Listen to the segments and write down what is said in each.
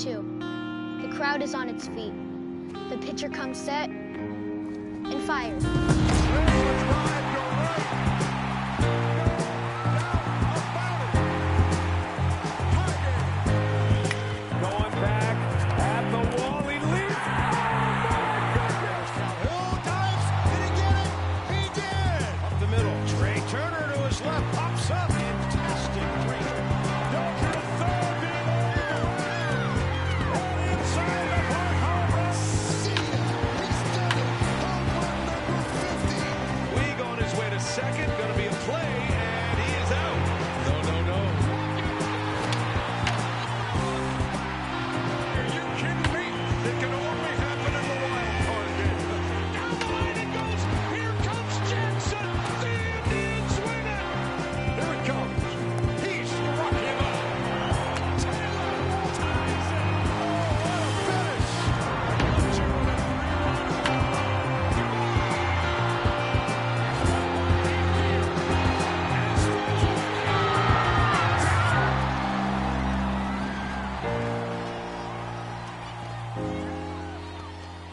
2. The crowd is on its feet. The pitcher comes set and fires. Going back at the wall, he leaps. Hill dives. Did he get it? He did. Up the middle. Trey Turner to his left, pops up. Fantastic break. Down to the third, being around. And inside the park, home run. See ya. He's done it. Home run number 50. League on his way to second. Going to be a play, and he is out. No, no, no. Are you kidding me? It can only happen in the wild card game. Down the line it goes. Here comes Jensen. The Indians win it. Here it comes. He struck him out. Taylor ties it. Oh, what a finish. 2-3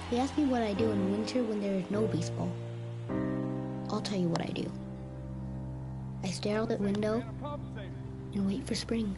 They ask me what I do in winter when there is no baseball. I'll tell you what I do. I stare out the window and wait for spring.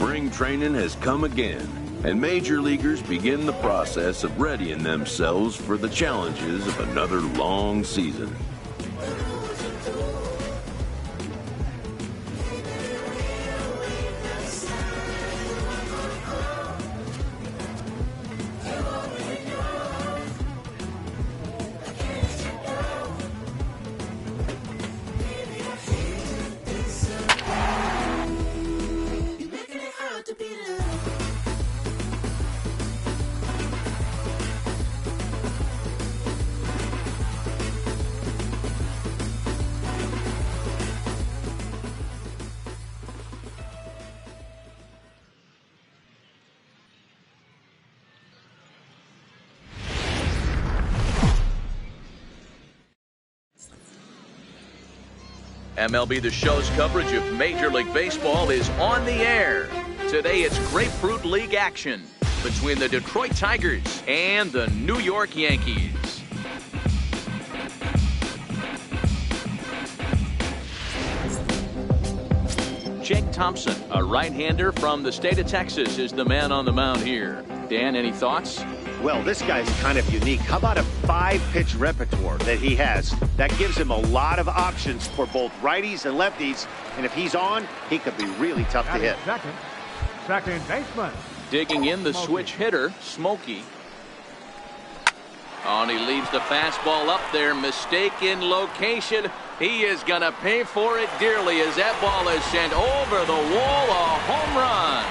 Spring training has come again, and major leaguers begin the process of readying themselves for the challenges of another long season. MLB The Show's coverage of Major League Baseball is on the air. Today it's Grapefruit League action between the Detroit Tigers and the New York Yankees. Jake Thompson, a right-hander from the state of Texas, is the man on the mound here. Dan, any thoughts? Well, this guy's kind of unique. How about a 5-pitch repertoire that he has? That gives him a lot of options for both righties and lefties. And if he's on, he could be really tough to hit. Second baseman. Digging in the switch hitter, Smokey. Oh, and he leaves the fastball up there. Mistaken location. He is going to pay for it dearly as that ball is sent over the wall. A home run.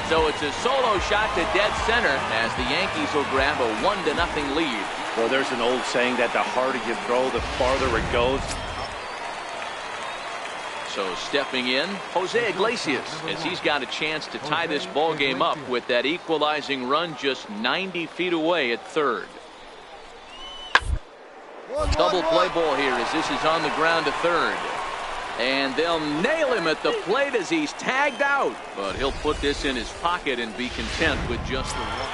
So it's a solo shot to dead center as the Yankees will grab a 1-0 lead. Well, there's an old saying that the harder you throw, the farther it goes. So stepping in, Jose Iglesias, as he's got a chance to tie this ball game up with that equalizing run just 90 feet away at third. Double play ball here as this is on the ground to third. And they'll nail him at the plate as he's tagged out. But he'll put this in his pocket and be content with just the one.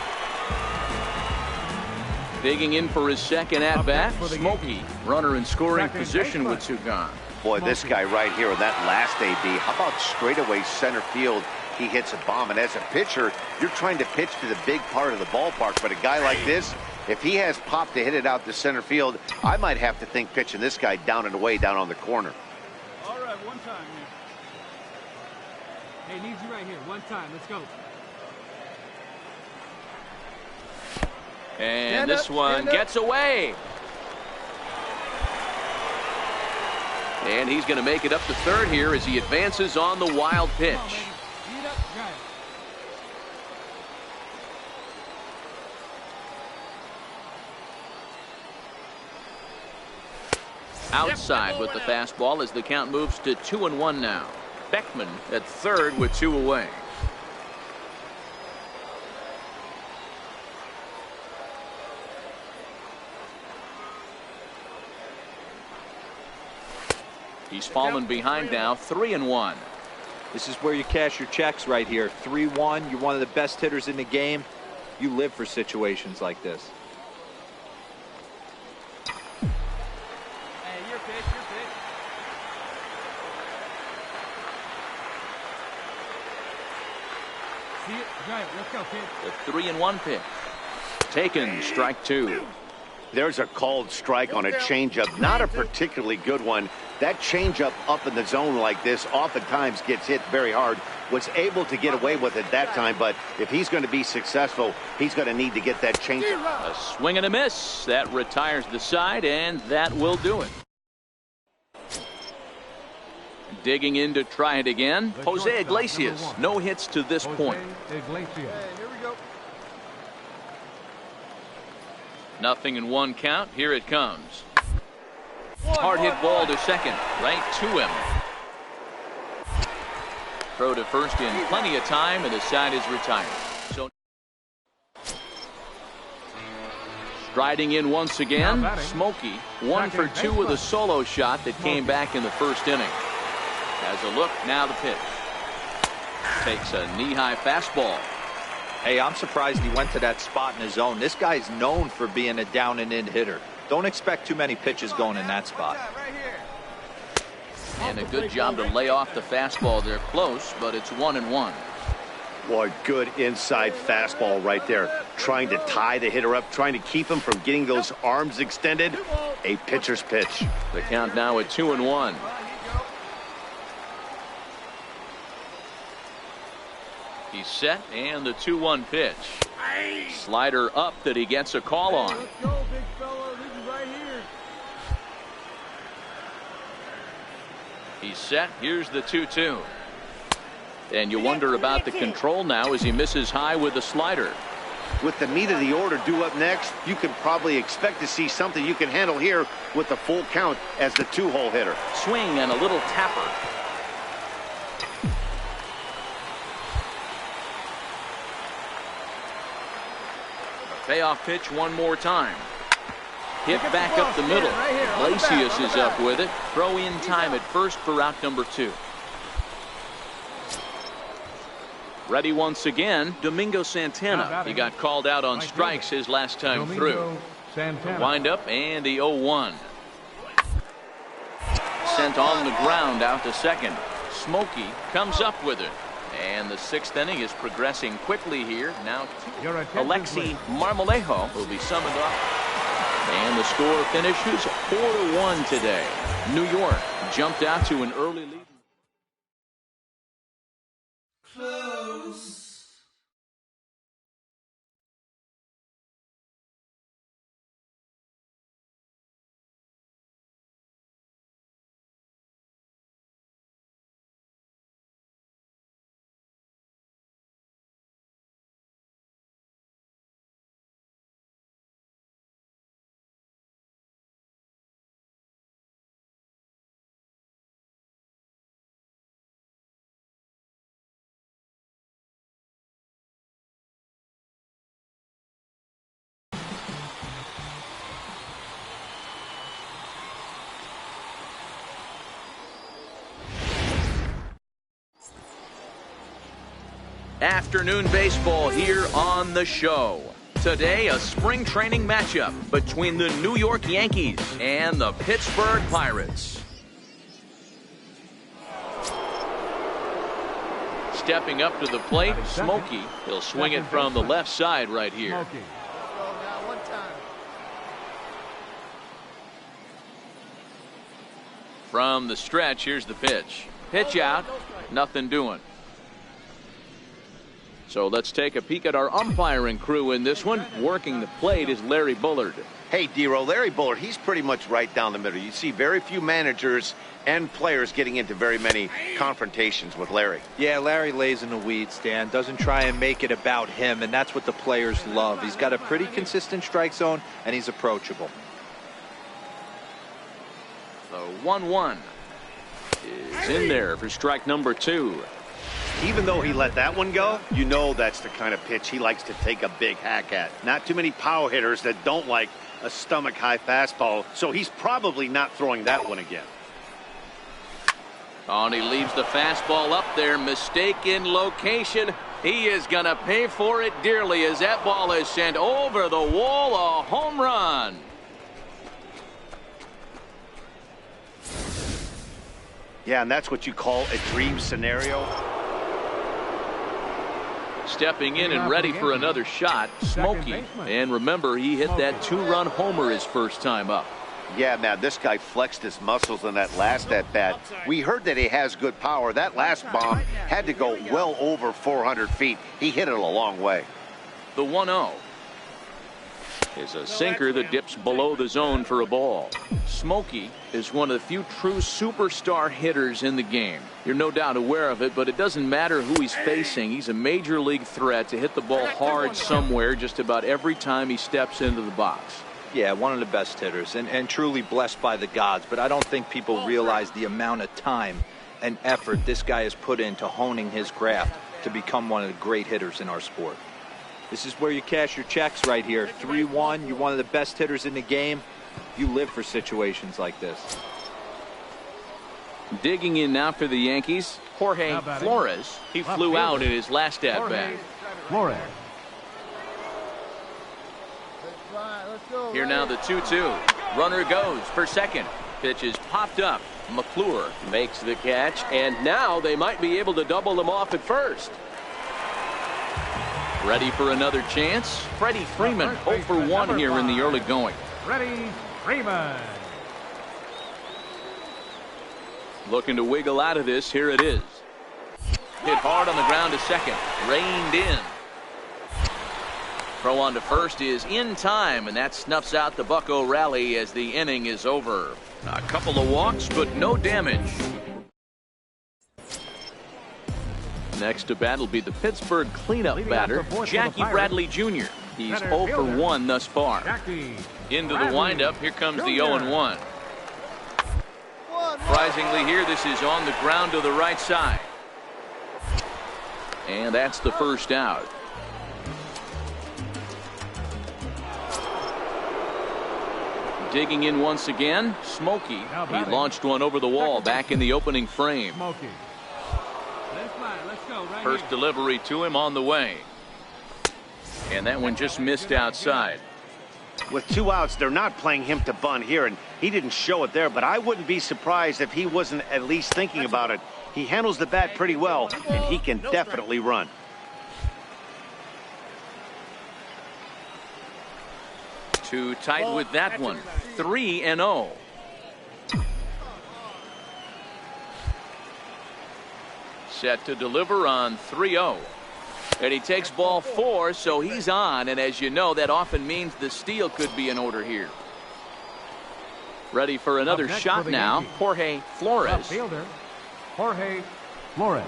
Digging in for his second at-bat, Smokey. Runner in scoring position with two gone. Boy, this guy right here on that last AB, how about straightaway center field? He hits a bomb. And as a pitcher, you're trying to pitch to the big part of the ballpark. But a guy like this, if he has pop to hit it out to center field, I might have to think pitching this guy down and away down on the corner. One time. Hey, needs you right here. One time. Let's go. And this one gets away. And he's going to make it up to third here as he advances on the wild pitch. Outside with the fastball as the count moves to 2-1 now. Beckman at third with two away. He's fallen behind now, 3-1. This is where you cash your checks right here. 3-1. You're one of the best hitters in the game. You live for situations like this. Let's go, kid. The 3-1 pitch. Taken, strike two. There's a called strike on a changeup, not a particularly good one. That changeup up in the zone like this oftentimes gets hit very hard. Was able to get away with it that time, but if he's going to be successful, he's going to need to get that changeup. A swing and a miss. That retires the side, and that will do it. Digging in to try it again, Jose Iglesias. No hits to this point. Nothing in one count. Here it comes. Hard hit ball to second. Right to him. Throw to first in plenty of time, and the side is retired. So striding in once again, Smokey. 1 for 2 with a solo shot that came back in the first inning. Has a look, now the pitch. Takes a knee-high fastball. Hey, I'm surprised he went to that spot in his zone. This guy's known for being a down and in hitter. Don't expect too many pitches going in that spot. And a good job to lay off the fastball there close, but it's 1-1. Boy, good inside fastball right there. Trying to tie the hitter up, trying to keep him from getting those arms extended. A pitcher's pitch. The count now at 2-1. He's set, and the 2-1 pitch. Slider up that he gets a call on. Let's go, big fella. This is right here. He's set. Here's the 2-2. And you wonder about the control now as he misses high with the slider. With the meat of the order due up next, you can probably expect to see something you can handle here with the full count as the 2-hole hitter. Swing and a little tapper. Payoff pitch one more time. Hit back up the middle. Iglesias is up with it. Throw in time at first for out number 2. Ready once again, Domingo Santana. He got called out on strikes his last time through. Wind up and the 0-1. Sent on the ground out to second. Smokey comes up with it. And the 6th inning is progressing quickly here. Now Alexi Marmolejo will be summoned up. And the score finishes 4-1 today. New York jumped out to an early lead. Afternoon baseball here on the show. Today, a spring training matchup between the New York Yankees and the Pittsburgh Pirates. Stepping up to the plate, Smokey. He'll swing it from the left side right here. From the stretch, here's the pitch. Pitch out, nothing doing. So let's take a peek at our umpiring crew in this one. Working the plate is Larry Bullard. Hey, D-Row, Larry Bullard, he's pretty much right down the middle. You see very few managers and players getting into very many confrontations with Larry. Yeah, Larry lays in the weeds, Dan. Doesn't try and make it about him, and that's what the players love. He's got a pretty consistent strike zone, and he's approachable. The 1-1 is in there for strike number 2. Even though he let that one go, you know that's the kind of pitch he likes to take a big hack at. Not too many power hitters that don't like a stomach-high fastball, so he's probably not throwing that one again. Oh, and he leaves the fastball up there. Mistaken location. He is going to pay for it dearly as that ball is sent over the wall. A home run. Yeah, and that's what you call a dream scenario. Stepping in and ready for another shot, Smokey. And remember, he hit that 2-run homer his first time up. Yeah, man, this guy flexed his muscles in that last at-bat. We heard that he has good power. That last bomb had to go well over 400 feet. He hit it a long way. The 1-0 is a sinker that dips below the zone for a ball. Smokey is one of the few true superstar hitters in the game. You're no doubt aware of it, but it doesn't matter who he's facing. He's a major league threat to hit the ball hard somewhere just about every time he steps into the box. Yeah, one of the best hitters and truly blessed by the gods, but I don't think people realize the amount of time and effort this guy has put into honing his craft to become one of the great hitters in our sport. This is where you cash your checks right here. 3-1, you're one of the best hitters in the game. You live for situations like this. Digging in now for the Yankees, Jorge Flores. He flew out in his last at-bat. Flores. Here now the 2-2. Runner goes for second. Pitch is popped up. McClure makes the catch, and now they might be able to double them off at first. Ready for another chance. Freddie Freeman 0 for 1 here in the early going. Freddie Freeman. Looking to wiggle out of this. Here it is. Hit hard on the ground to second. Reined in. Throw on to first is in time, and that snuffs out the Bucco rally as the inning is over. A couple of walks, but no damage. Next to bat will be the Pittsburgh cleanup batter, Jackie Bradley Jr. He's 0 for 1 thus far. Into the windup. Here comes the 0-1. Surprisingly here, this is on the ground to the right side. And that's the first out. Digging in once again, Smokey. He launched one over the wall back in the opening frame. First delivery to him on the way. And that one just missed outside. With 2 outs, they're not playing him to bunt here, and he didn't show it there, but I wouldn't be surprised if he wasn't at least thinking about it. He handles the bat pretty well, and he can definitely run. Too tight with that one. 3-0. Set to deliver on 3-0. And he takes ball 4, so he's on. And as you know, that often means the steal could be in order here. Ready for another shot now. Jorge Flores. Fielder, Jorge Flores.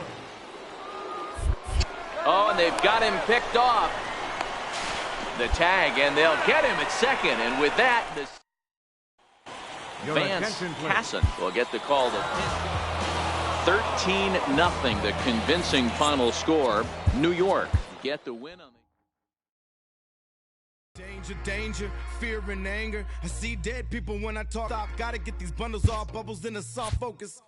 Oh, and they've got him picked off. The tag, and they'll get him at second. And with that, the Vance Casson will get the call to 13-0, the convincing final score. New York get the win on the danger, danger, fear and anger. I see dead people when I talk. Stop, gotta get these bundles off, bubbles in a soft focus.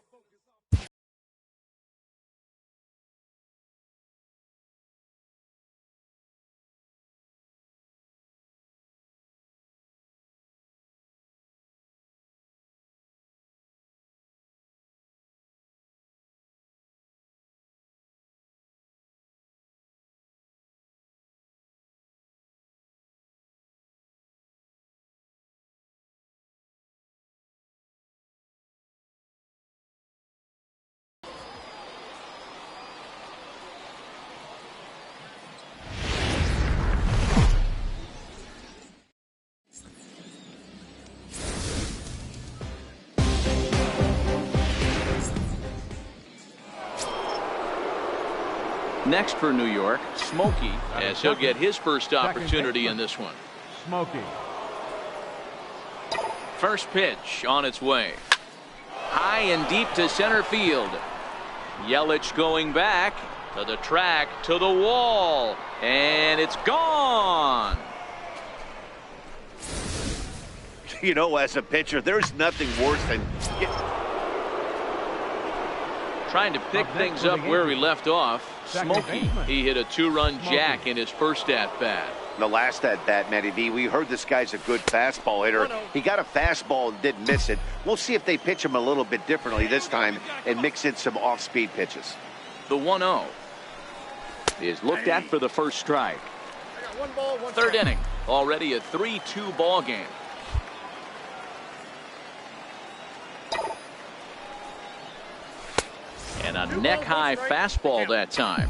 Next for New York, Smokey, as he'll get his first opportunity in this one. Smokey. First pitch on its way. High and deep to center field. Yelich going back to the track, to the wall, and it's gone. You know, as a pitcher, there's nothing worse than trying to pick things up where we left off. Smokey, he hit a 2-run jack in his first at-bat. The last at-bat, Matty V, we heard this guy's a good fastball hitter. He got a fastball and didn't miss it. We'll see if they pitch him a little bit differently this time and mix in some off-speed pitches. The 1-0 is looked at for the first strike. Third inning, already a 3-2 ball game. And a neck-high fastball that time.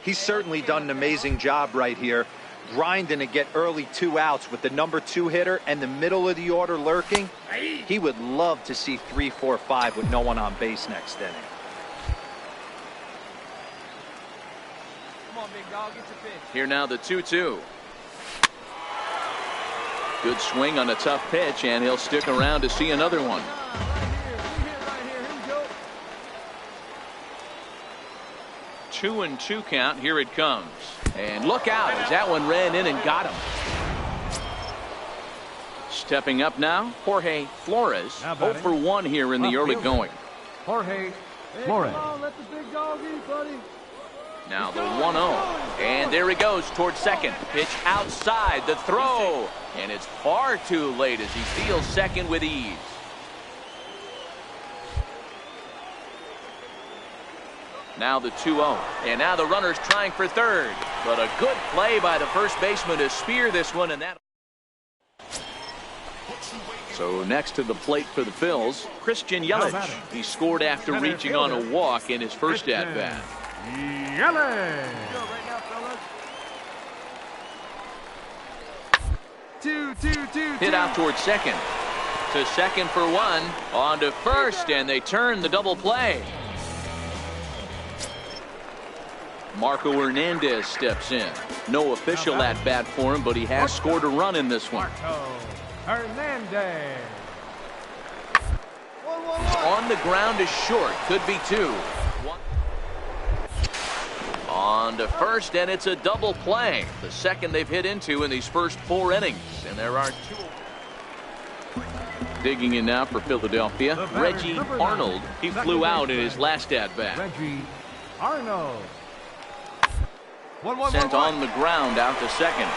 He's certainly done an amazing job right here, grinding to get early 2 outs with the number 2 hitter and the middle of the order lurking. He would love to see 3, 4, 5 with no one on base next inning. Come on, big dog, get your pitch. Here now the 2-2. Good swing on a tough pitch, and he'll stick around to see another one. 2-2 count. Here it comes. And look out as that one ran in and got him. Stepping up now, Jorge Flores. 0 for 1 here in the early going. Jorge Flores. Now the 1-0. And there he goes towards second. Pitch outside, the throw. And it's far too late as he steals second with ease. Now the 2-0. And now the runner's trying for third. But a good play by the first baseman to spear this one, and that. So next to the plate for the Phils, Christian Yelich. He scored after reaching on a walk in his first at-bat. Yelich. Hit out towards second. To second for one. On to first, and they turn the double play. Marco Hernandez steps in. No official at-bat for him, but he has scored a run in this one. Hernandez. On the ground is short. Could be two. On to first, and it's a double play. The second they've hit into in these first 4 innings. And there are 2. Digging in now for Philadelphia, Reggie Arnold. He flew out in his last at-bat. Reggie Arnold. Sent on the ground out to second.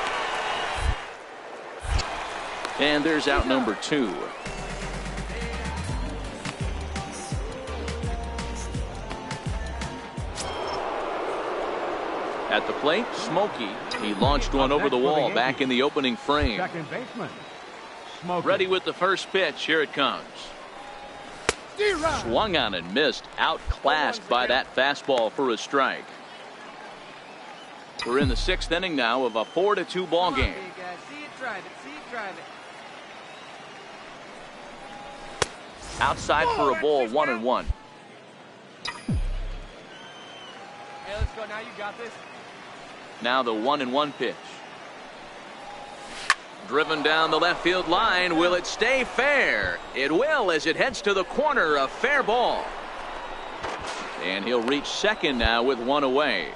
And there's out number 2. At the plate, Smokey. He launched one over the wall back in the opening frame. Second baseman. Smokey. Ready with the first pitch. Here it comes. Swung on and missed. Outclassed by that fastball for a strike. We're in the 6th inning now of a 4-2 ball game. See it, drive it. See it, drive it. Outside for a ball, 1-1. Hey, let's go. Now you got this. Now the 1-1 pitch. Driven down the left field line. Will it stay fair? It will, as it heads to the corner. A fair ball. And he'll reach second now with 1 away.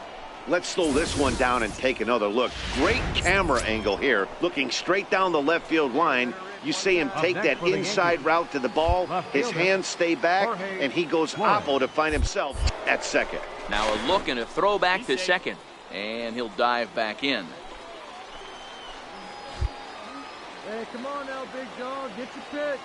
Let's slow this one down and take another look. Great camera angle here, looking straight down the left field line. You see him take that inside route to the ball. His hands stay back, and he goes oppo to find himself at second. Now a look and a throw back to second. And he'll dive back in. Hey, come on now, big dog. Get your pitch.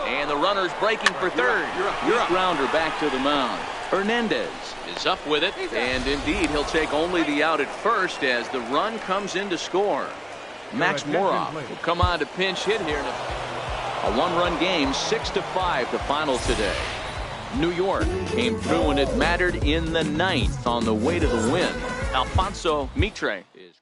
And the runner's breaking for third. You're up. Grounder back to the mound. Hernandez is up with it, and indeed he'll take only the out at first as the run comes in to score. Max Moroff will come on to pinch hit here. A 1-run game, 6-5 the final today. New York came through and it mattered in the 9th on the way to the win. Alfonso Mitre is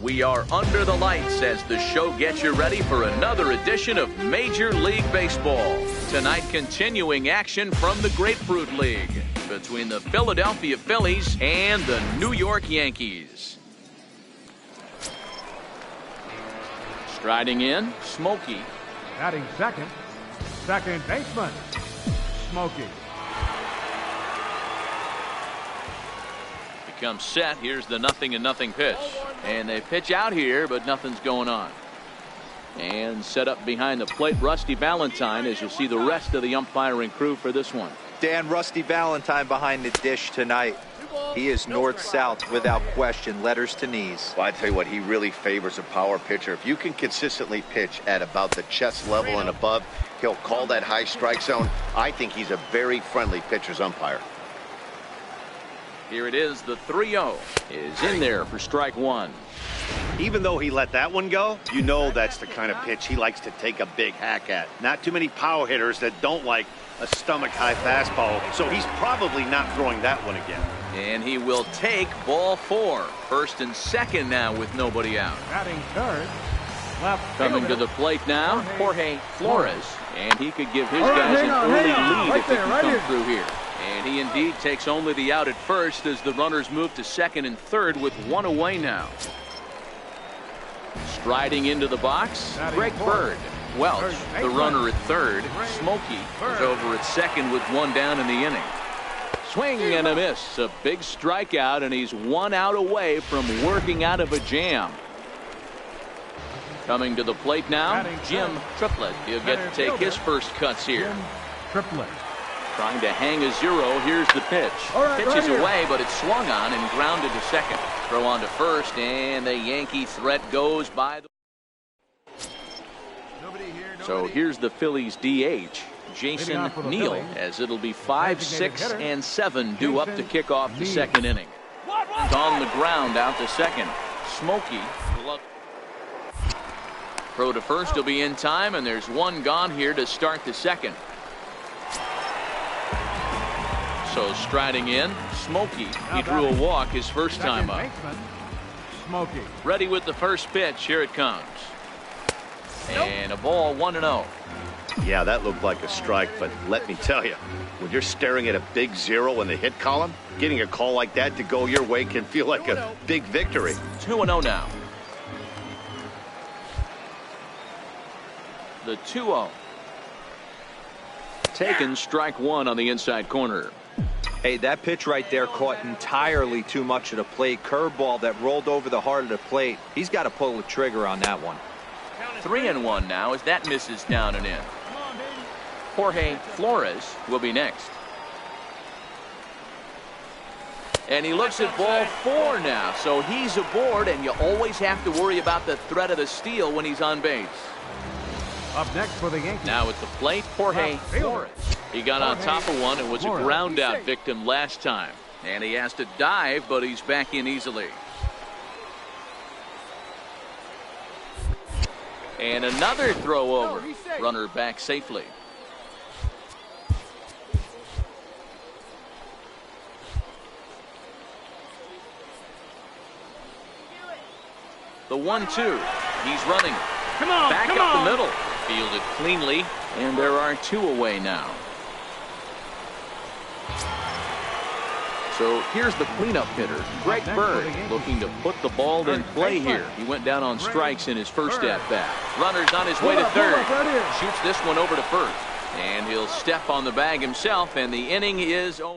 We are under the lights as the show gets you ready for another edition of Major League Baseball. Tonight, continuing action from the Grapefruit League between the Philadelphia Phillies and the New York Yankees. Striding in, Smokey. Batting second. Second baseman. Smokey. Comes set. Here's the 0-0 pitch. And they pitch out here, but nothing's going on. And set up behind the plate, Rusty Valentine, as you'll see the rest of the umpiring crew for this one. Dan, Rusty Valentine behind the dish tonight. He is north-south without question, letters to knees. Well, I tell you what, he really favors a power pitcher. If you can consistently pitch at about the chest level and above, he'll call that high strike zone. I think he's a very friendly pitcher's umpire. Here it is, the 3-0 is in there for strike 1. Even though he let that one go, you know that's the kind of pitch he likes to take a big hack at. Not too many power hitters that don't like a stomach-high fastball, so he's probably not throwing that one again. And he will take ball 4. First and second now with nobody out. Batting third. Coming to the plate now, Jorge Flores, and he could give his guys an early lead if he can come through here. And he indeed takes only the out at first as the runners move to second and third with one away now. Striding into the box, Greg Bird. Welch, the runner at third. Smokey is over at second with one down in the inning. Swing and a miss. A big strikeout, and he's one out away from working out of a jam. Coming to the plate now, Jim Triplett. He'll get to take his first cuts here. Triplett. Trying to hang a zero. Here's the pitch. Pitch is away, but it's swung on and grounded to second. Throw on to first, and the Yankee threat goes by. So here's the Phillies DH, Jason Neal, as it'll be 5, 6, and 7 due up to kick off the second inning. It's on the ground out to second. Smokey. Throw to first will be in time, and there's one gone here to start the second. So striding in, Smokey. He drew a walk his first time up. Smokey. Ready with the first pitch. Here it comes. And a ball 1-0. Yeah, that looked like a strike, but let me tell you, when you're staring at a big zero in the hit column, getting a call like that to go your way can feel like a big victory. 2-0 now. The 2-0. Taken, strike one on the inside corner. Hey, that pitch right there caught entirely too much of the plate. Curveball that rolled over the heart of the plate. He's got to pull the trigger on that one. 3-1 now as that misses down and in. Jorge Flores will be next. And he looks at ball 4 now, so he's aboard, and you always have to worry about the threat of the steal when he's on base. Up next for the Yankees. Now at the plate, Jorge Flores. He got on top of one and was a ground out victim last time. And he has to dive, but he's back in easily. And another throw over. Runner back safely. The 1-2. He's running. Back up the middle. Fielded cleanly. And there are 2 away now. So here's the cleanup hitter, Greg Bird, looking to put the ball in play here. He went down on strikes in his first at-bat. Runner's on his way to third. Shoots this one over to first. And he'll step on the bag himself, and the inning is over.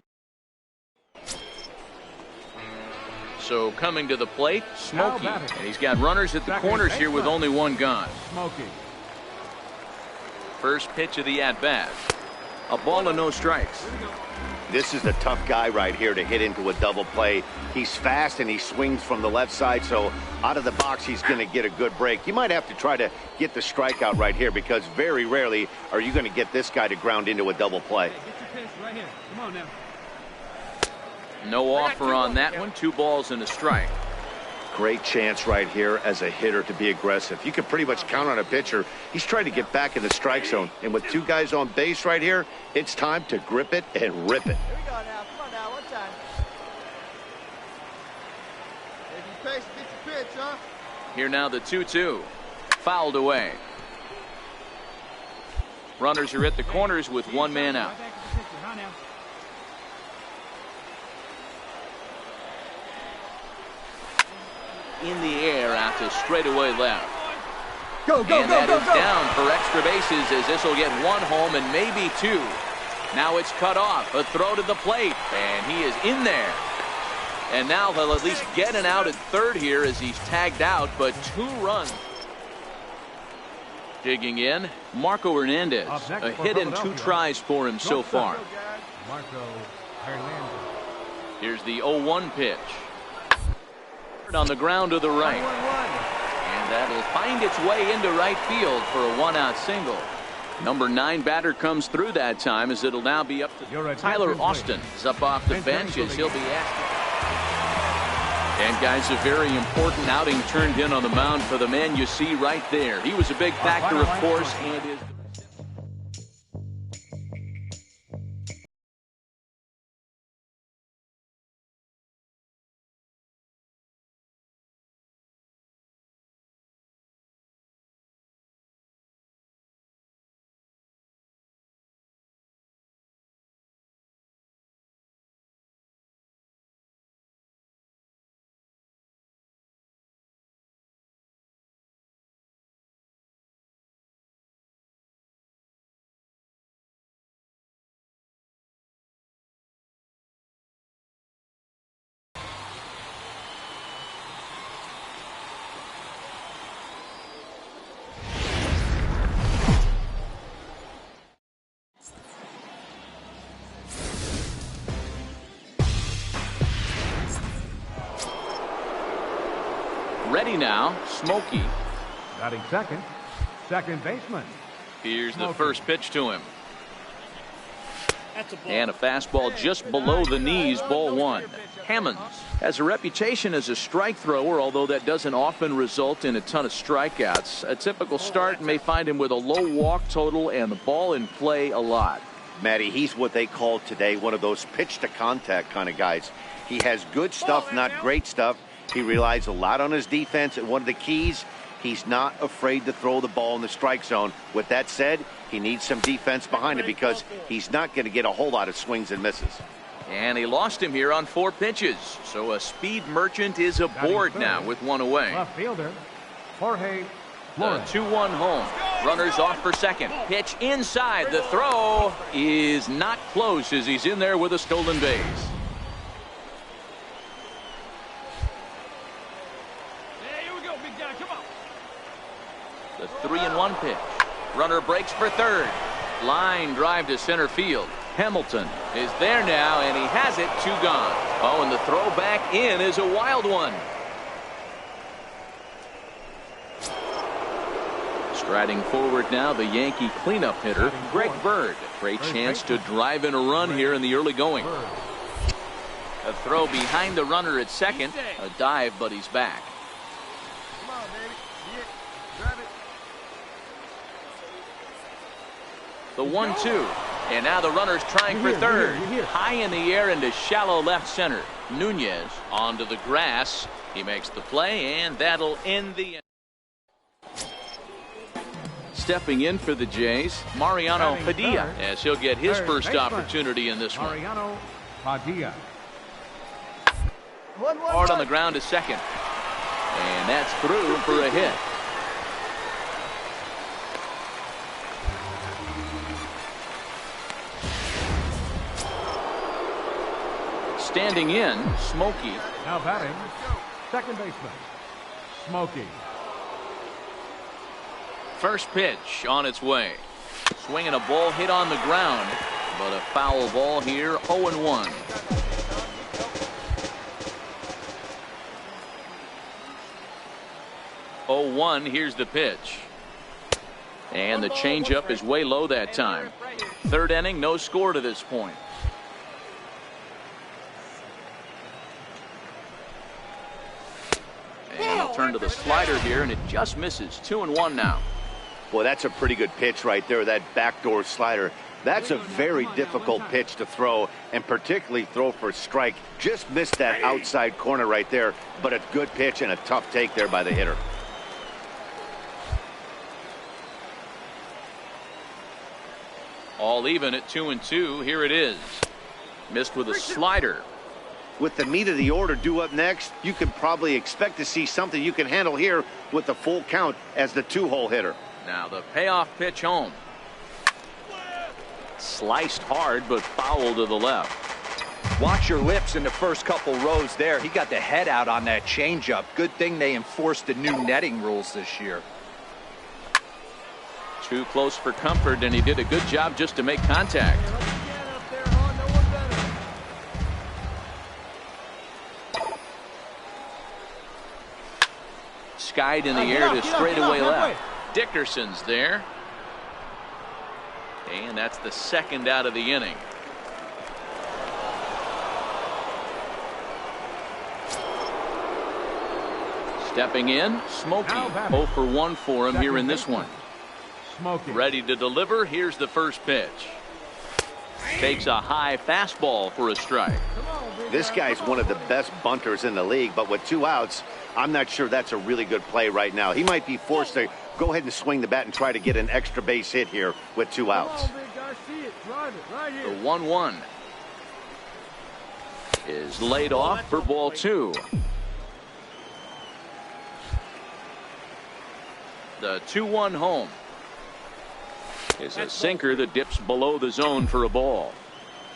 So coming to the plate, Smokey. And he's got runners at the corners here with only one gone. First pitch of the at-bat. A ball and no strikes. This is a tough guy right here to hit into a double play. He's fast and he swings from the left side, so out of the box he's going to get a good break. You might have to try to get the strikeout right here because very rarely are you going to get this guy to ground into a double play. No offer on that one. 2 balls and a strike. Great chance right here as a hitter to be aggressive. You can pretty much count on a pitcher. He's trying to get back in the strike zone. And with 2 guys on base right here, it's time to grip it and rip it. Here we go now. Come on now. One time. If you pace, get your pitch, huh? Here now the 2-2. Fouled away. Runners are at the corners with 1 man out. In the air out to straightaway left. And that is down for extra bases as this will get 1 home and maybe 2. Now it's cut off. A throw to the plate. And he is in there. And now he'll at least get an out at third here as he's tagged out, but 2 runs. Digging in, Marco Hernandez. A hit and 2 tries for him so far. Here's the 0-1 pitch. On the ground to the right. And that'll find its way into right field for a 1-out single. Number 9 batter comes through that time as it'll now be up to Tyler Austin. Is up off the bench as he'll be asked. And guys, a very important outing turned in on the mound for the man you see right there. He was a big factor, of course, and is Ready now, Smokey. Batting second, second baseman. Here's the first pitch to him. And a fastball just below the knees, ball one. Hammonds has a reputation as a strike thrower, although that doesn't often result in a ton of strikeouts. A typical start may find him with a low walk total and the ball in play a lot. Matty, he's what they call today one of those pitch to contact kind of guys. He has good stuff, not great stuff. He relies a lot on his defense, and one of the keys, he's not afraid to throw the ball in the strike zone. With that said, he needs some defense behind it because he's not going to get a whole lot of swings and misses. And he lost him here on 4 pitches. So a speed merchant is aboard now with one away. Left fielder, Jorge The 2-1 home. Runners off for second. Pitch inside. The throw is not close as he's in there with a stolen base. Here we go, big guy. Come on. The 3-1 pitch. Runner breaks for third. Line drive to center field. Hamilton is there now, and he has it. 2 gone. Oh, and the throw back in is a wild one. Striding forward now, the Yankee cleanup hitter, Greg Bird. Great chance to drive in a run here in the early going. A throw behind the runner at second. A dive, but he's back. Come on, baby. Grab it. The 1-2. And now the runner's trying for third. High in the air into shallow left center. Nunez onto the grass. He makes the play, and that'll end the inning. Stepping in for the Jays, Mariano Padilla, as he'll get his first opportunity in this one. Mariano Padilla. Hard on the ground to second. And that's through for a hit. Standing in, Smokey. Now batting, second baseman, Smokey. First pitch on its way. Swinging a ball hit on the ground, but a foul ball here, 0-1. Here's the pitch. And the changeup is way low that time. Third inning, no score to this point. And he'll turn to the slider here, and it just misses. 2-1 now. Well, that's a pretty good pitch right there, that backdoor slider. That's a very difficult pitch to throw, and particularly throw for a strike. Just missed that outside corner right there, but a good pitch and a tough take there by the hitter. All even at 2-2. Here it is. Missed with a slider. With the meat of the order due up next, you can probably expect to see something you can handle here with the full count as the 2-hole hitter. Now the payoff pitch home. Sliced hard, but foul to the left. Watch your lips in the first couple rows there. He got the head out on that changeup. Good thing they enforced the new netting rules this year. Too close for comfort, and he did a good job just to make contact. Skied in the air to straightaway left. Dickerson's there. And that's the second out of the inning. Stepping in, Smokey. 0 for 1 for him here in this one. Smokey. Ready to deliver. Here's the first pitch. Takes a high fastball for a strike. This guy's one of the best bunters in the league, but with 2 outs, I'm not sure that's a really good play right now. He might be forced to go ahead and swing the bat and try to get an extra base hit here with 2 outs. The 1-1 is laid off for ball 2. The 2-1 home is a sinker that dips below the zone for a ball.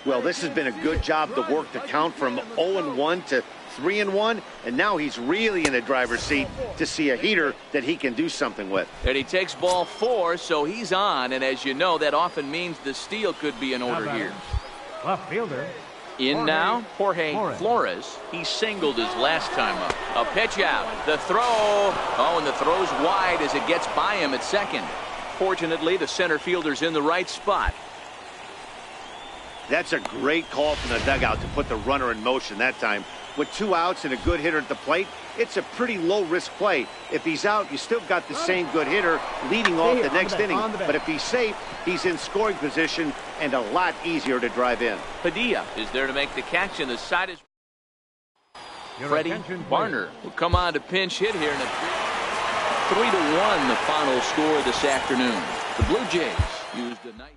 Well, this has been a good job to work the count from 0-1 to 3-1, and now he's really in the driver's seat to see a heater that he can do something with. And he takes ball 4, so he's on, and as you know, that often means the steal could be in order here. Left fielder, In now, Jorge Flores. He singled his last time up. A pitch out. The throw. Oh, and the throw's wide as it gets by him at second. Fortunately, the center fielder's in the right spot. That's a great call from the dugout to put the runner in motion that time. With 2 outs and a good hitter at the plate, it's a pretty low-risk play. If he's out, you still got the same good hitter leading off the next inning. But if he's safe, he's in scoring position and a lot easier to drive in. Padilla is there to make the catch, and the side is Freddie Barner will come on to pinch hit here. 3-1 the final score this afternoon. The Blue Jays used a nice...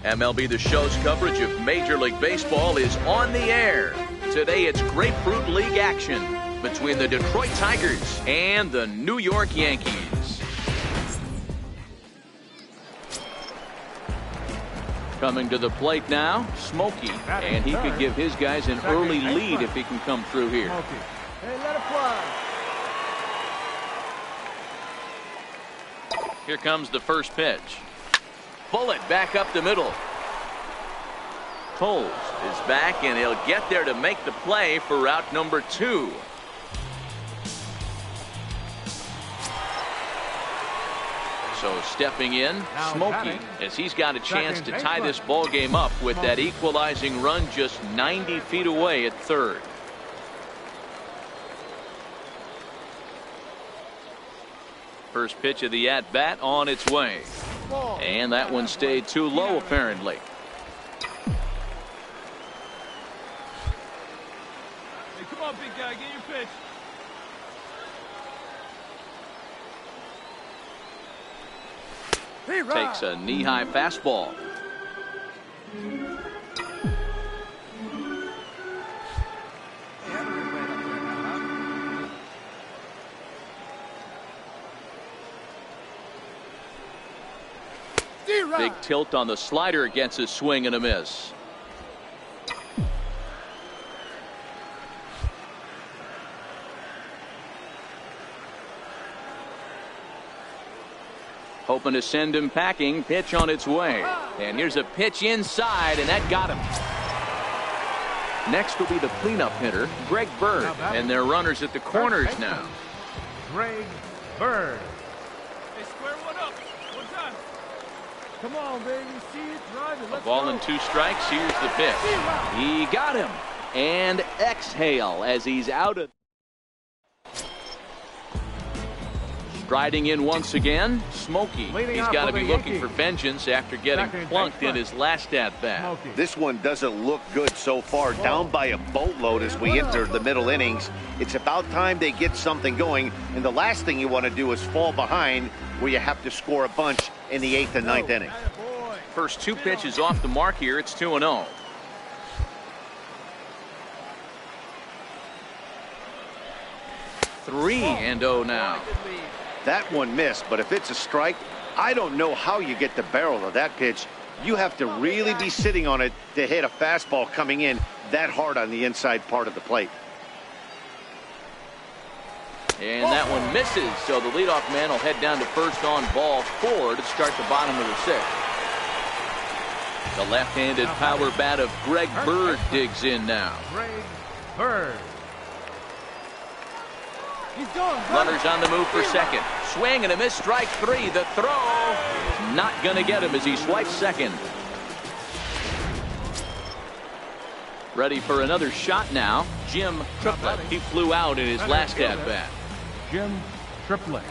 MLB The Show's coverage of Major League Baseball is on the air. Today it's Grapefruit League action between the Detroit Tigers and the New York Yankees. Coming to the plate now, Smokey, and he could give his guys an early lead if he can come through here. Hey, let it fly. Here comes the first pitch. Bullet back up the middle. Toles is back, and he'll get there to make the play for route number 2. So stepping in, Smokey, as he's got a chance to tie this ball game up with that equalizing run just 90 feet away at third. First pitch of the at-bat on its way. And that one stayed too low, apparently. Hey, come on, big guy, get your pitch. Takes a knee-high fastball. Big tilt on the slider, gets a swing and a miss. Hoping to send him packing. Pitch on its way. And here's a pitch inside, and that got him. Next will be the cleanup hitter, Greg Bird. And their runners at the corners now. Greg Bird. Hey, square one up. One time. Come on, baby. See it, drive it. A ball and 2 strikes. Here's the pitch. He got him. And exhale as he's out of. Striding in once again, Smokey. He's got to be looking for vengeance after getting plunked in his last at-bat. This one doesn't look good so far. Down by a boatload as we enter the middle innings. It's about time they get something going, and the last thing you want to do is fall behind where you have to score a bunch in the 8th and 9th inning. First 2 pitches off the mark here. It's 2-0. Three and 0 now. That one missed, but if it's a strike, I don't know how you get the barrel of that pitch. You have to really be sitting on it to hit a fastball coming in that hard on the inside part of the plate. And that one misses, so the leadoff man will head down to first on ball 4 to start the bottom of the 6th. The left-handed power bat of Greg Bird digs in now. Greg Bird. Runners on the move for second. Swing and a miss, strike 3. The throw not going to get him as he swipes second. Ready for another shot now. Jim Triplett. He flew out in his last at bat. Jim Triplett.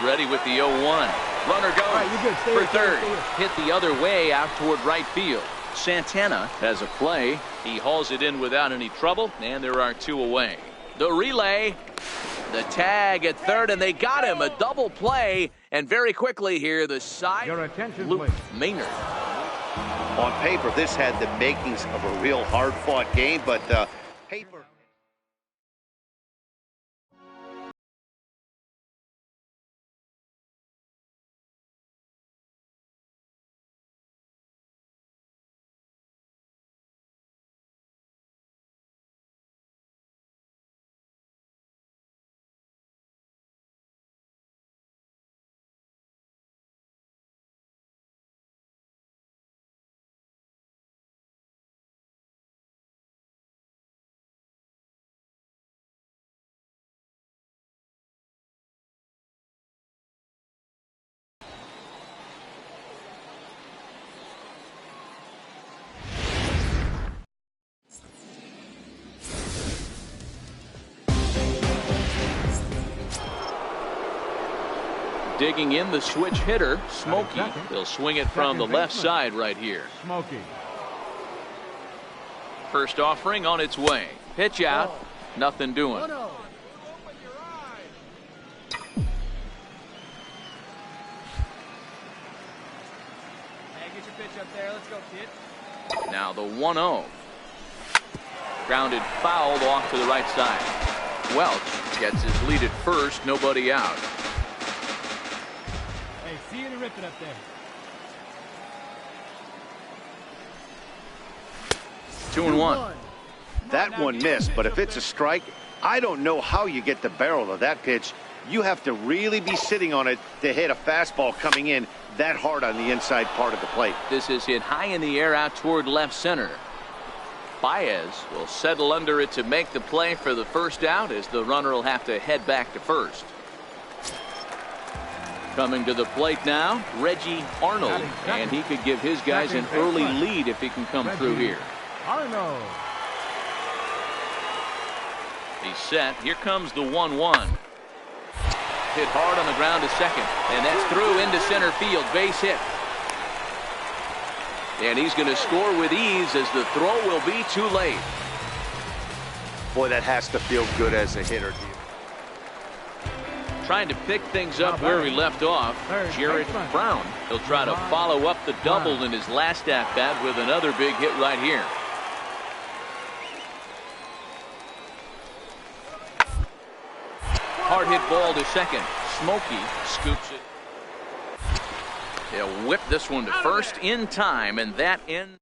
Ready with the 0-1. Runner goes for third. Hit the other way out toward right field. Santana has a play. He hauls it in without any trouble, and there are 2 away. The relay, the tag at third, and they got him. A double play, and very quickly here, the side. Your attention, Luke please. Maynard. On paper, this had the makings of a real hard-fought game, but paper. Digging in the switch hitter, Smokey. He'll swing it from the left side right here. Smokey. First offering on its way. Pitch out. Nothing doing. Hey, get your pitch up there. Let's go, kid. Now the 1-0. Grounded fouled off to the right side. Welch gets his lead at first. Nobody out. Hey, see you to rip it up there. 2-1. That one missed, but if it's a strike, I don't know how you get the barrel of that pitch. You have to really be sitting on it to hit a fastball coming in that hard on the inside part of the plate. This is hit high in the air out toward left center. Baez will settle under it to make the play for the first out, as the runner will have to head back to first. Coming to the plate now, Reggie Arnold, and he could give his guys an early lead if he can come through here. Arnold. He's set. Here comes the 1-1. Hit hard on the ground to second, and that's through into center field. Base hit. And he's going to score with ease, as the throw will be too late. Boy, that has to feel good as a hitter. Trying to pick things up where he left off, Jarrett Brown. He'll try to follow up the double in his last at-bat with another big hit right here. Hard hit ball to second. Smokey scoops it. He'll whip this one to first in time, and that ends.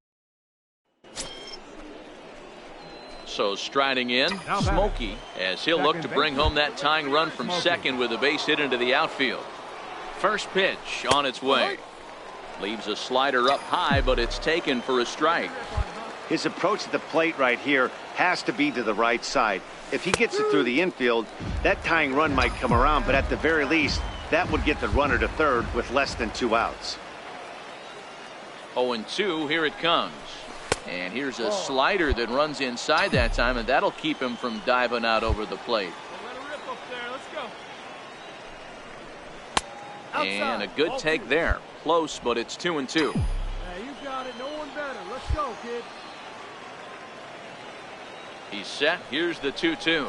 So striding in, Smokey, as he'll look to bring home that tying run from second with a base hit into the outfield. First pitch on its way. Leaves a slider up high, but it's taken for a strike. His approach to the plate right here has to be to the right side. If he gets it through the infield, that tying run might come around, but at the very least, that would get the runner to third with less than 2 outs. 0-2, here it comes. And here's a slider that runs inside that time, and that'll keep him from diving out over the plate. And a good take there. Close, but it's 2-2. Hey, you got it. No one better. Let's go, kid. He's set. Here's the 2-2.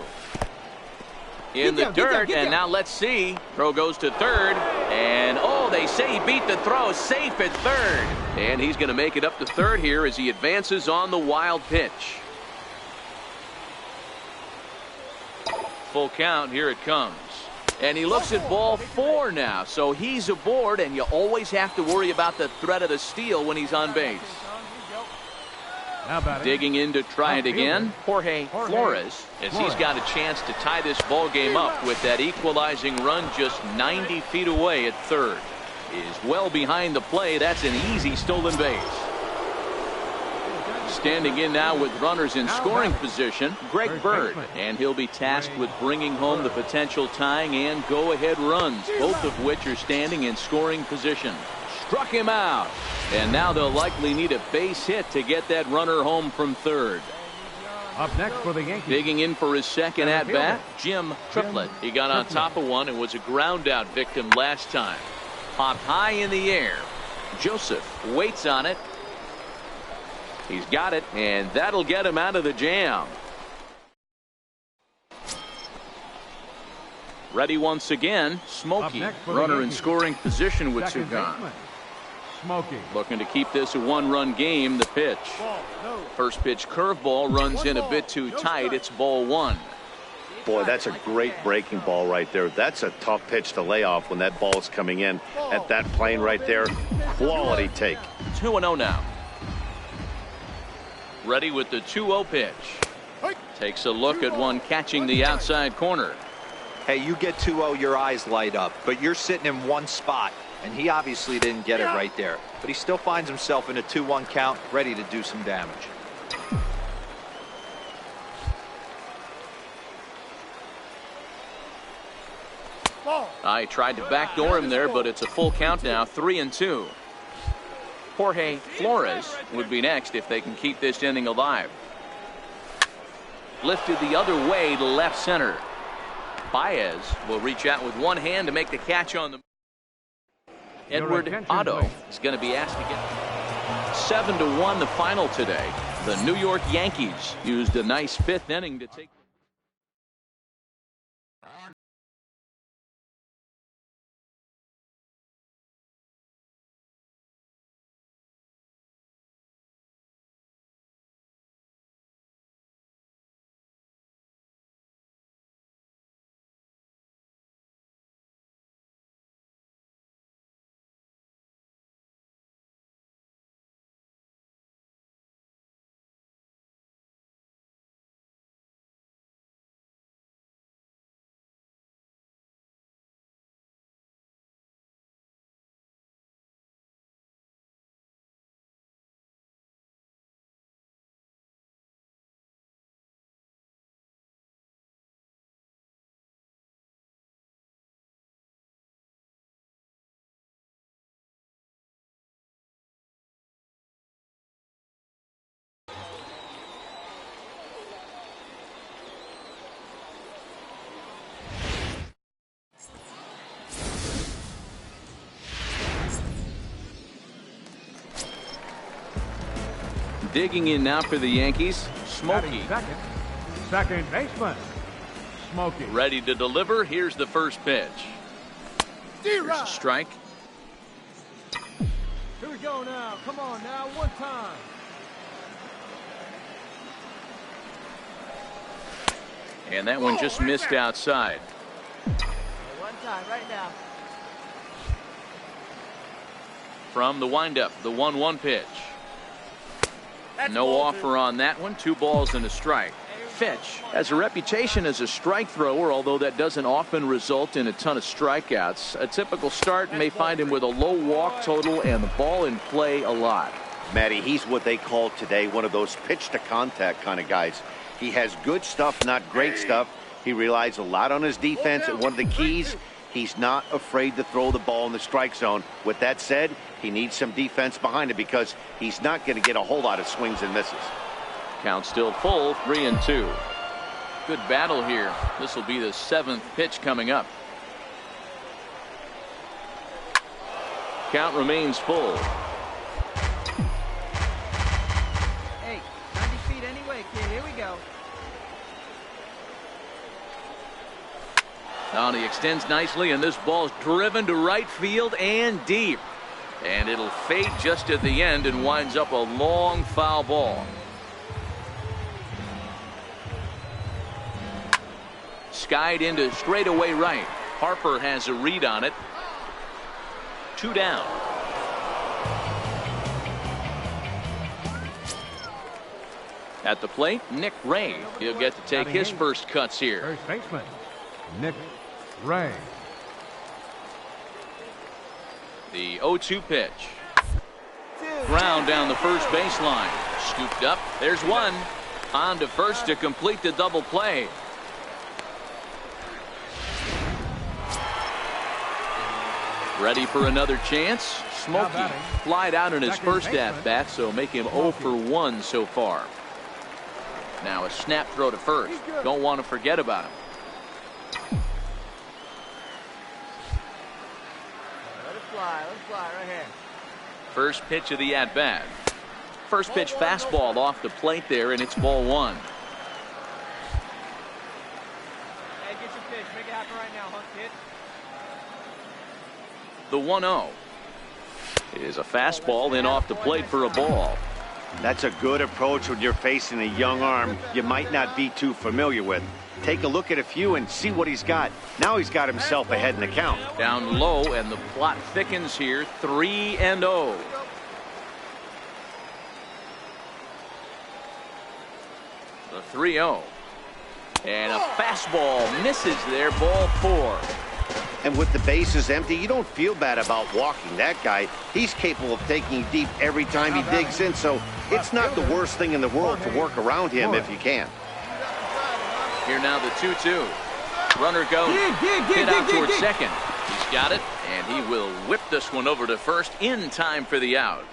In the dirt, and now let's see. Throw goes to third, and oh, they say he beat the throw. Safe at third. And he's going to make it up to third here as he advances on the wild pitch. Full count. Here it comes. And he looks at ball 4 now, so he's aboard, and you always have to worry about the threat of the steal when he's on base. Digging in to try it again, Jorge Flores, as he's got a chance to tie this ball game up with that equalizing run just 90 feet away at third. Is well behind the play. That's an easy stolen base. Standing in now with runners in scoring position, Greg Bird, and he'll be tasked with bringing home the potential tying and go-ahead runs, both of which are standing in scoring position. Struck him out, and now they'll likely need a base hit to get that runner home from third. Up next for the Yankees. Digging in for his second at-bat, Jim Triplett. He got on top of one and was a ground-out victim last time. Popped high in the air. Joseph waits on it. He's got it, and that'll get him out of the jam. Ready once again, Smokey, runner in scoring position with two gone. Smokey looking to keep this a one-run game. The pitch. First pitch curveball runs in a bit too tight. It's ball one. Boy, that's a great breaking ball right there. That's a tough pitch to lay off when that ball is coming in at that plane right there. Quality take. 2-0 now. Ready with the 2-0 pitch. Takes a look at one catching the outside corner. Hey, you get 2-0, your eyes light up, but you're sitting in one spot, and he obviously didn't get it right there. But he still finds himself in a 2-1 count, ready to do some damage. I tried to backdoor him there, but it's a full count now, 3-2. Jorge Flores would be next if they can keep this inning alive. Lifted the other way to left center. Baez will reach out with one hand to make the catch on the. Edward Otto is going to be asked to get 7-1 the final today. The New York Yankees used a nice fifth inning to take. Digging in now for the Yankees, Smokey. Second baseman, Smokey. Ready to deliver. Here's the first pitch. Here's a strike. Here we go now. Come on now, one time. And that one just missed outside. One time, right now. From the windup, the 1-1 pitch. No offer on that one. 2 balls and a strike. Fitch has a reputation as a strike thrower, although that doesn't often result in a ton of strikeouts. A typical start may find him with a low walk total and the ball in play a lot. Matty, he's what they call today one of those pitch to contact kind of guys. He has good stuff, not great stuff. He relies a lot on his defense, and one of the keys, he's not afraid to throw the ball in the strike zone. With that said, he needs some defense behind him because he's not going to get a whole lot of swings and misses. Count still full, 3-2. Good battle here. This will be the 7th pitch coming up. Count remains full. Hey, 90 feet anyway, kid. Here we go. Now he extends nicely, and this ball's driven to right field and deep. And it'll fade just at the end and winds up a long foul ball. Skied into straightaway right. Harper has a read on it. 2 down. At the plate, Nick Ray. He'll get to take his first cuts here. First baseman, Nick Ray. The 0-2 pitch. Ground down the first baseline. Scooped up. There's one. On to first to complete the double play. Ready for another chance. Smokey flied out in his first at-bat, so make him 0 for 1 so far. Now a snap throw to first. Don't want to forget about him. fly right here. First pitch of the at-bat. First pitch fastball off the plate there, and it's ball one. Hey, get your pitch. Make it happen right now, huh, kid? The 1-0 is a fastball in off the plate for a ball. That's a good approach when you're facing a young arm you might not be too familiar with. Take a look at a few and see what he's got. Now he's got himself ahead in the count. Down low, and the plot thickens here. 3-0. The 3-0. And a fastball misses there. Ball four. And with the bases empty, you don't feel bad about walking that guy. He's capable of taking deep every time he digs in, so it's not the worst thing in the world to work around him if you can. Here now the 2-2. Runner goes. Hit out towards second. He's got it, and he will whip this one over to first in time for the out.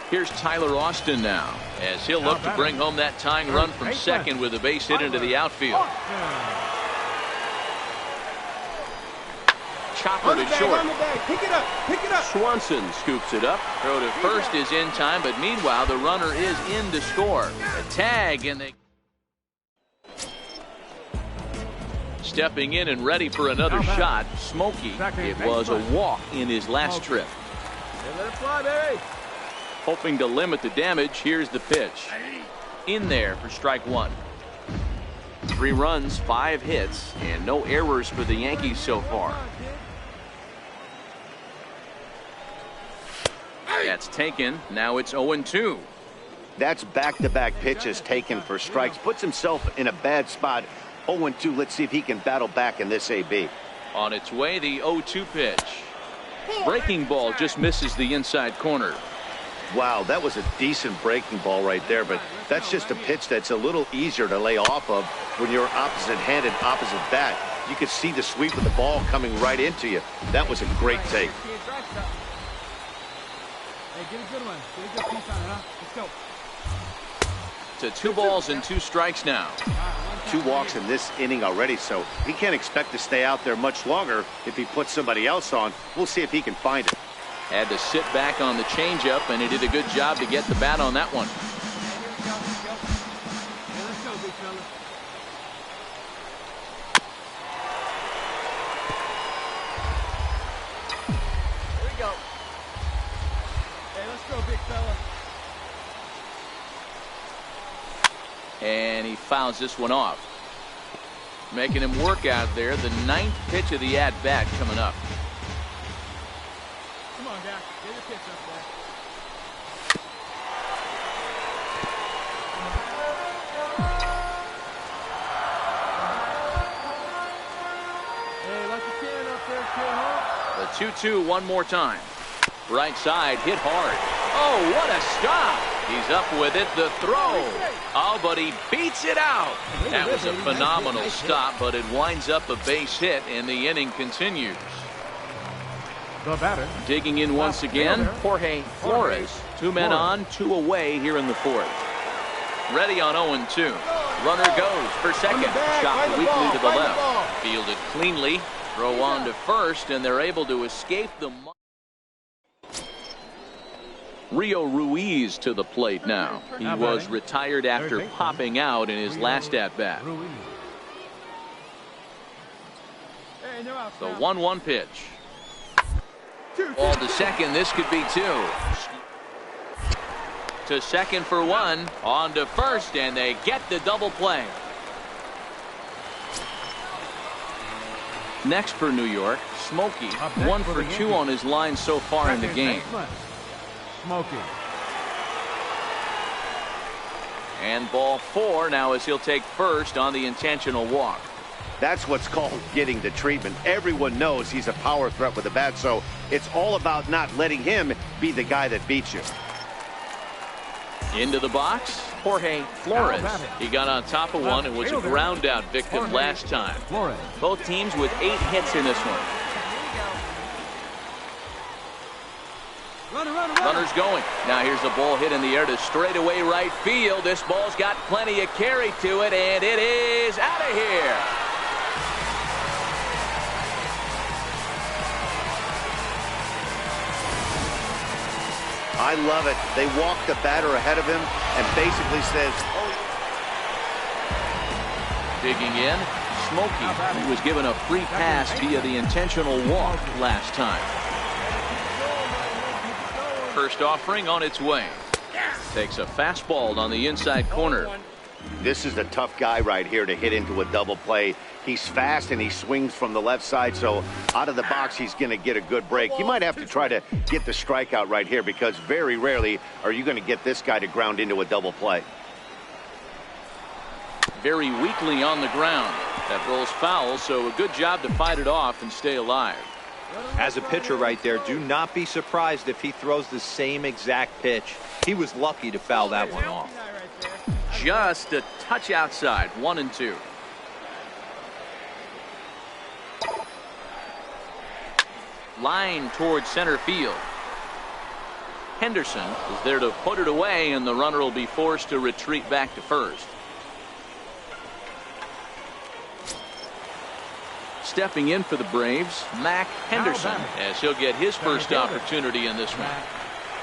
Here's Tyler Austin now, as he'll look to bring home that tying run from second with a base hit into the outfield. Chopper to short. Pick it up. Swanson scoops it up. Throw to first is in time, but meanwhile the runner is in to score. A tag, and they stepping in and ready for another shot. Smokey. It was a walk in his last trip. Hey, let it fly, baby. Hoping to limit the damage. Here's the pitch. In there for strike one. 3 runs, 5 hits, and no errors for the Yankees so far. That's taken. Now it's 0-2. That's back-to-back pitches taken for strikes. Puts himself in a bad spot. 0-2. Let's see if he can battle back in this AB. On its way, the 0-2 pitch. Breaking ball just misses the inside corner. Wow, that was a decent breaking ball right there, but that's just a pitch that's a little easier to lay off of when you're opposite-handed, opposite bat. You could see the sweep of the ball coming right into you. That was a great take. Hey, get a good one. Get a good piece on it, huh? Let's go. To 2 balls and 2 strikes now. 2 walks in this inning already, so he can't expect to stay out there much longer if he puts somebody else on. We'll see if he can find it. Had to sit back on the changeup, and he did a good job to get the bat on that one. Hey, let's go, big fella. Here we go. Hey, let's go, big fella. And he fouls this one off. Making him work out there. The 9th pitch of the at-bat coming up. Come on, Dak. Get your pitch up, Dak. Hey, like you can up there, kid, huh? The 2-2 one more time. Right side, hit hard. Oh, what a stop. He's up with it. The throw. Oh, but he beats it out. That was a phenomenal stop, but it winds up a base hit, and the inning continues. The batter. Digging in once again, Jorge Flores. 2 men on, 2 away here in the 4th. Ready on 0-2. Runner goes for second. Shot weakly to the left. Fielded cleanly. Throw on to first, and they're able to escape the... Rio Ruiz to the plate now. He was retired after popping out in his last at-bat. The 1-1 pitch. Ball to second. This could be 2. To second for 1. On to first, and they get the double play. Next for New York, Smokey. 1 for 2 on his line so far in the game. Smokey. And ball 4 now as he'll take first on the intentional walk. That's what's called getting the treatment. Everyone knows he's a power threat with the bat, so it's all about not letting him be the guy that beats you. Into the box, Jorge Flores. He got on top of one and was a ground out victim last time. Both teams with 8 hits in this one. Runner's going. Now here's the ball hit in the air to straightaway right field. This ball's got plenty of carry to it, and it is out of here. I love it. They walk the batter ahead of him and basically says, oh. Digging in, Smokey, who was given a free pass via the intentional walk last time. First offering on its way. Takes a fastball on the inside corner. This is a tough guy right here to hit into a double play. He's fast and he swings from the left side, so out of the box he's going to get a good break. You might have to try to get the strikeout right here because very rarely are you going to get this guy to ground into a double play. Very weakly on the ground. That rolls foul, so a good job to fight it off and stay alive. As a pitcher right there, do not be surprised if he throws the same exact pitch. He was lucky to foul that one off. Just a touch outside, 1-2. Line towards center field. Henderson is there to put it away, and the runner will be forced to retreat back to first. Stepping in for the Braves, Mac Henderson, as he'll get his first opportunity in this one.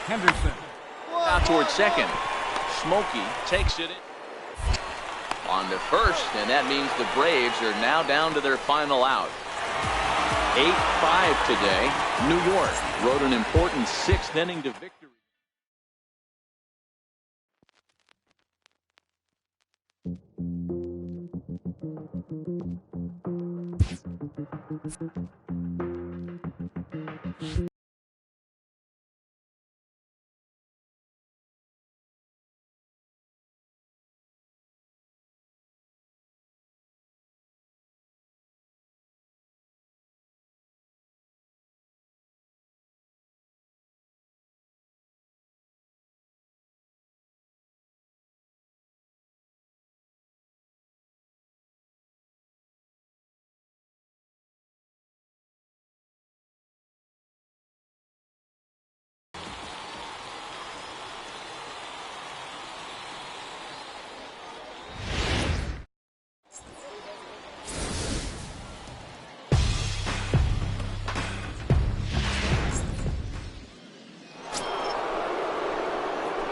Henderson. Out towards second. Smokey takes it on to first, and that means the Braves are now down to their final out. 8-5 today. New York rode an important 6th inning to victory.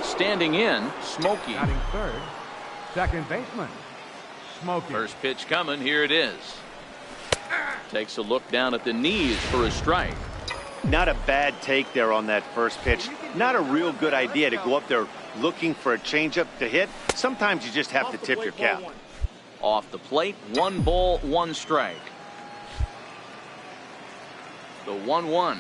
Standing in, Smokey. Batting third, second baseman, Smokey. First pitch coming. Here it is. Takes a look down at the knees for a strike. Not a bad take there on that first pitch. Not a real good idea to go up there looking for a changeup to hit. Sometimes you just have to tip your cap. Off the plate, 1 ball, 1 strike. The 1-1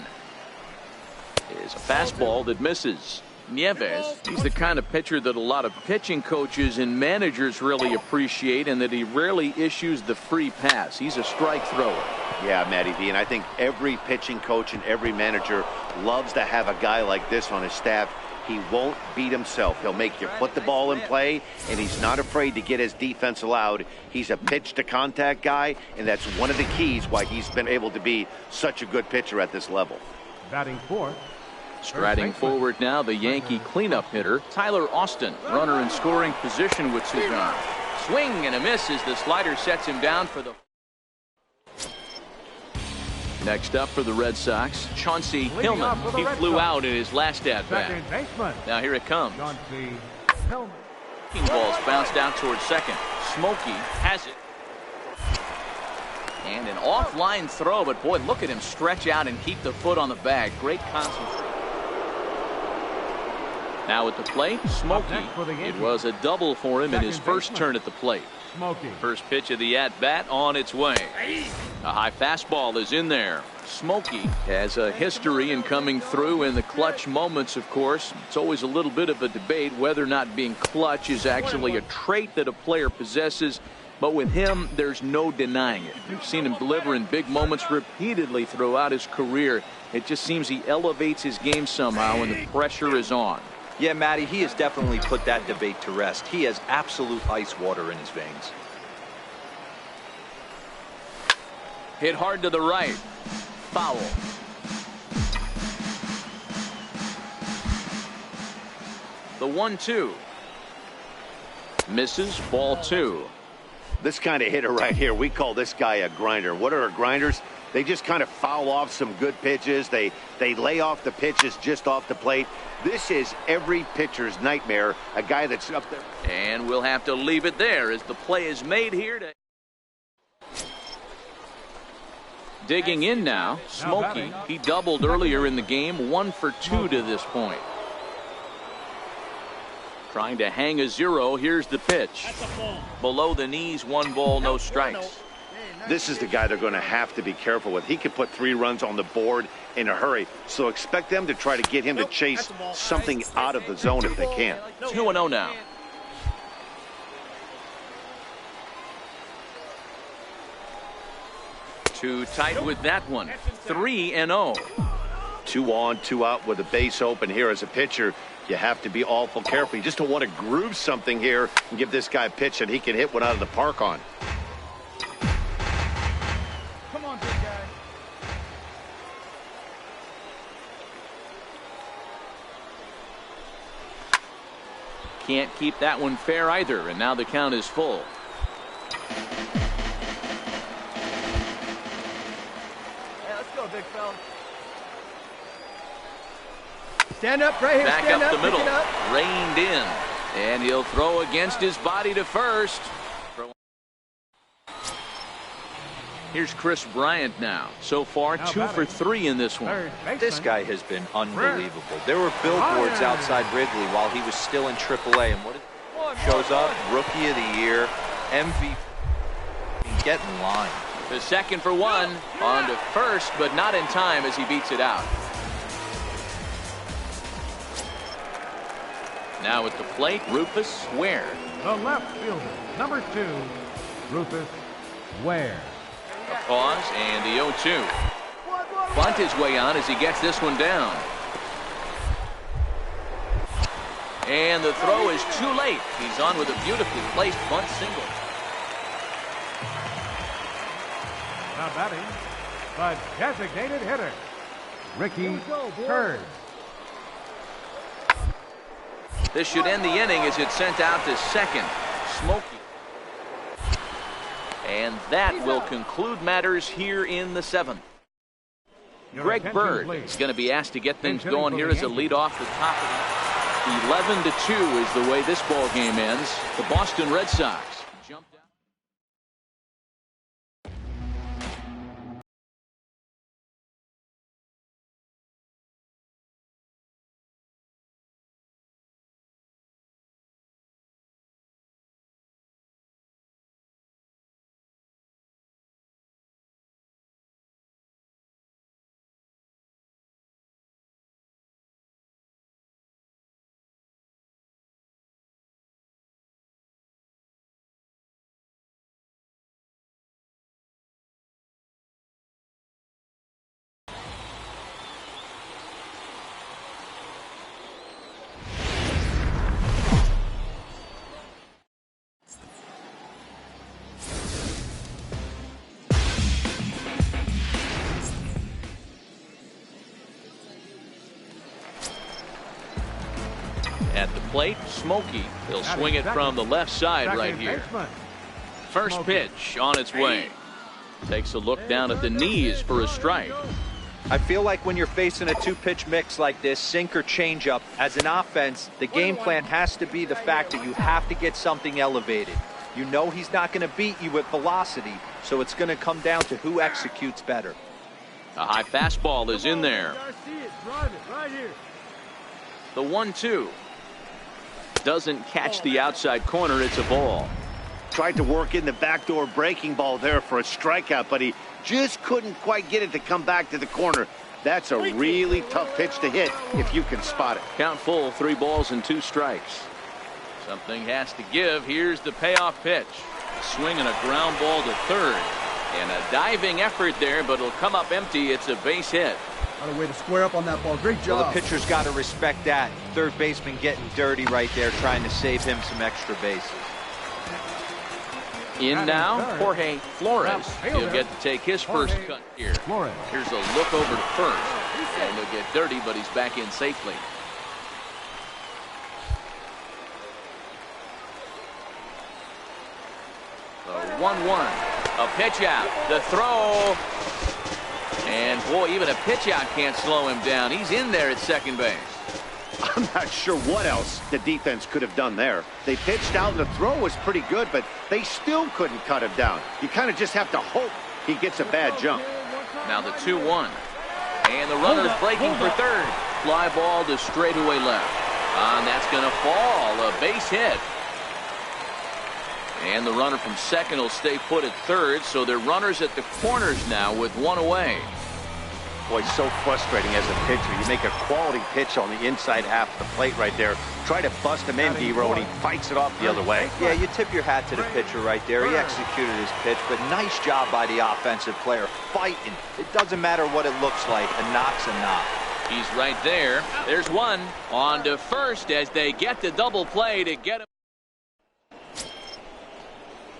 is a fastball that misses. Nieves, he's the kind of pitcher that a lot of pitching coaches and managers really appreciate, and that he rarely issues the free pass. He's a strike thrower. Yeah, Matty V, and I think every pitching coach and every manager loves to have a guy like this on his staff. He won't beat himself. He'll make you put the ball in play, and he's not afraid to get his defense allowed. He's a pitch-to-contact guy, and that's one of the keys why he's been able to be such a good pitcher at this level. Batting fourth. Striding forward now, the Yankee cleanup hitter, Tyler Austin, runner in scoring position with 2 guns. Swing and a miss as the slider sets him down for the. Next up for the Red Sox, Chauncey Hillman. He flew out in his last at-bat. Now here it comes. Chauncey Hillman. Ball's bounced out towards second. Smokey has it. And an offline throw, but boy, look at him stretch out and keep the foot on the bag. Great concentration. Now at the plate, Smokey. It was a double for him in his first turn at the plate. First pitch of the at-bat on its way. A high fastball is in there. Smokey has a history in coming through in the clutch moments, of course. It's always a little bit of a debate whether or not being clutch is actually a trait that a player possesses. But with him, there's no denying it. We've seen him deliver in big moments repeatedly throughout his career. It just seems he elevates his game somehow when the pressure is on. Yeah, Matty, he has definitely put that debate to rest. He has absolute ice water in his veins. Hit hard to the right. Foul. The 1-2. Misses, ball 2. This kind of hitter right here, we call this guy a grinder. What are grinders? They just kind of foul off some good pitches. They lay off the pitches just off the plate. This is every pitcher's nightmare, a guy that's up there. And we'll have to leave it there as the play is made here. Digging in now, Smokey. He doubled earlier in the game, 1 for 2 to this point. Trying to hang a 0. Here's the pitch. Below the knees, 1 ball, no strikes. This is the guy they're going to have to be careful with. He could put 3 runs on the board in a hurry, so expect them to try to get him to chase something out of the zone if they can. 2-0 now. Too tight with that one. 3-0. 2 on, 2 out with a base open here. As a pitcher, you have to be awful careful. You just don't want to groove something here and give this guy a pitch that he can hit one out of the park on. Come on, big guy. Can't keep that one fair either, and now the count is full. Hey, let's go, big fella. Stand up right here. Back Stand up the middle. Up. Reined in. And he'll throw against his body to first. Here's Chris Bryant now. So far, 2 for 3 in this one. This guy has been unbelievable. There were billboards outside Wrigley while he was still in AAA. And what shows up? Rookie of the Year, MVP. Get in line. The second for 1. On to first, but not in time as he beats it out. Now at the plate, Rufus Ware. The left fielder, number 2, Rufus Ware. A pause and the 0-2. Bunt his way on as he gets this one down. And the throw is too late. He's on with a beautifully placed bunt single. Now batting, the designated hitter, Ricky Hurd. This should end the inning as it's sent out to second. Smokey. And that will conclude matters here in the 7th. Greg Bird is going to be asked to get things going here as a lead off the top of it. 11-2 is the way this ball game ends. The Boston Red Sox jump down. At the plate, Smokey. He'll swing it from the left side right here. First pitch on its way. Takes a look down at the knees for a strike. I feel like when you're facing a 2-pitch mix like this, sink or change up, as an offense, the game plan has to be the fact that you have to get something elevated. You know he's not going to beat you with velocity, so it's going to come down to who executes better. A high fastball is in there. The 1-2. Doesn't catch the outside corner. It's a ball. Tried to work in the backdoor breaking ball there for a strikeout, but he just couldn't quite get it to come back to the corner. That's a really tough pitch to hit if you can spot it. Count full, 3 balls and 2 strikes. Something has to give. Here's the payoff pitch. Swinging a ground ball to third. And a diving effort there, but it'll come up empty. It's a base hit. What a way to square up on that ball. Great job. Well, the pitcher's got to respect that. Third baseman getting dirty right there, trying to save him some extra bases. In now, Jorge Flores. He'll get to take his first cut here. Here's a look over to first. And he'll get dirty, but he's back in safely. The 1-1. A pitch out. The throw. And boy, even a pitch out can't slow him down. He's in there at second base. I'm not sure what else the defense could have done there. They pitched out and the throw was pretty good, but they still couldn't cut him down. You kind of just have to hope he gets a bad jump. Now the 2-1. And the runner's breaking for third. Fly ball to straightaway left. And that's going to fall. A base hit. And the runner from second will stay put at third, so they're runners at the corners now with one away. Boy, so frustrating as a pitcher. You make a quality pitch on the inside half of the plate right there. Try to bust him in, Hero, and he fights it off the other way. Yeah, you tip your hat to the pitcher right there. He executed his pitch, but nice job by the offensive player fighting. It doesn't matter what it looks like. A knock's a knock. He's right there. There's one. On to first as they get the double play to get him.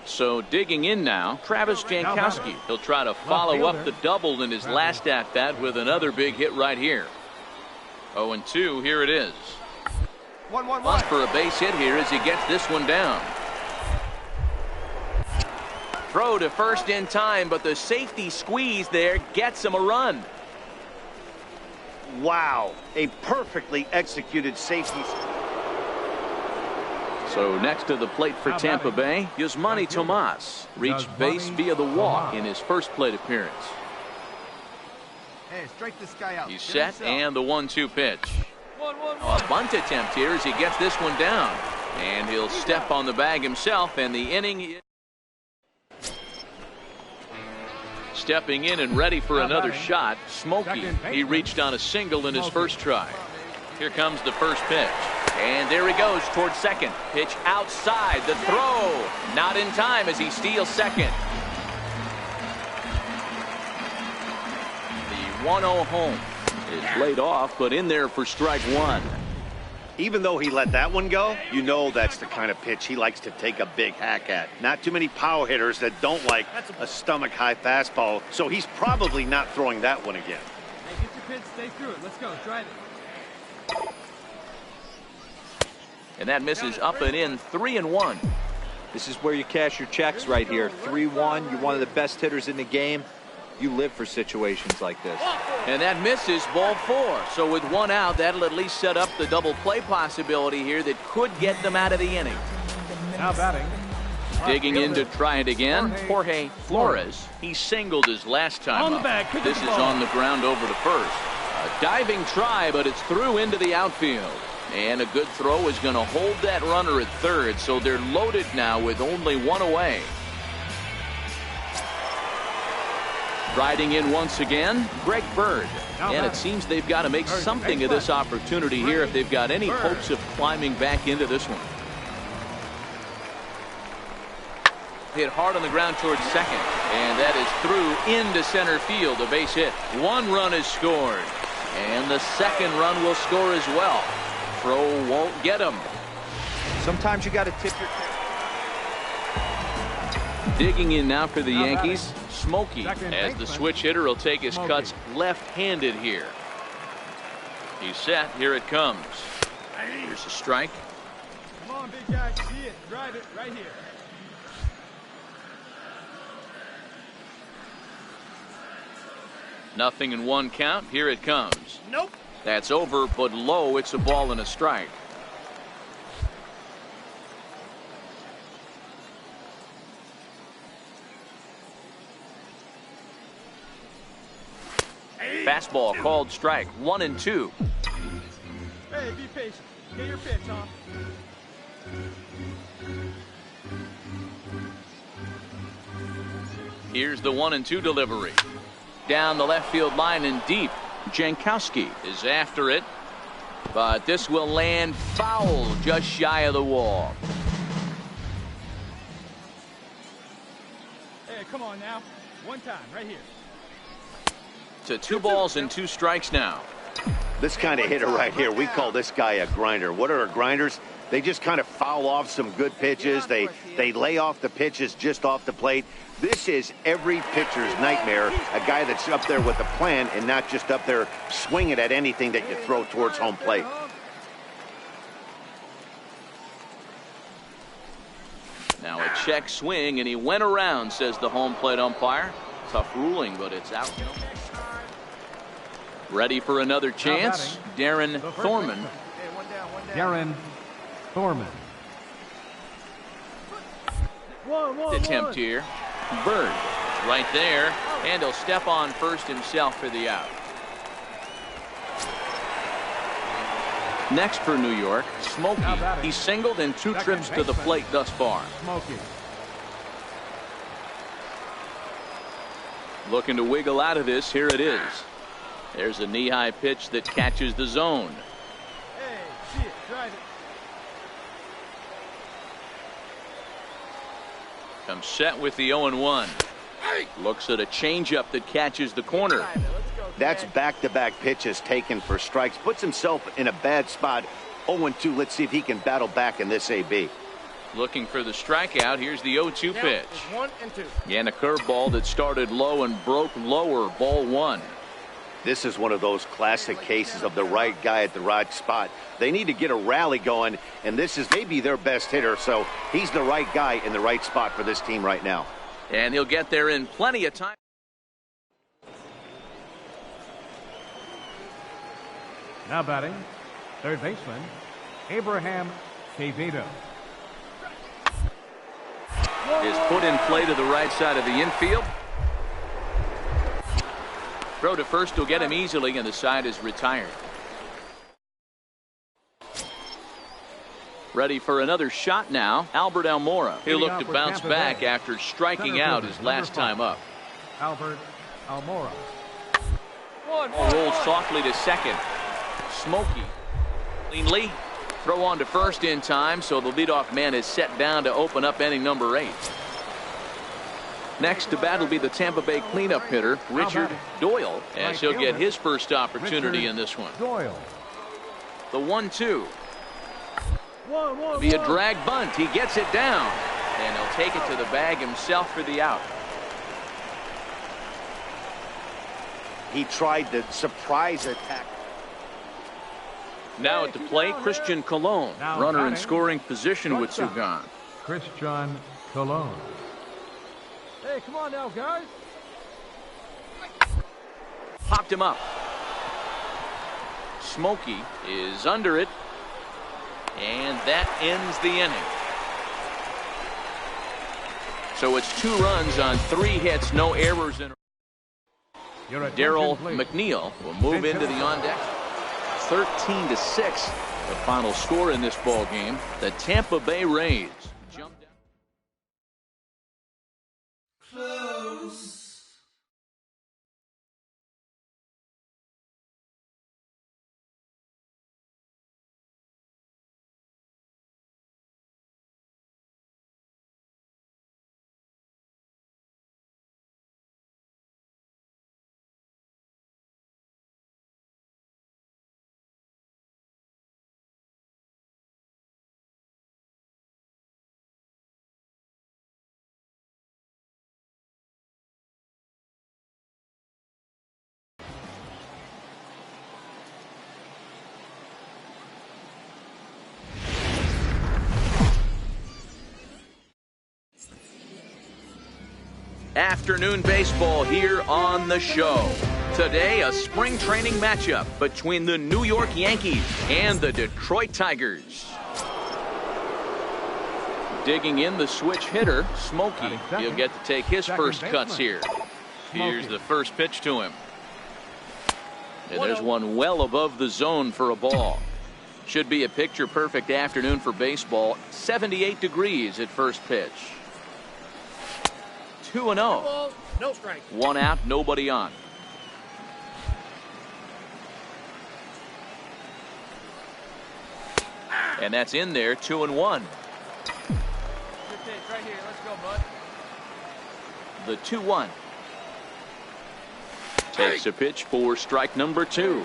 So digging in now, Travis Jankowski. He'll try to follow up the double in his last at-bat with another big hit right here. 0-2, here it is. Wants for a base hit here as he gets this one down. Throw to first in time, but the safety squeeze there gets him a run. Wow, a perfectly executed safety. So next to the plate for Tampa Bay, Yasmani Tomas reached base via the walk in his first plate appearance. Hey, strike this guy out. He's set, and the 1-2 pitch. A bunt attempt here as he gets this one down. And he'll step on the bag himself, and the inning. Stepping in and ready for another shot, Smokey. He reached on a single in his first try. Here comes the first pitch. And there he goes towards second. Pitch outside. The throw. Not in time as he steals second. The 1-0 home is laid off, but in there for strike one. Even though he let that one go, you know that's the kind of pitch he likes to take a big hack at. Not too many power hitters that don't like a stomach-high fastball, so he's probably not throwing that one again. Hey, get your pitch, stay through it. Let's go, drive it. And that misses up and in. 3-1. This is where you cash your checks right here. 3-1. You're one of the best hitters in the game. You live for situations like this. And that misses, ball 4. So with one out, that'll at least set up the double play possibility here that could get them out of the inning. Now batting. Digging in to try it again, Jorge Flores. He singled his last time up. This is on the ground over to first. A diving try, but it's through into the outfield. And a good throw is going to hold that runner at third, so they're loaded now with only one away. Riding in once again, Greg Bird. And it seems they've got to make something of this opportunity here if they've got any hopes of climbing back into this one. Hit hard on the ground towards second. And that is through into center field, a base hit. One run is scored. And the second run will score as well. Throw won't get him. Sometimes you got to tip your Digging in now for the Yankees, Smokey, as the switch hitter will take his cuts left-handed here. He's set. Here it comes. Here's a strike. Come on, big guy. See it. Drive it right here. Nothing in one count. Here it comes. Nope. That's over, but low. It's a ball and a strike. Fastball called strike. 1-2. Hey, be patient. Get your pitch, huh? Here's the 1-2 delivery. Down the left field line and deep. Jankowski is after it, but this will land foul just shy of the wall. Hey, come on now. One time, right here. To 2 balls and 2 strikes now. This kind of hitter right here, we call this guy a grinder. What are grinders? They just kind of foul off some good pitches. They lay off the pitches just off the plate. This is every pitcher's nightmare, a guy that's up there with a plan and not just up there swinging at anything that you throw towards home plate. Now a check swing, and he went around, says the home plate umpire. Tough ruling, but it's out. Ready for another chance. Darren Thorman. Darren Thorman. Attempt here. Bird right there, and he'll step on first himself for the out. Next for New York, Smokey. He's singled in 2 trips to the plate thus far. Smokey. Looking to wiggle out of this. Here it is. There's a knee-high pitch that catches the zone. Hey, see it, drive it. Comes set with the 0-1. Looks at a changeup that catches the corner. That's back-to-back pitches taken for strikes. Puts himself in a bad spot. 0-2. Let's see if he can battle back in this AB. Looking for the strikeout. Here's the 0-2 pitch. 1 and 2. And a curveball that started low and broke lower. Ball 1. This is one of those classic cases of the right guy at the right spot. They need to get a rally going, and this is maybe their best hitter, so he's the right guy in the right spot for this team right now. And he'll get there in plenty of time. Now batting, third baseman, Abraham Quevedo. Is put in play to the right side of the infield. Throw to first will get him easily, and the side is retired. Ready for another shot now. Albert Almora. He'll look to bounce back after striking out his last time up. Albert Almora. Rolls softly to second. Smokey. Cleanly. Throw on to first in time, so the leadoff man is set down to open up inning number 8. Next to bat will be the Tampa Bay cleanup hitter, Richard Doyle, as he'll get his first opportunity in this one. Doyle. The 1-2. Be a drag bunt. He gets it down, and he'll take it to the bag himself for the out. He tried the surprise attack. Now at the plate, Christian Colon. Runner in scoring position with 2 gone. Christian Colon. Hey, come on now, guys. Popped him up. Smokey is under it. And that ends the inning. So it's 2 runs on 3 hits, no errors in. Darryl McNeil will move into the on-deck. 13-6, the final score in this ball game. The Tampa Bay Rays jump down. Close. Afternoon baseball here on the show. Today, a spring training matchup between the New York Yankees and the Detroit Tigers. Digging in the switch hitter, Smokey. He'll get to take his first cuts here. Here's the first pitch to him. And there's one well above the zone for a ball. Should be a picture-perfect afternoon for baseball. 78 degrees at first pitch. 2-0. No strike. 1 out, nobody on. And that's in there, 2-1. Good pitch right here. Let's go, bud. The 2-1. Takes a pitch for strike number 2.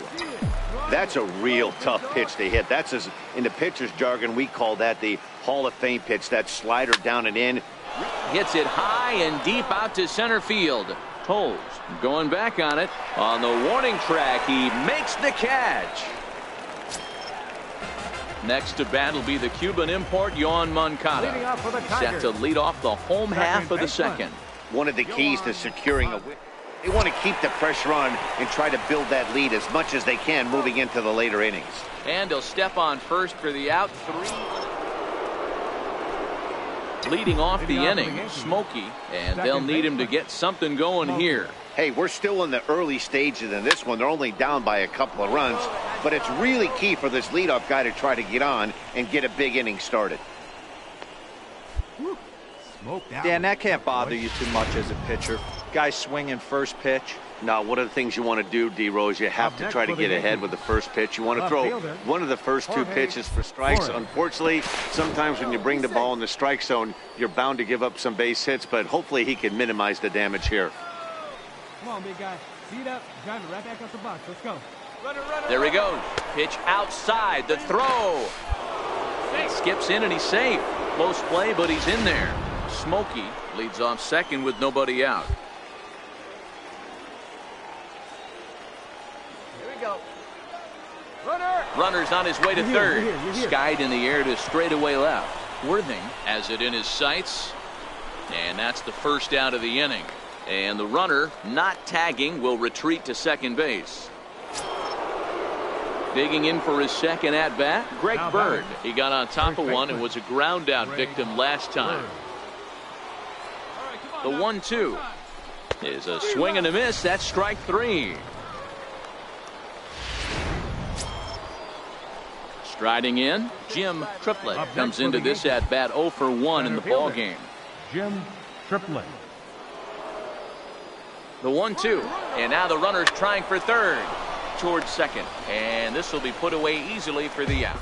That's a real tough pitch to hit. That's, as in the pitcher's jargon, we call that the Hall of Fame pitch. That slider down and in. Hits it high and deep out to center field. Toles going back on it. On the warning track, he makes the catch. Next to bat will be the Cuban import, Yohan Moncada. Set to lead off the home half of the second. One of the keys to securing a win. They want to keep the pressure on and try to build that lead as much as they can moving into the later innings. And he'll step on first for the out. 3 leading off the inning, Smokey, and they'll need him to get something going here. Hey, we're still in the early stages in this one. They're only down by a couple of runs, but it's really key for this leadoff guy to try to get on and get a big inning started. Dan, that can't bother you too much as a pitcher. Guy swinging first pitch. Now, one of the things you want to do, D-Rose, you have to try to get ahead with the first pitch. You want to throw one of the first 2 pitches for strikes. Unfortunately, sometimes when you bring the ball in the strike zone, you're bound to give up some base hits, but hopefully he can minimize the damage here. Come on, big guy. Seat up. Drive it right back up the box. Let's go. There he goes. Pitch outside. The throw. He skips in and he's safe. Close play, but he's in there. Smokey leads off second with nobody out. Here we go. Runner's on his way to third. Skied in the air to straightaway left. Worthing has it in his sights. And that's the first out of the inning. And the runner, not tagging, will retreat to second base. Digging in for his second at-bat, Greg Bird. He got on top of one and was a ground-out victim last time. The 1-2 is a swing and a miss. That's strike 3. Striding in, Jim Triplett comes into this at-bat 0 for 1 in the ballgame. Jim Triplett. The 1-2, and now the runner's trying for third towards second, and this will be put away easily for the out.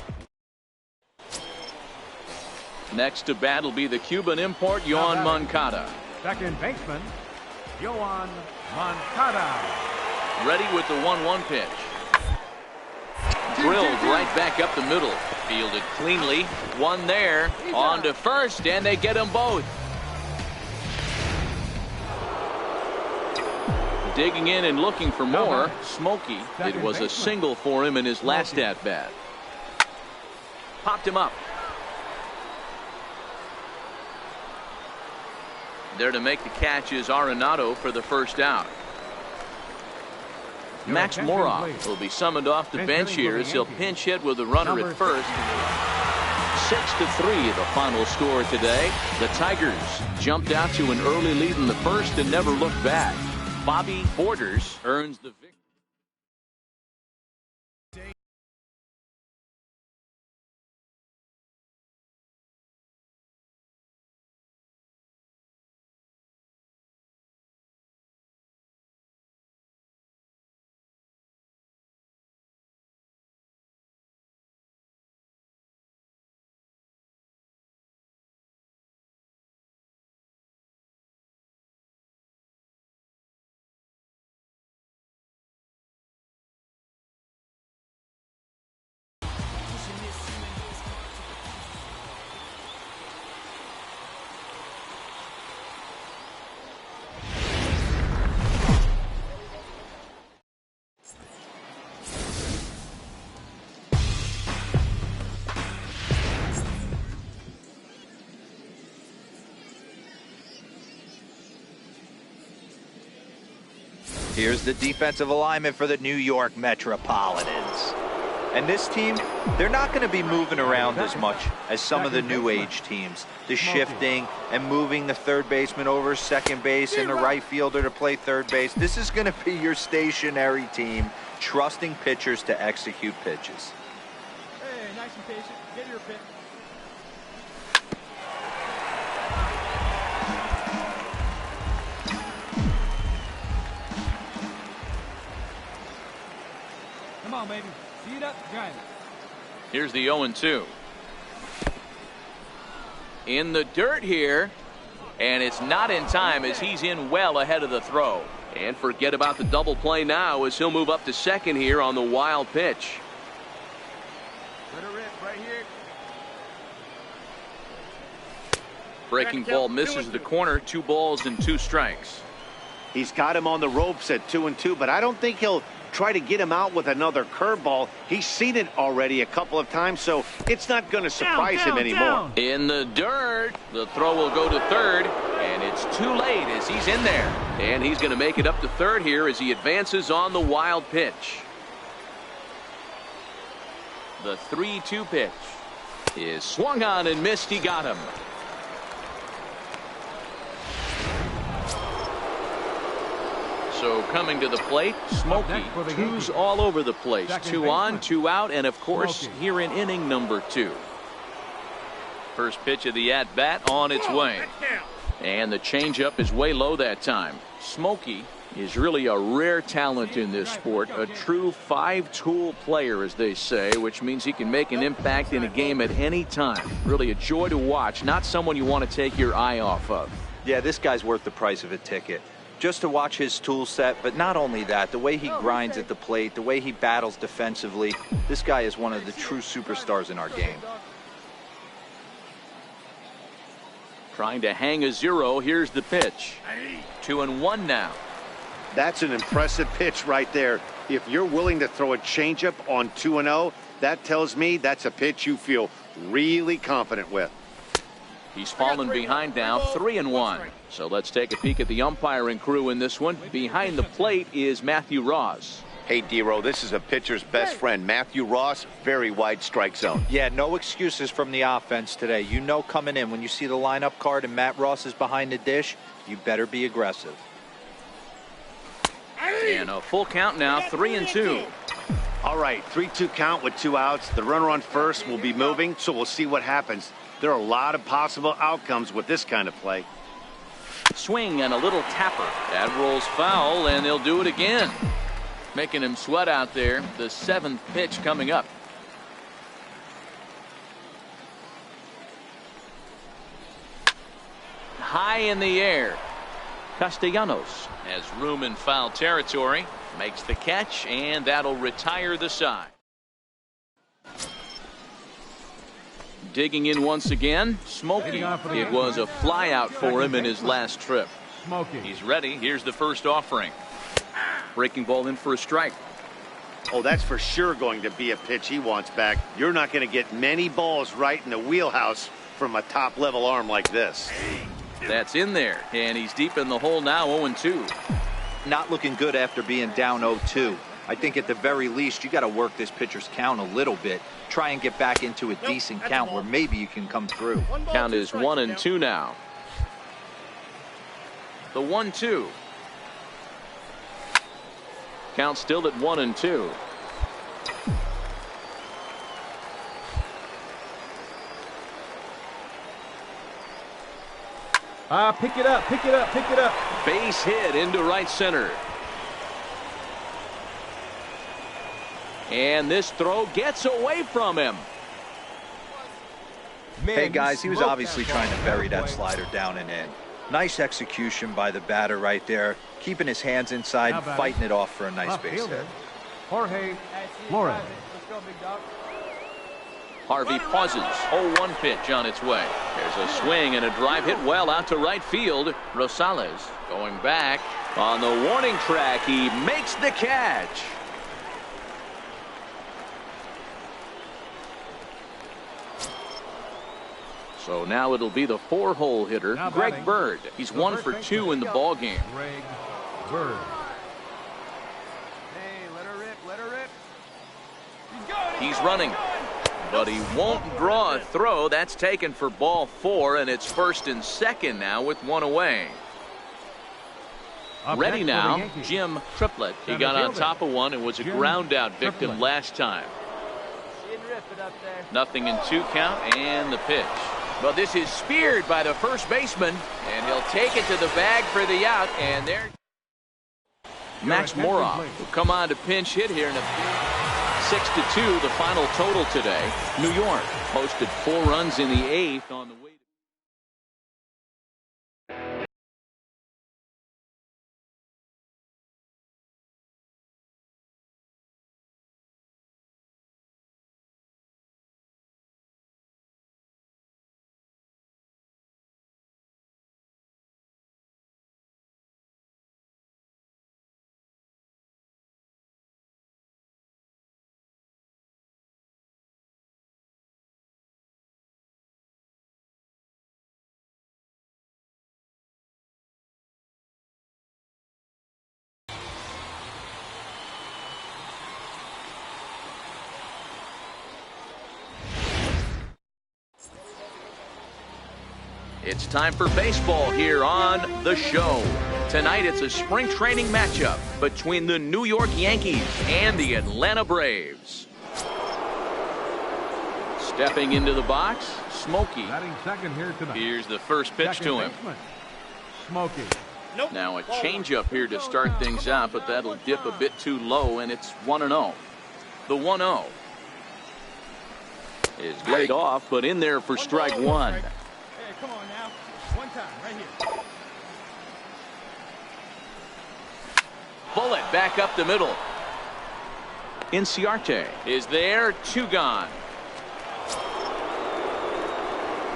Next to bat will be the Cuban import Yoan Moncada. Second baseman Yoan Moncada. Ready with the 1-1 pitch. Drilled right back up the middle. Fielded cleanly. One there. On to first, and they get them both. Digging in and looking for more. Smokey. It was a single for him in his last at-bat. Popped him up. There to make the catch is Arenado for the first out. Max Moroff will be summoned off the bench here as he'll pinch hit with a runner at first. 6-3 the final score today. The Tigers jumped out to an early lead in the first and never looked back. Bobby Borders earns the victory. Here's the defensive alignment for the New York Metropolitans. And this team, they're not going to be moving around as much as some of the new age teams. The shifting and moving the third baseman over second base and the right fielder to play third base. This is going to be your stationary team, trusting pitchers to execute pitches. Hey, nice and patient. Get your pitch. Come on, baby. See it up, drive it. Here's the 0-2. In the dirt here, and it's not in time as he's in well ahead of the throw. And forget about the double play now as he'll move up to second here on the wild pitch. Let her rip right here. Breaking ball misses the corner. 2 balls and 2 strikes. He's got him on the ropes at 2-2, but I don't think he'll try to get him out with another curveball. He's seen it already a couple of times, so it's not going to surprise him anymore. In the dirt, the throw will go to third, and And it's too late as he's in there. And he's going to make it up to third here as he advances on the wild pitch. The 3-2 pitch is swung on and missed. He got him. So coming to the plate, Smokey, twos all over the place. 2 on, 2 out, and of course here in inning number 2. First pitch of the at-bat on its way. And the changeup is way low that time. Smokey is really a rare talent in this sport, a true 5-tool player, as they say, which means he can make an impact in a game at any time. Really a joy to watch, not someone you want to take your eye off of. Yeah, this guy's worth the price of a ticket. Just to watch his tool set, but not only that, the way he grinds at the plate, the way he battles defensively, this guy is one of the true superstars in our game. Trying to hang a 0. Here's the pitch. 2-1 now. That's an impressive pitch right there. If you're willing to throw a changeup on 2-0, that tells me that's a pitch you feel really confident with. He's fallen behind now, 3-1. So let's take a peek at the umpiring crew in this one. Behind the plate is Matthew Ross. Hey, D-Row, this is a pitcher's best friend, Matthew Ross. Very wide strike zone. Yeah, no excuses from the offense today. You know coming in, when you see the lineup card and Matt Ross is behind the dish, you better be aggressive. And a full count now, 3-2. All right, 3-2 count with 2 outs. The runner on first will be moving, so we'll see what happens. There are a lot of possible outcomes with this kind of play. Swing and a little tapper. That rolls foul, and they'll do it again. Making him sweat out there. The 7th pitch coming up. High in the air. Castellanos has room in foul territory. Makes the catch, and that'll retire the side. Digging in once again, Smokey. It was a fly out for him in his last trip. He's ready. Here's the first offering. Breaking ball in for a strike. Oh, that's for sure going to be a pitch he wants back. You're not going to get many balls right in the wheelhouse from a top-level arm like this. That's in there, and he's deep in the hole now, 0-2. Not looking good after being down 0-2. I think at the very least you got to work this pitcher's count a little bit. Try and get back into a decent count where maybe you can come through. Count is 1-2 now. The 1-2. Count still at 1-2. Pick it up, pick it up, pick it up. Base hit into right center. And this throw gets away from him. Hey guys, he was obviously trying to bury that slider down and in. Nice execution by the batter right there, keeping his hands inside and fighting it off for a nice base hit. Jorge Flores. Harvey pauses. 0-1 pitch on its way. There's a swing and a drive hit well out to right field. Rosales going back on the warning track. He makes the catch. So now it'll be the 4-hole hitter, Greg Bird. He's 1 for 2 in the ball game. Greg Bird. Hey, let her rip, let her rip. He's running, but he won't draw a throw. That's taken for ball 4, and it's 1st and 2nd now with 1 away. Ready now, Jim Triplett. He got on top of one and was a ground out victim last time. Nothing in 2 count, and the pitch. Well, this is speared by the first baseman, and he'll take it to the bag for the out, and there. Max Moroff will come on to pinch hit here in a 6-2, the final total today. New York posted 4 runs in the 8th on the way. It's time for baseball here on the show. Tonight it's a spring training matchup between the New York Yankees and the Atlanta Braves. Stepping into the box, Smokey. Batting second here tonight. Here's the first pitch to him. Smokey. Now a changeup here to start things out, but that'll dip a bit too low, and it's 1-0. The 1-0 is laid off, but in there for strike one. Hey, come on now. One time, right here. Bullet back up the middle. Inciarte is there, 2 gone.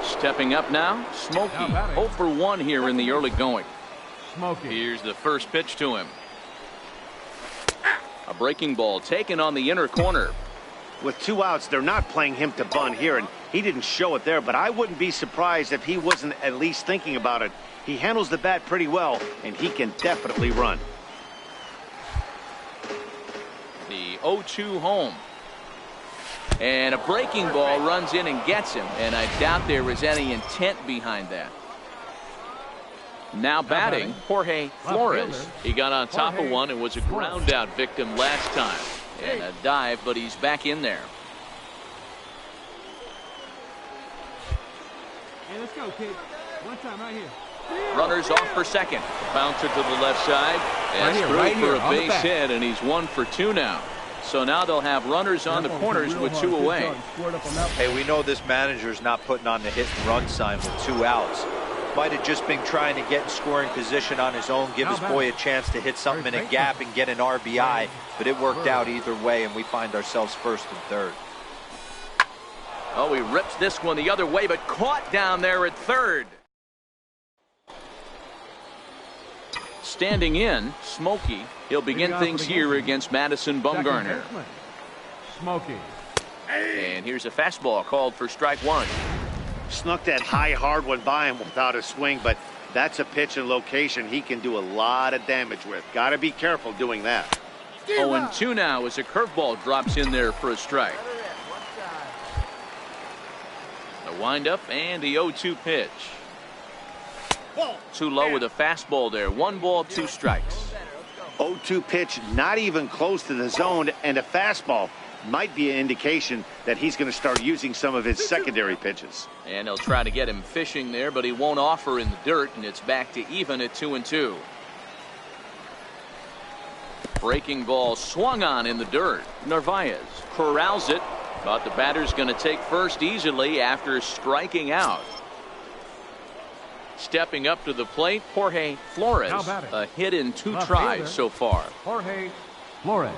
Stepping up now, Smokey. 0 for 1 here in the early going. Smokey. Here's the first pitch to him. A breaking ball taken on the inner corner. With 2 outs, they're not playing him to bunt here, and he didn't show it there, but I wouldn't be surprised if he wasn't at least thinking about it. He handles the bat pretty well, and he can definitely run. The 0-2 home. And a breaking ball runs in and gets him, and I doubt there was any intent behind that. Now batting, Jorge Flores. He got on top of one and was a ground out victim last time. And a dive, but he's back in there. Hey, let's go, kid. One time, right here. Runners off for second. Bouncer to the left side. That's through for a base hit, and he's 1 for 2 now. So now they'll have runners on the corners with 2 away. Hey, we know this manager's not putting on the hit and run sign with 2 outs. Might have just been trying to get in scoring position on his own, give his boy a chance to hit something in a gap and get an RBI, but it worked out either way, and we find ourselves first and third. Oh, he rips this one the other way, but caught down there at third. Standing in, Smokey. He'll begin things here against Madison Bumgarner. Smokey. And here's a fastball called for strike one. Snuck that high hard one by him without a swing, but that's a pitch and location he can do a lot of damage with. Got to be careful doing that. 0-2 now as a curveball drops in there for a strike. The windup and the 0-2 pitch. Too low with a fastball there. 1 ball, 2 strikes. 0-2 pitch, not even close to the zone, and a fastball might be an indication that he's going to start using some of his secondary pitches. And he'll try to get him fishing there, but he won't offer in the dirt, and it's back to even at 2-2. Breaking ball swung on in the dirt. Narvaez corrals it, but the batter's going to take first easily after striking out. Stepping up to the plate, Jorge Flores. A hit in 2 tries so far. Jorge Flores.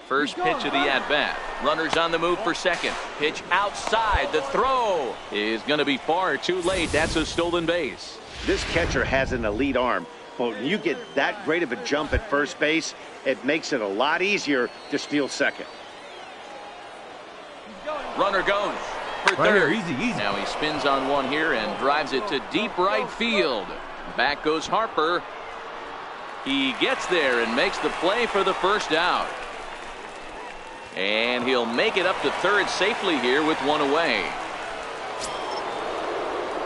First pitch of the at-bat. Runners on the move for second. Pitch outside. The throw is going to be far too late. That's a stolen base. This catcher has an elite arm. But when you get that great of a jump at first base, it makes it a lot easier to steal second. Runner goes for third. Easy. Now he spins on one here and drives it to deep right field. Back goes Harper. He gets there and makes the play for the first out. And he'll make it up to third safely here with 1 away.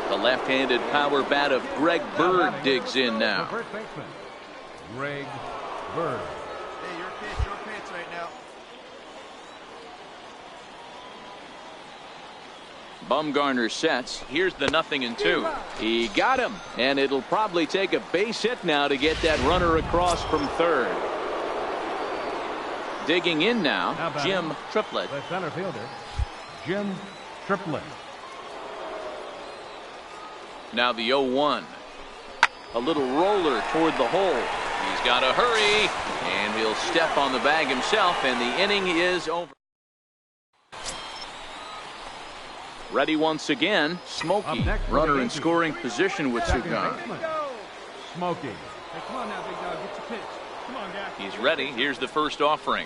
The left-handed power bat of Greg Bird digs in now. First baseman, Greg Bird. Hey, your pitch right now. Bumgarner sets. Here's the 0-2. He got him, and it'll probably take a base hit now to get that runner across from third. Digging in now, Jim Triplett. The center fielder, Jim Triplett. Now the 0-1. A little roller toward the hole. He's got to hurry, and he'll step on the bag himself, and the inning is over. Ready once again, Smokey. Runner in scoring position with 2 gone. Smokey. Hey, come on now, big dog. Get your pitch. Come on, guy. He's ready. Here's the first offering.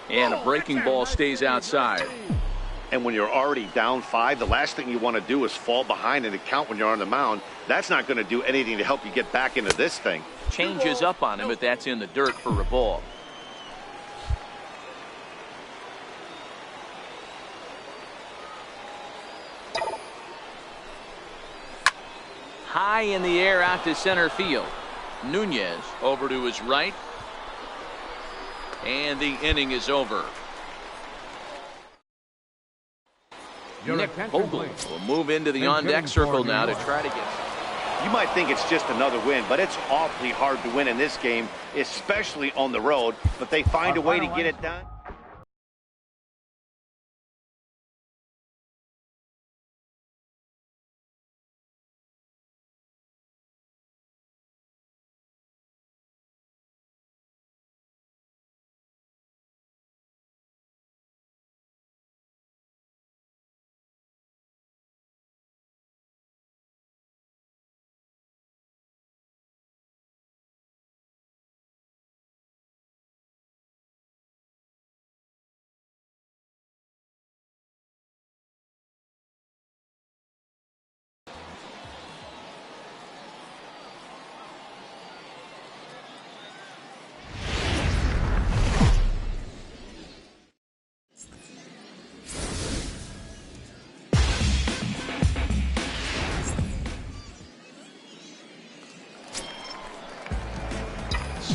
And a breaking ball stays outside. And when you're already down 5, the last thing you want to do is fall behind in the count when you're on the mound. That's not going to do anything to help you get back into this thing. Changes up on him, but that's in the dirt for a ball. High in the air out to center field. Nunez over to his right. And the inning is over. Nick Vogel will move into the on-deck circle now to try to get. You might think it's just another win, but it's awfully hard to win in this game, especially on the road. But they find a way to get it done.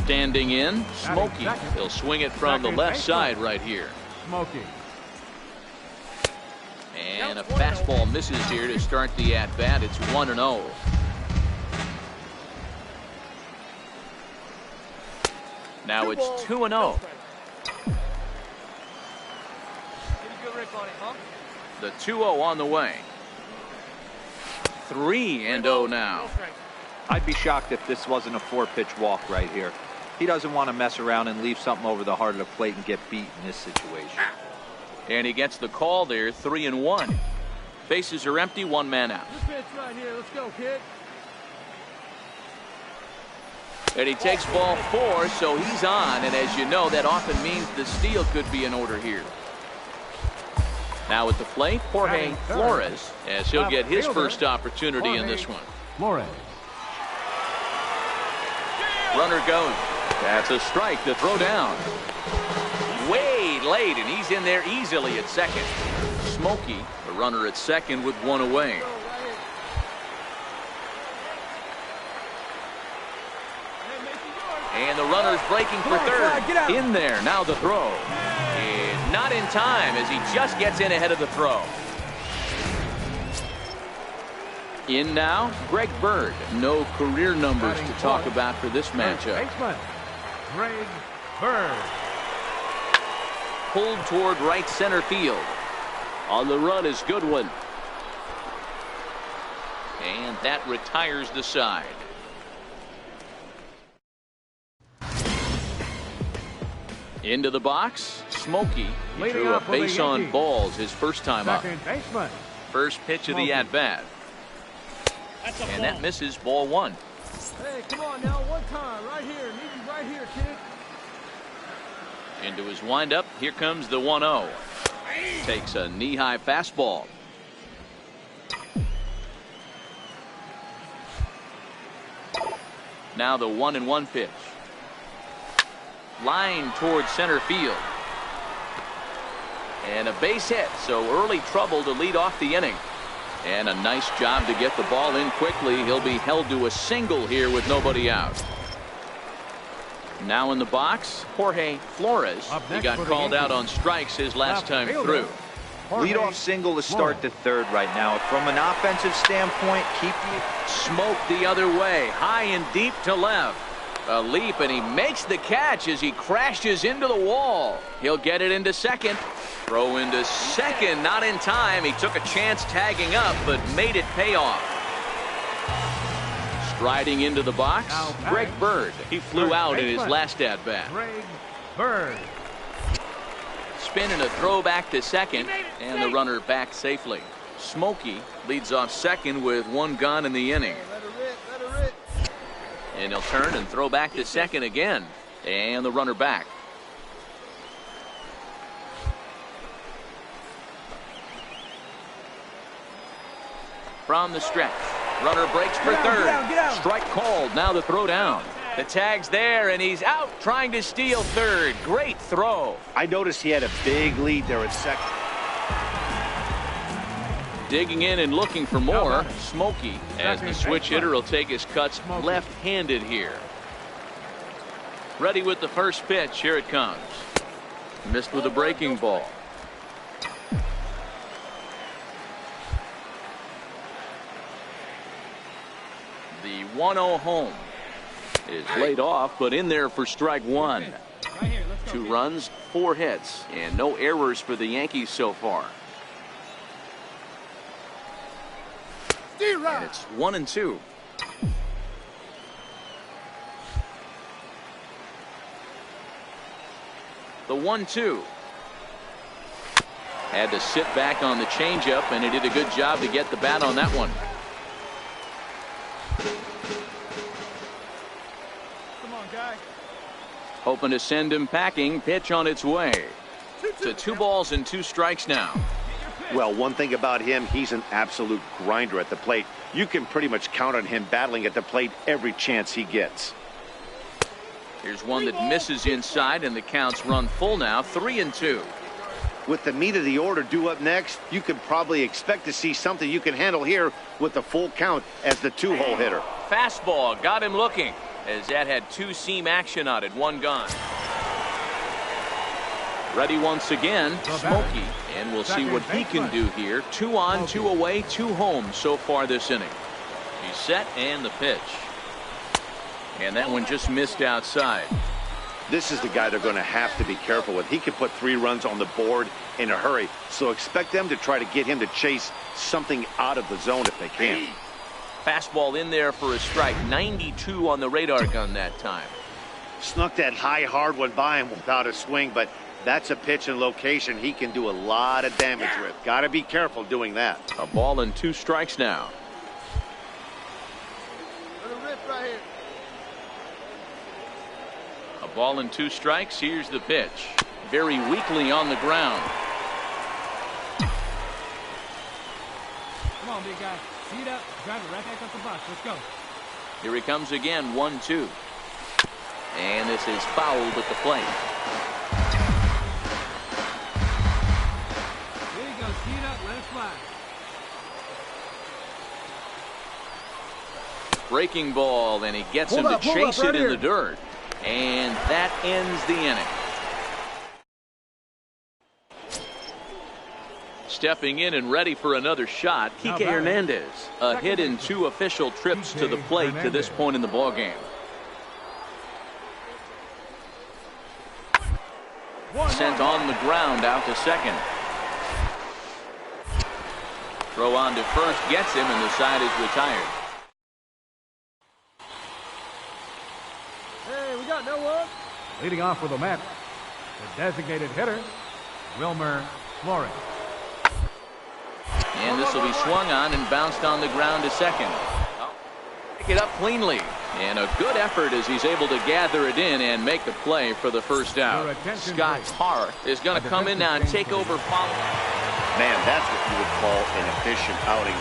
Standing in, Smokey. He'll swing it from the left side right here. Smokey. And a fastball misses here to start the at-bat. It's 1-0. Now it's 2-0. The 2-0 on the way. 3-0 now. I'd be shocked if this wasn't a 4-pitch walk right here. He doesn't want to mess around and leave something over the heart of the plate and get beat in this situation. And he gets the call there, 3-1. Bases are empty, one man out. This pitch right here. Let's go, kid. And he takes ball 4, so he's on. And as you know, that often means the steal could be in order here. Now at the plate, Jorge Flores, as he'll get his first opportunity in this one. Flores. Runner goes. That's a strike to throw down. Way late, and he's in there easily at second. Smokey, the runner at second with one away. And the runner's breaking for third. In there, now the throw. And not in time as he just gets in ahead of the throw. In now, Greg Bird. No career numbers to talk about for this matchup. Greg Bird. Pulled toward right center field. On the run is Goodwin. And that retires the side. Into the box, Smokey. He drew a base on balls his first time up. First pitch of the at-bat. And that misses, ball 1. Hey, come on now, one time, right here. Need you right here, kid. Into his windup, here comes the 1-0. Takes a knee-high fastball. Now the 1-1 pitch. Line towards center field. And a base hit, so early trouble to lead off the inning. And a nice job to get the ball in quickly. He'll be held to a single here with nobody out. Now in the box, Jorge Flores. He got called out on strikes his last time through. Leadoff single to start the third right now. From an offensive standpoint, keep you. Smoke the other way, high and deep to left. A leap, and he makes the catch as he crashes into the wall. He'll get it into second. Throw into second, not in time. He took a chance tagging up, but made it pay off. Striding into the box, Greg Bird. He flew out in his last at-bat. Greg Bird. Spin and a throw back to second, and the runner back safely. Smokey leads off second with one gone in the inning. And he'll turn and throw back to second again. And the runner back. From the stretch. Runner breaks for third. Get out. Strike called. Now the throw down. The tag's there, and he's out trying to steal third. Great throw. I noticed he had a big lead there at second. Digging in and looking for more. Smokey, as the switch hitter, will take his cuts left-handed here. Ready with the first pitch. Here it comes. Missed with a breaking ball. The 1-0 home is laid off, but in there for strike one. 2 runs, 4 hits, and no errors for the Yankees so far. And it's 1-2. The 1-2. Had to sit back on the changeup, and he did a good job to get the bat on that one. Come on, guy. Hoping to send him packing. Pitch on its way. To 2 balls and 2 strikes now. Well, one thing about him, he's an absolute grinder at the plate. You can pretty much count on him battling at the plate every chance he gets. Here's one that misses inside, and the count's run full now. 3-2. With the meat of the order due up next, you can probably expect to see something you can handle here with the full count as the 2-hole hitter. Fastball got him looking, as that had 2-seam action on it. 1 gone. Ready once again, Smokey, and we'll see what he can do here. 2 on, 2 away, 2 home so far this inning. He's set, and the pitch. And that one just missed outside. This is the guy they're going to have to be careful with. He can put 3 runs on the board in a hurry, so expect them to try to get him to chase something out of the zone if they can. Fastball in there for a strike. 92 on the radar gun that time. Snuck that high, hard one by him without a swing, but that's a pitch and location he can do a lot of damage with. Got to be careful doing that. A ball and 2 strikes now. Let it rip right here. A ball and 2 strikes. Here's the pitch. Very weakly on the ground. Come on, big guy. Seat up. Drive it right back up the box. Let's go. Here he comes again. 1-2. And this is fouled at the plate. There you go. Seat up. Let it fly. Breaking ball, and he gets him to chase it in the dirt. And that ends the inning. Stepping in and ready for another shot, Kike Hernandez. A hit in 2 official trips to the plate to this point in the ballgame. Sent on the ground out to second. Throw on to first gets him, and the side is retired. Hey, we got no one. Leading off with the Mets, the designated hitter, Wilmer Flores. And this will be swung on and bounced on the ground to second. Pick it up cleanly. And a good effort as he's able to gather it in and make the play for the first out. Scott Parr is going to come in now and take over following. Man, that's what you would call an efficient outing.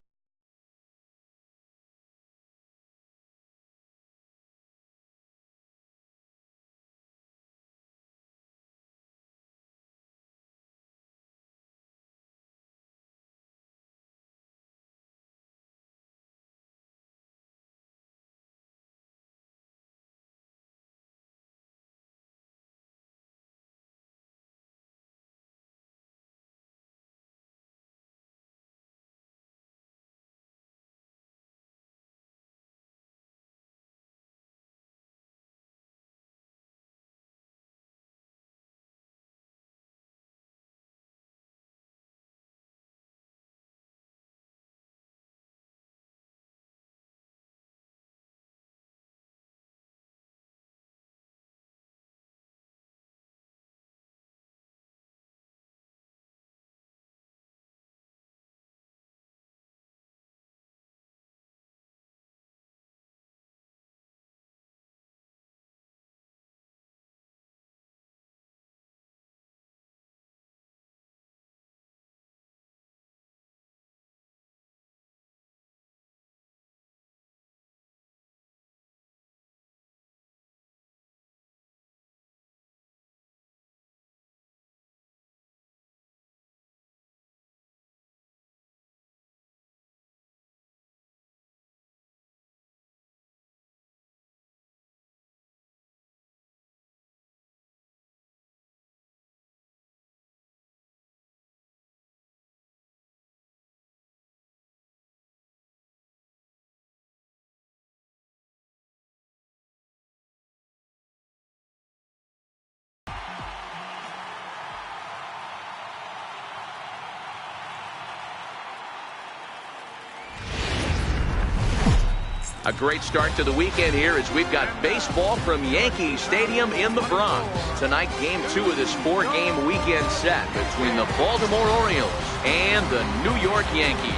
A great start to the weekend here as we've got baseball from Yankee Stadium in the Bronx. Tonight, Game 2 of this 4-game weekend set between the Baltimore Orioles and the New York Yankees.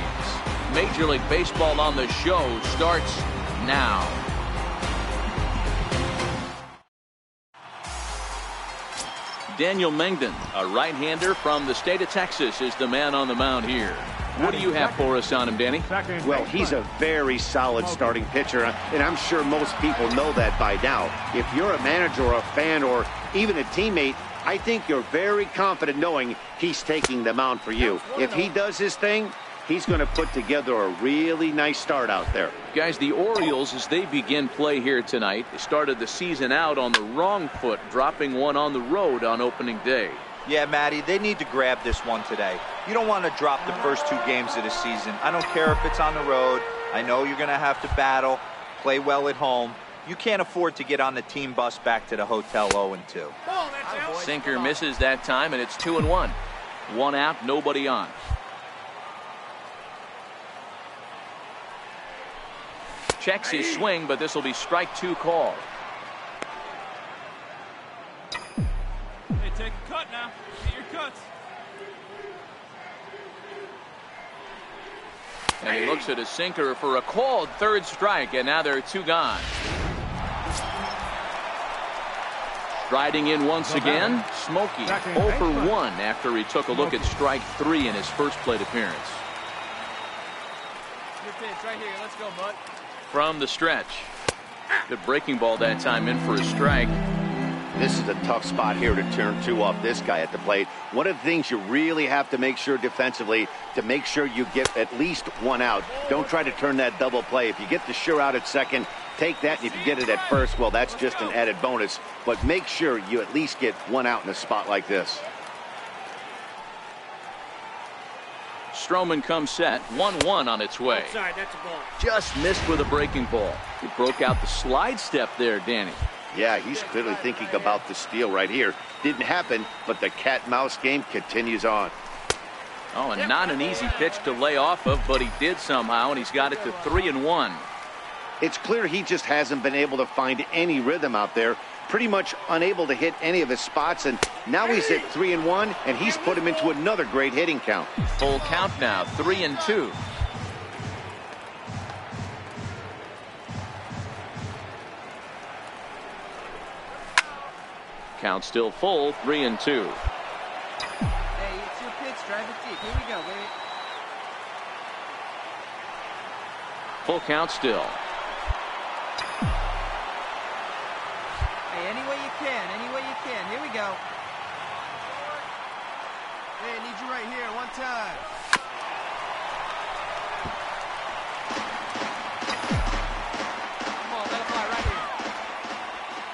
Major League Baseball on the show starts now. Daniel Mengden, a right-hander from the state of Texas, is the man on the mound here. What do you have for us on him, Danny? Well, he's a very solid starting pitcher, and I'm sure most people know that by now. If you're a manager or a fan or even a teammate, I think you're very confident knowing he's taking the mound for you. If he does his thing, he's going to put together a really nice start out there. Guys, the Orioles, as they begin play here tonight, they started the season out on the wrong foot, dropping one on the road on opening day. Yeah, Matty, they need to grab this one today. You don't want to drop the first 2 games of the season. I don't care if it's on the road. I know you're going to have to battle, play well at home. You can't afford to get on the team bus back to the hotel 0-2. Sinker misses that time, and it's 2-1. 1 out, nobody on. Checks his swing, but this will be strike 2 called. Hey, take a cut now. Get your cuts. And he looks at his sinker for a called 3rd strike, and now there are 2 gone. Striding in once again, Smokey 0 for 1 after he took a look at strike 3 in his first plate appearance. Your pitch right here. Let's go, bud. From the stretch. Good breaking ball that time in for a strike. This is a tough spot here to turn 2 off this guy at the plate. One of the things you really have to make sure defensively to make sure you get at least 1 out. Don't try to turn that double play. If you get the sure out at second, take that, and if you get it at first, well, that's just an added bonus. But make sure you at least get 1 out in a spot like this. Stroman comes set, 1-1 on its way. Outside, that's a ball. Just missed with a breaking ball. He broke out the slide step there, Danny. Yeah, he's clearly thinking about the steal right here. Didn't happen, but the cat-mouse game continues on. Oh, and not an easy pitch to lay off of, but he did somehow, and he's got it to 3-1. It's clear he just hasn't been able to find any rhythm out there. Pretty much unable to hit any of his spots, and now he's at 3-1, and he's put him into another great hitting count. Full count now, 3-2. Count still full, 3-2. Hey, it's your pitch. Drive it deep. Here we go, baby. Full count still. Hey, any way you can. Any way you can. Here we go. Hey, I need you right here. 1 time. Come on, let it fly right here.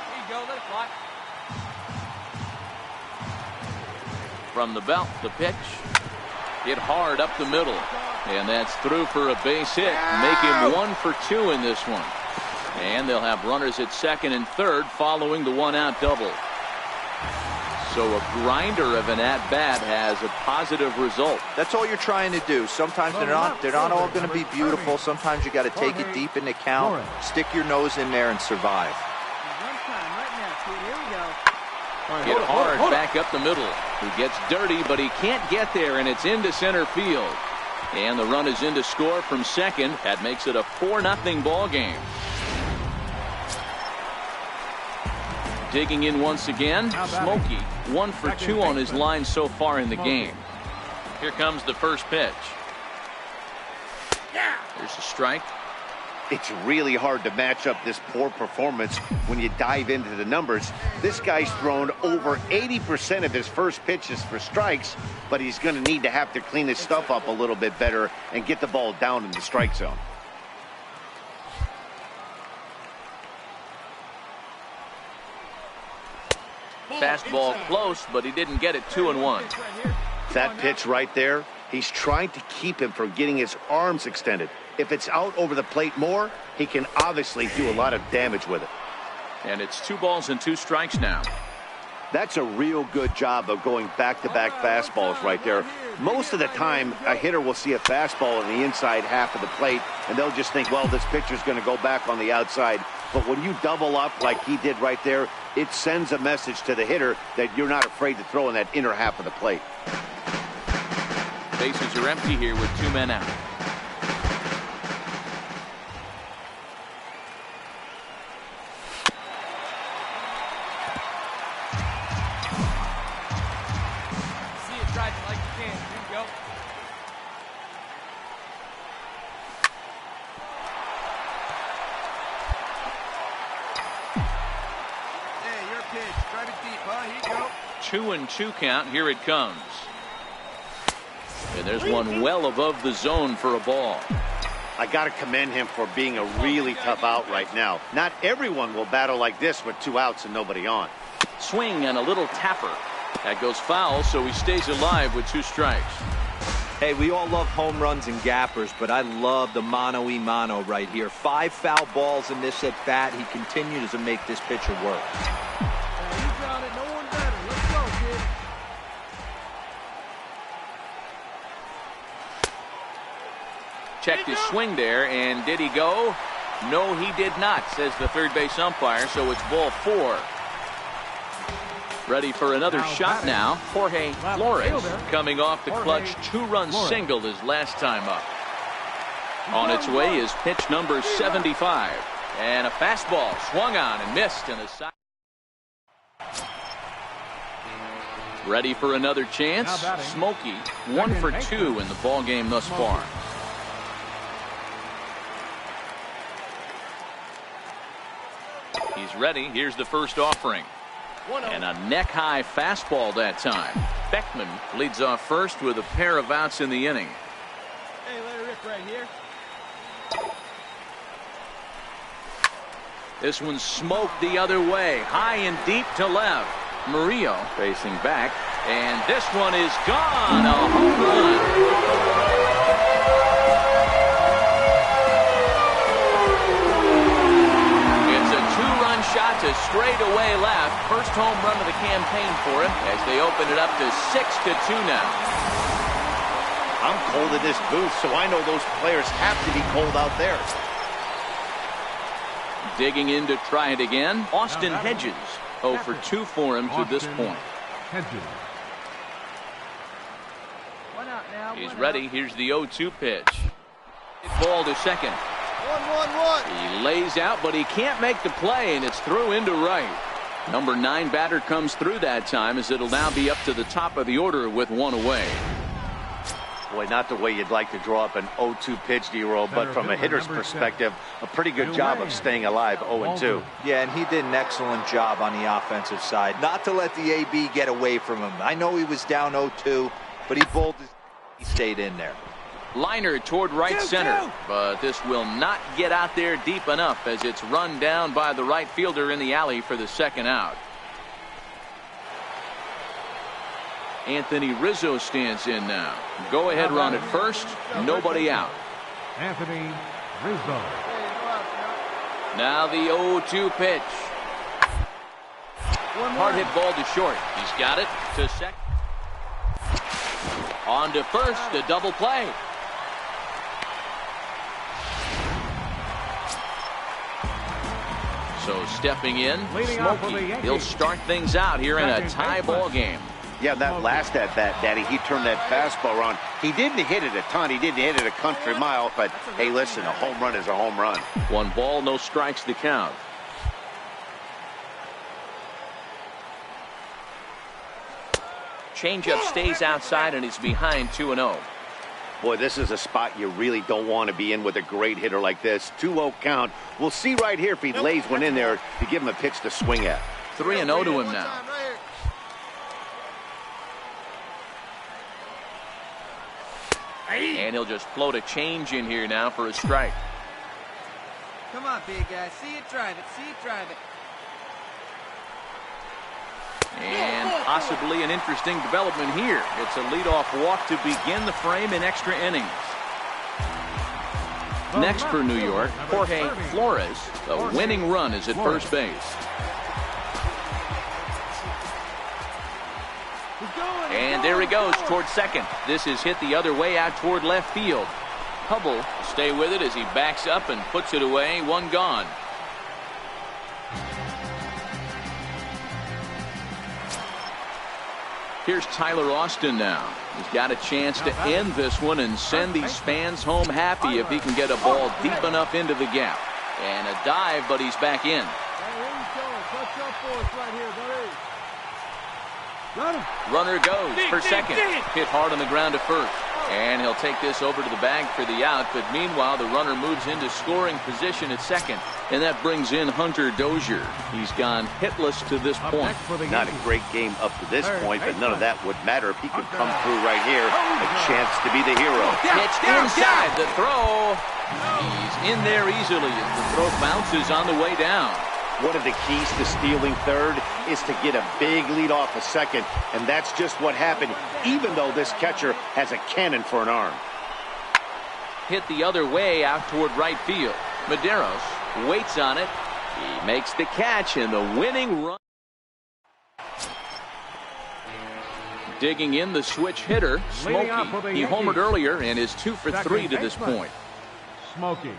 Here you go. Let it fly. From the belt, the pitch. Hit hard up the middle. And that's through for a base hit. Make him 1 for 2 in this one. And they'll have runners at second and third following the 1-out double. So a grinder of an at-bat has a positive result. That's all you're trying to do. Sometimes they're not all going to be beautiful. Sometimes you got to take it deep in the count, stick your nose in there, and survive. Hit hard back up the middle. He gets dirty, but he can't get there, and it's into center field. And the run is in to score from second. That makes it a 4-0 ball game. Digging in once again, Smokey 1 for 2 on his line so far in the game. Here comes the first pitch. There's a strike. It's really hard to match up this poor performance when you dive into the numbers. This guy's thrown over 80% of his first pitches for strikes, but he's going to need to have to clean his stuff up a little bit better and get the ball down in the strike zone. Fastball close, but he didn't get it. 2-1. That pitch right there, he's trying to keep him from getting his arms extended. If it's out over the plate more, he can obviously do a lot of damage with it. And it's 2 balls and 2 strikes now. That's a real good job of going back-to-back fastballs right there. Most of the time, a hitter will see a fastball in the inside half of the plate, and they'll just think, well, this pitcher's going to go back on the outside. But when you double up like he did right there, it sends a message to the hitter that you're not afraid to throw in that inner half of the plate. Bases are empty here with 2 men out. Drive it like you can. Here you go. Hey, your pitch. Drive it deep, huh? Here you go. 2-2 count. Here it comes. And there's one well above the zone for a ball. I got to commend him for being a really tough out right now. Not everyone will battle like this with 2 outs and nobody on. Swing and a little tapper. That goes foul, so he stays alive with 2 strikes. Hey, we all love home runs and gappers, but I love the mano-y-mano right here. 5 foul balls in this at-bat. He continues to make this pitcher work. You got it. No one better. Let's go, kid. Checked his swing there, and did he go? No, he did not, says the third base umpire, so it's ball 4. Ready for another shot now. Jorge Flores coming off the clutch 2-run single his last time up. On its way is pitch number 75. And a fastball swung on and missed in the side. Ready for another chance. Smokey 1 for 2 in the ball game thus far. He's ready. Here's the first offering. And a neck-high fastball that time. Beckman leads off first with a pair of outs in the inning. Hey, let it rip right here. This one's smoked the other way. High and deep to left. Murillo facing back. And this one is gone. A home run. Shot to straightaway left. First home run of the campaign for him as they open it up to 6-2 now. I'm cold in this booth, so I know those players have to be cold out there. Digging in to try it again. Austin Hedges 0 for 2 for him to this point. He's ready. Here's the 0-2 pitch. Ball to second. 1-1-1. He lays out, but he can't make the play, and it's through into right. Number 9 batter comes through that time, as it'll now be up to the top of the order with 1 away. Boy, not the way you'd like to draw up an 0-2 pitch, D-Roll, but from a hitter's perspective, a pretty good job of staying alive, 0-2. Yeah, and he did an excellent job on the offensive side. Not to let the AB get away from him. I know he was down 0-2, but he stayed in there. Liner toward right center, but this will not get out there deep enough as it's run down by the right fielder in the alley for the second out. Anthony Rizzo stands in now. Go ahead run at first, nobody out. Anthony Rizzo. Now the 0-2 pitch. Hard hit ball to short. He's got it to second. On to first, a double play. So stepping in, Smokey, he'll start things out here in a tie ball game. Yeah, that last at-bat, Daddy, he turned that fastball around. He didn't hit it a ton. He didn't hit it a country mile, but, hey, listen, a home run is a home run. 1 ball, no strikes to count. Changeup stays outside, and he's behind 2-0. Boy, this is a spot you really don't want to be in with a great hitter like this. 2-0 count. We'll see right here if he lays one in there to give him a pitch to swing at. 3-0 to him now. And he'll just float a change in here now for a strike. Come on, big guy. See it, drive it. See it, drive it. And possibly an interesting development here. It's a leadoff walk to begin the frame in extra innings. Next for New York, Jorge Flores. The winning run is at first base. And there he goes towards second. This is hit the other way out toward left field. Hubble will stay with it as he backs up and puts it away. One gone. Here's Tyler Austin now. He's got a chance to end this one and send these fans home happy if he can get a ball deep enough into the gap. And a dive, but he's back in. Runner goes for second. Hit hard on the ground to first. And he'll take this over to the bag for the out. But meanwhile, the runner moves into scoring position at second. And that brings in Hunter Dozier. He's gone hitless to this point. Not a great game up to this point, but none of that would matter if he could come through right here. A chance to be the hero. Pitched inside the throw. He's in there easily as the throw bounces on the way down. One of the keys to stealing third is to get a big lead off a second, and that's just what happened, even though this catcher has a cannon for an arm. Hit the other way out toward right field. Medeiros waits on it. He makes the catch and the winning run. Digging in the switch hitter, Smokey. He homered earlier and is 2 for 3 to this point. Smokey.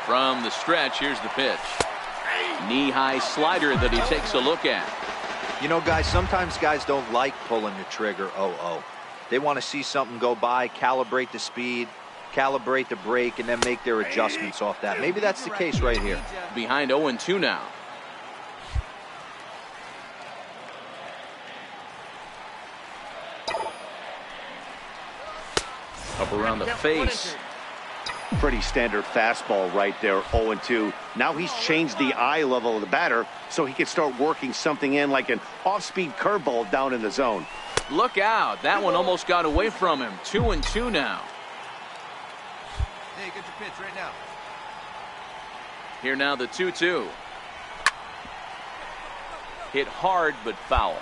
From the stretch, here's the pitch. Knee-high slider that he takes a look at. You know, guys, sometimes guys don't like pulling the trigger 0-0. They want to see something go by, calibrate the speed, calibrate the brake, and then make their adjustments off that. Maybe that's the case right here. Behind 0-2 now. Up around the face. Pretty standard fastball right there, 0-2. Now he's changed the eye level of the batter so he can start working something in like an off-speed curveball down in the zone. Look out. That one almost got away from him. 2-2 now. Hey, get your pitch right now. Here now the 2-2. Hit hard but foul.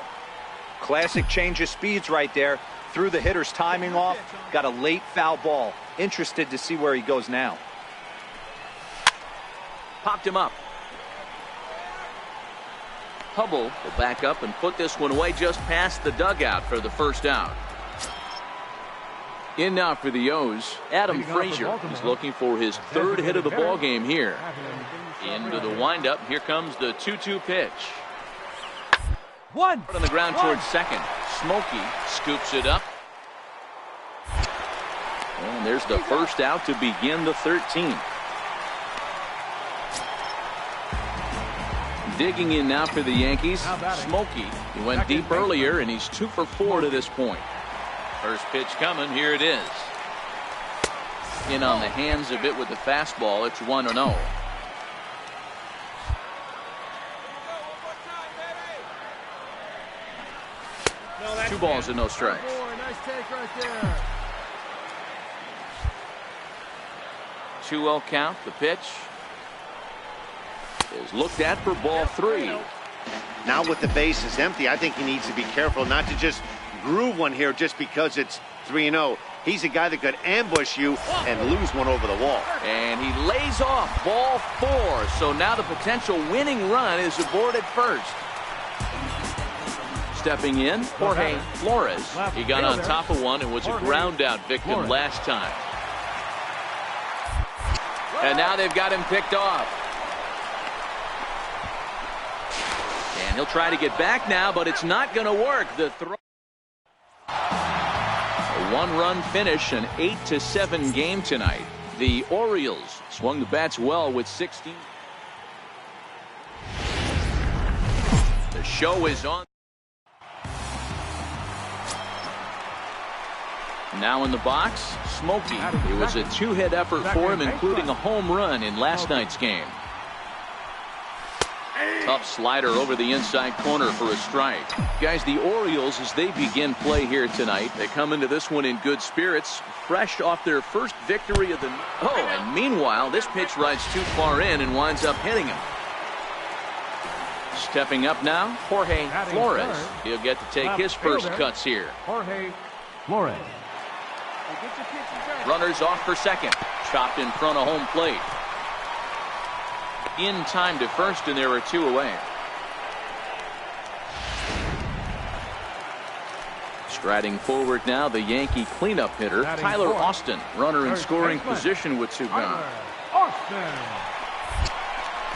Classic change of speeds right there. Threw the hitter's timing off. Got a late foul ball. Interested to see where he goes now. Popped him up. Hubble will back up and put this one away just past the dugout for the first out. In now for the O's, Adam Frazier. He's looking for his third hit of the ball game here. Into the windup. Here comes the 2-2 pitch. On the ground towards second. Smokey scoops it up. And there's the first out to begin the 13th. Digging in now for the Yankees, Smokey. He went deep earlier, and he's 2 for 4 to this point. First pitch coming. Here it is. In on the hands of it with the fastball. It's 1-0. Two balls and no strikes. Nice take right there. 2-0 count. The pitch is looked at for ball 3. Now with the bases empty, I think he needs to be careful not to just groove one here just because it's 3-0. He's a guy that could ambush you and lose one over the wall. And he lays off ball 4. So now the potential winning run is aboard at first. Stepping in, Jorge Flores. He got on top of one and was a ground out victim last time. And now they've got him picked off. And he'll try to get back now, but it's not going to work. The throw. A 1-run finish, an 8-7 game tonight. The Orioles swung the bats well with 16. The show is on. Now in the box, Smokey. It was a 2-hit effort for him, including a home run in last night's game. Tough slider over the inside corner for a strike. Guys, the Orioles, as they begin play here tonight, they come into this one in good spirits, fresh off their first victory of the... Oh, and meanwhile, this pitch rides too far in and winds up hitting him. Stepping up now, Jorge Flores. He'll get to take his first cuts here. Jorge Flores. Runners off for second. Chopped in front of home plate. In time to first, and there are 2 away. Striding forward now, the Yankee cleanup hitter, Tyler Austin. Runner in scoring position with two gone.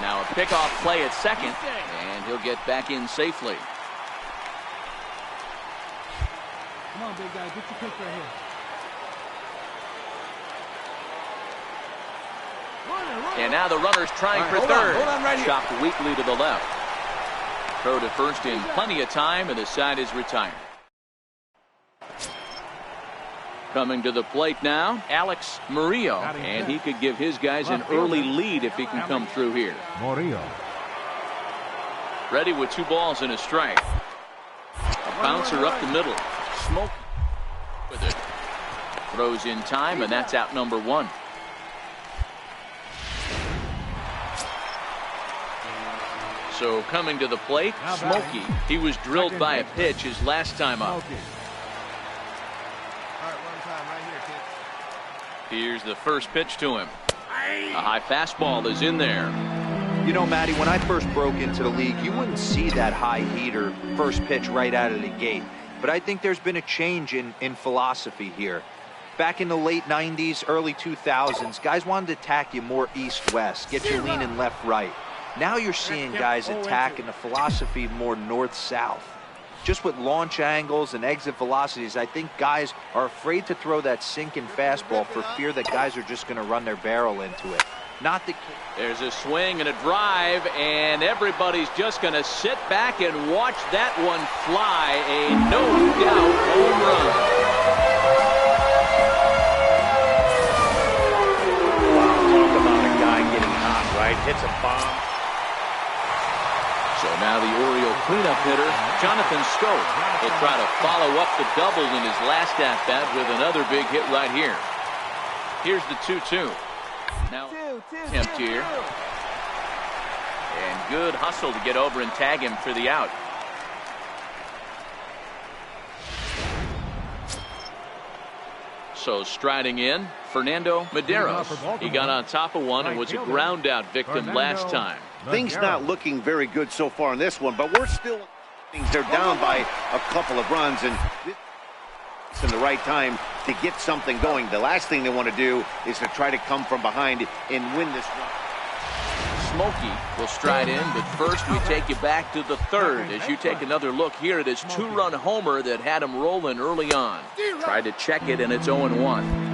Now a pickoff play at second, and he'll get back in safely. Come on, big guy, get your pitch right here. And now the runner's trying for third. Chopped weakly to the left. Throw to first in plenty of time, and the side is retired. Coming to the plate now, Alex Murillo, and he could give his guys an early lead if he can come through here. Murillo. Ready with 2 balls and a strike. A bouncer up the middle. Smoke with it. Throws in time, and that's out number 1. So coming to the plate, Smokey. He was drilled by a pitch his last time up. Here's the first pitch to him. A high fastball is in there. You know, Matty, when I first broke into the league, you wouldn't see that high heater first pitch right out of the gate. But I think there's been a change in philosophy here. Back in the late 90s, early 2000s, guys wanted to attack you more east-west, get you leaning left-right. Now you're seeing guys attacking the philosophy more north-south. Just with launch angles and exit velocities, I think guys are afraid to throw that sinking fastball for fear that guys are just going to run their barrel into it. Not the case. There's a swing and a drive, and everybody's just going to sit back and watch that one fly. A no-doubt home run. Talk about a guy getting hot, right? Hits a bomb. So now the Oriole cleanup hitter, Jonathan Scope, will try to follow up the double in his last at-bat with another big hit right here. Here's the 2-2. Now attempt here. And good hustle to get over and tag him for the out. So striding in, Fernando Medeiros. He got on top of one and was a ground out victim last time. Things not looking very good so far in this one, but we're still they're down by a couple of runs, and it's in the right time to get something going. The last thing they want to do is to try to come from behind and win this one. Smokey will stride in, but first we take you back to the third. As you take another look here at his 2-run homer that had him rolling early on. Tried to check it, and it's 0-1.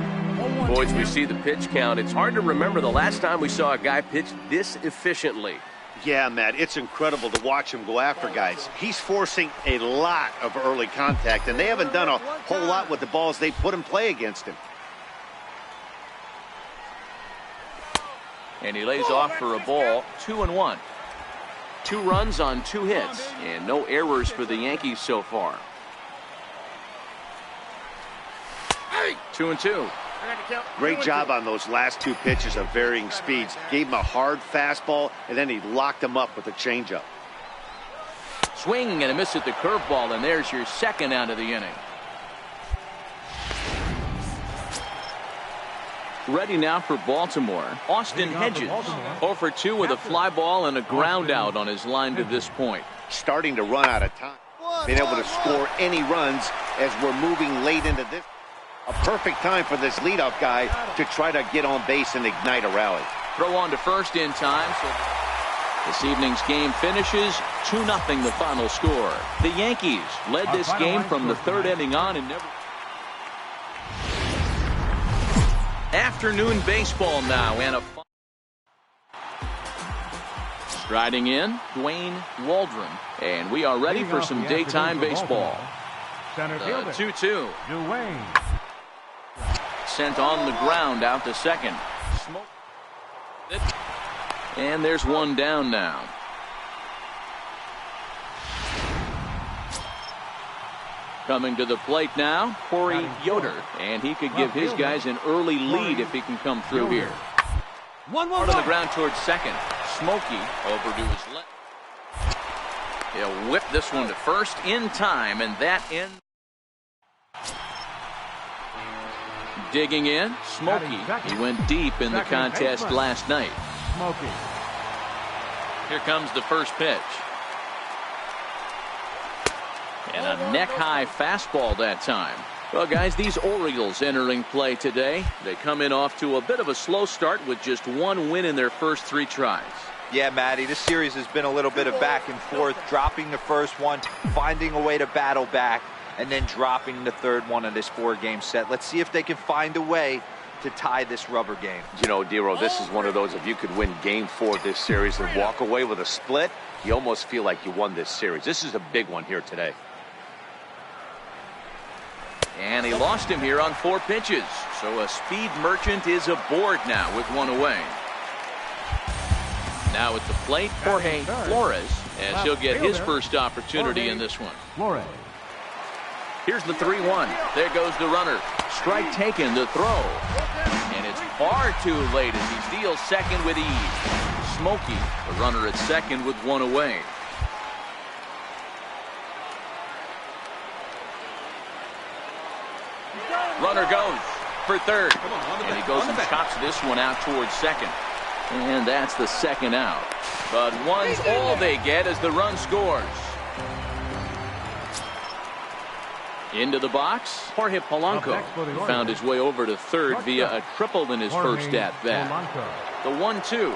Boys, we see the pitch count. It's hard to remember the last time we saw a guy pitch this efficiently. Yeah, Matt, it's incredible to watch him go after guys. He's forcing a lot of early contact, and they haven't done a whole lot with the balls they put in play against him. And he lays off for a ball, 2-1. 2 runs on 2 hits, and no errors for the Yankees so far. 2-2. Great job on those last 2 pitches of varying speeds. Gave him a hard fastball, and then he locked him up with a changeup. Swing and a miss at the curveball, and there's your second out of the inning. Ready now for Baltimore, Austin Hedges. 0 for 2 with a fly ball and a ground out on his line to this point. Starting to run out of time. Being able to score any runs as we're moving late into this. A perfect time for this leadoff guy to try to get on base and ignite a rally. Throw on to first in time. So this evening's game finishes 2-0 the final score. The Yankees led this game from the 3rd inning on and never. Afternoon baseball now, and a striding in, Dwayne Waldron, and we are ready for some daytime baseball. 2-2. Dwayne. Sent on the ground out to second. And there's one down now. Coming to the plate now, Corey Yoder, and he could give his guys an early lead if he can come through here. Hard on the ground towards second. Smokey over to his left. He'll whip this one to first in time, and that ends. Digging in, Smokey. He went deep in the contest last night. Smokey. Here comes the first pitch. And a neck-high fastball that time. Well, guys, these Orioles entering play today. They come in off to a bit of a slow start with just one win in their first 3 tries. Yeah, Matty, this series has been a little bit of back and forth, dropping the first one, finding a way to battle back, and then dropping the third one of this 4-game set. Let's see if they can find a way to tie this rubber game. You know, Dero, this is one of those, if you could win game 4 of this series and walk away with a split, you almost feel like you won this series. This is a big one here today. And he lost him here on 4 pitches. So a speed merchant is aboard now with 1 away. Now at the plate, Jorge Flores, as he'll get his first opportunity in this one. Flores. Here's the 3-1. There goes the runner. Strike taken, the throw. And it's far too late as he steals second with ease. Smokey, the runner at second with 1 away. Runner goes for third. And he goes and chops this one out towards second. And that's the second out. But one's all they get as the run scores. Into the box, Jorge Polanco found his way over to third via a triple in his first at-bat. The 1-2.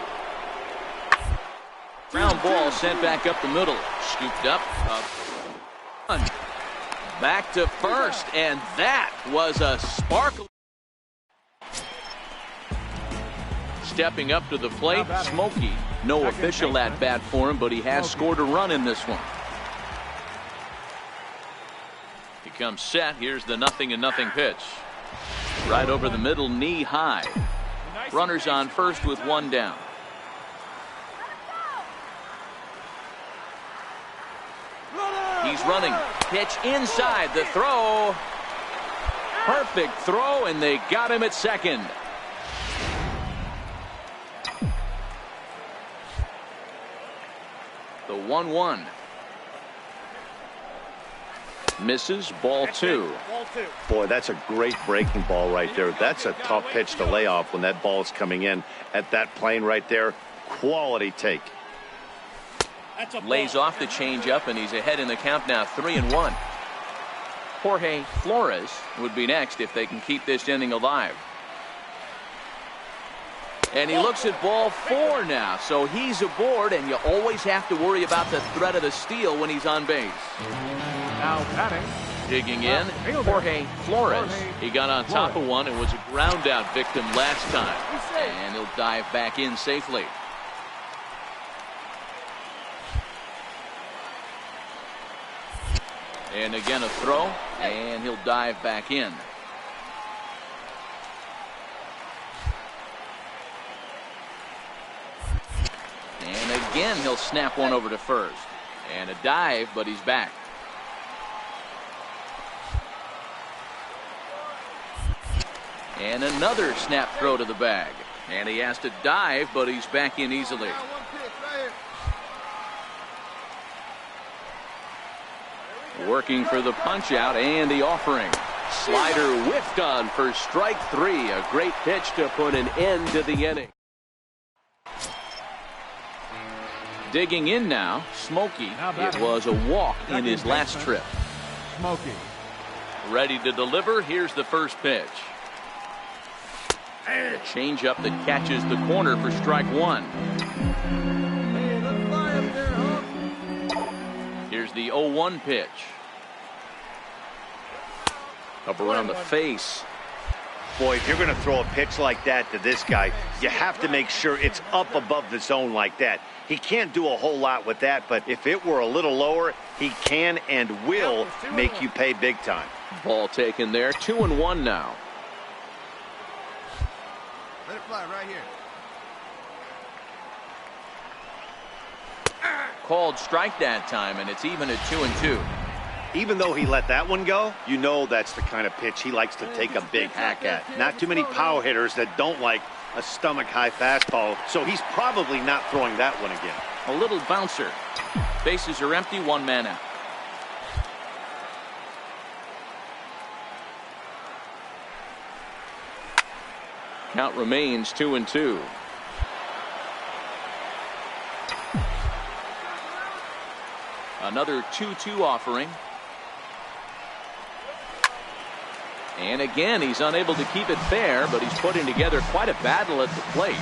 Ground ball sent back up the middle. Scooped up. Back to first, and that was a sparkle. Stepping up to the plate, Smokey. No official at-bat for him, but he has scored a run in this one. He comes set. Here's the 0-0 pitch. Right over the middle, knee high. Runners on first with 1 down. He's running. Pitch inside. The throw. Perfect throw, and they got him at second. The 1-1. Misses, ball 2. Boy, that's a great breaking ball right there. That's a tough pitch to lay off when that ball is coming in at that plane right there. Quality take. Lays off the changeup, and he's ahead in the count now, 3-1. Jorge Flores would be next if they can keep this inning alive. And he looks at ball 4 now, so he's aboard, and you always have to worry about the threat of the steal when he's on base. Now batting. Digging in, Jorge Flores. He got on top of one and was a ground out victim last time. And he'll dive back in safely. And again a throw, and he'll dive back in. And again he'll snap one over to first. And a dive, but he's back. And another snap throw to the bag. And he has to dive, but he's back in easily. Working for the punch out and the offering. Slider whiffed on for strike 3. A great pitch to put an end to the inning. Digging in now, Smokey. It was a walk in his last trip. Smokey. Ready to deliver. Here's the first pitch. A changeup that catches the corner for strike 1. Here's the 0-1 pitch. Up around the face. Boy, if you're going to throw a pitch like that to this guy, you have to make sure it's up above the zone like that. He can't do a whole lot with that, but if it were a little lower, he can and will make you pay big time. Ball taken there. 2-1 now. Let it fly right here. Called strike that time, and it's even at 2-2. Even though he let that one go, you know that's the kind of pitch he likes to take a big hack at. Not too many power hitters that don't like a stomach-high fastball, so he's probably not throwing that one again. A little bouncer. Bases are empty, 1 man out. Count remains 2-2. Another 2-2 offering. And again, he's unable to keep it fair, but he's putting together quite a battle at the plate.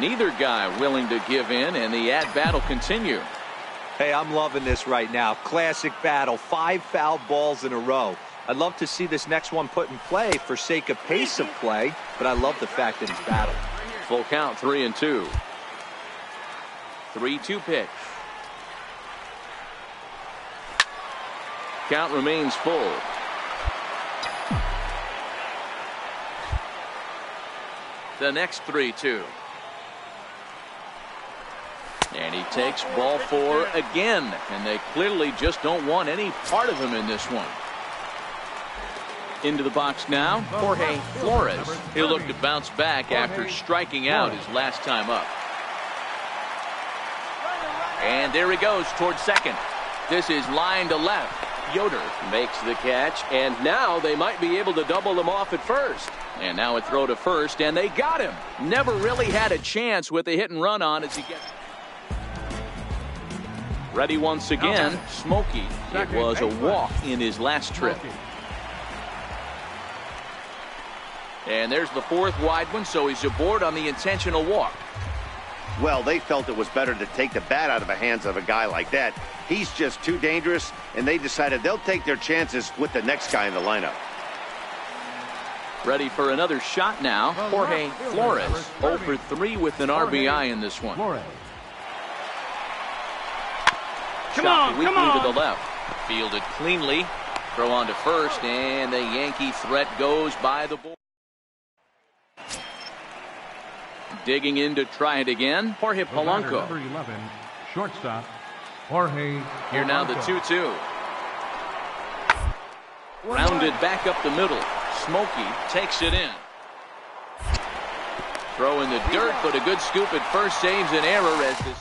Neither guy willing to give in, and the at-bat will continue. Hey, I'm loving this right now. Classic battle. 5 foul balls in a row. I'd love to see this next one put in play for sake of pace of play, but I love the fact that he's battled. Full count, 3-2. 3-2 pitch. Count remains full. The next 3-2. And he takes ball 4 again, and they clearly just don't want any part of him in this one. Into the box now, Jorge Flores. He'll look to bounce back after striking out his last time up. And there he goes towards second. This is line to left. Yoder makes the catch, and now they might be able to double them off at first. And now a throw to first, and they got him. Never really had a chance with the hit and run on as he gets. Ready once again, Smokey. It was a walk in his last trip. And there's the 4th wide one, so he's aboard on the intentional walk. Well, they felt it was better to take the bat out of the hands of a guy like that. He's just too dangerous, and they decided they'll take their chances with the next guy in the lineup. Ready for another shot now, Jorge Flores. 0 for 3 with an RBI in this one. Shot weakly to the left. Fielded cleanly. Throw on to first, and the Yankee threat goes by the board. Digging in to try it again, Jorge Polanco. Number 11, shortstop, Jorge. Here now the 2-2. Rounded back up the middle. Smokey takes it in. Throw in the dirt, but a good scoop at first saves an error as this.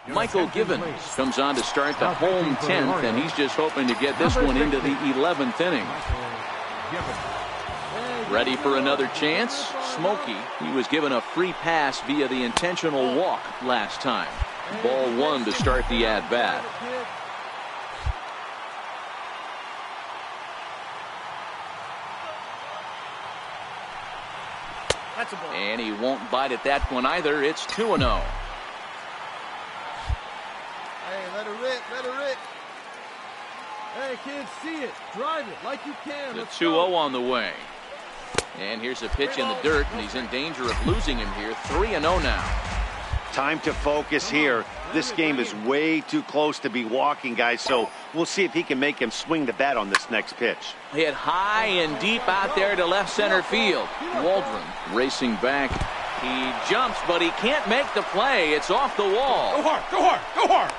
Michael Givens comes on to start the home 10th, and he's just hoping to get this one into the 11th inning. Ready for another chance? Smokey, he was given a free pass via the intentional walk last time. Ball 1 to start the at-bat. And he won't bite at that one either. It's 2-0. Hey, let her rip, let her rip. Hey, kids, see it. Drive it like you can. The 2-0 on the way. And here's a pitch in the dirt, and he's in danger of losing him here. 3-0 now. Time to focus here. This game is way too close to be walking, guys, so we'll see if he can make him swing the bat on this next pitch. Hit high and deep out there to left center field. Waldron racing back. He jumps, but he can't make the play. It's off the wall. Go hard, go hard, go hard.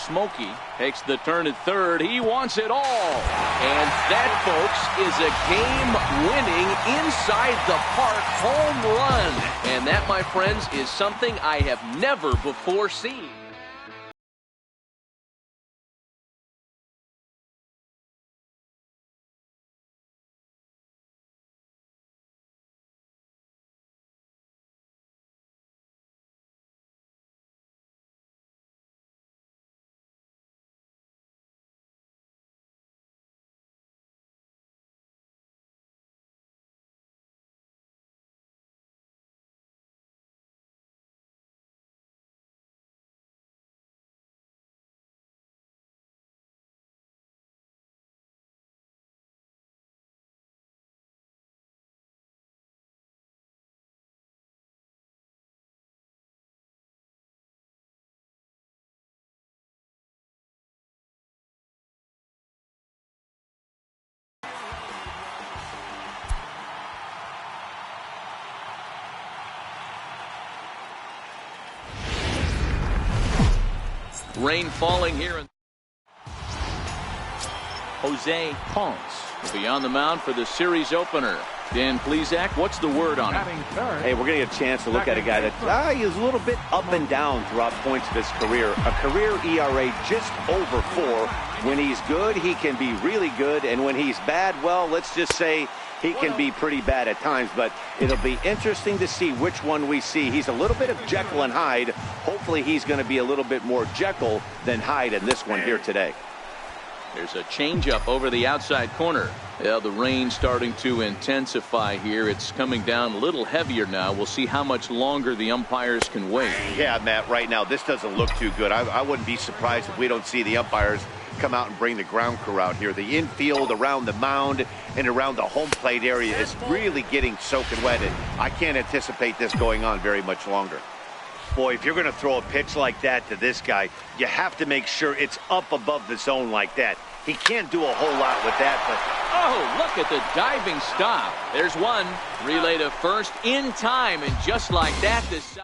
Smokey takes the turn at third. He wants it all. And that, folks, is a game-winning inside the park home run. And that, my friends, is something I have never before seen. Rain falling here. Jose Ponce will be on the mound for the series opener. Dan Plesac, what's the word on it? Hey, we're going to get a chance to look at a guy that he's a little bit up and down throughout points of his career. A career ERA just over 4. When he's good, he can be really good. And when he's bad, well, let's just say he can be pretty bad at times. But it'll be interesting to see which one we see. He's a little bit of Jekyll and Hyde. Hopefully he's going to be a little bit more Jekyll than Hyde in this one here today. There's a changeup over the outside corner. Yeah, the rain starting to intensify here. It's coming down a little heavier now. We'll see how much longer the umpires can wait. Yeah, Matt, right now this doesn't look too good. I wouldn't be surprised if we don't see the umpires come out and bring the ground crew out here. The infield around the mound and around the home plate area is really getting soaking wet, and I can't anticipate this going on very much longer. Boy, if you're going to throw a pitch like that to this guy, you have to make sure it's up above the zone like that. He can't do a whole lot with that, but... Oh, look at the diving stop. There's one. Relay to first in time, and just like that, this...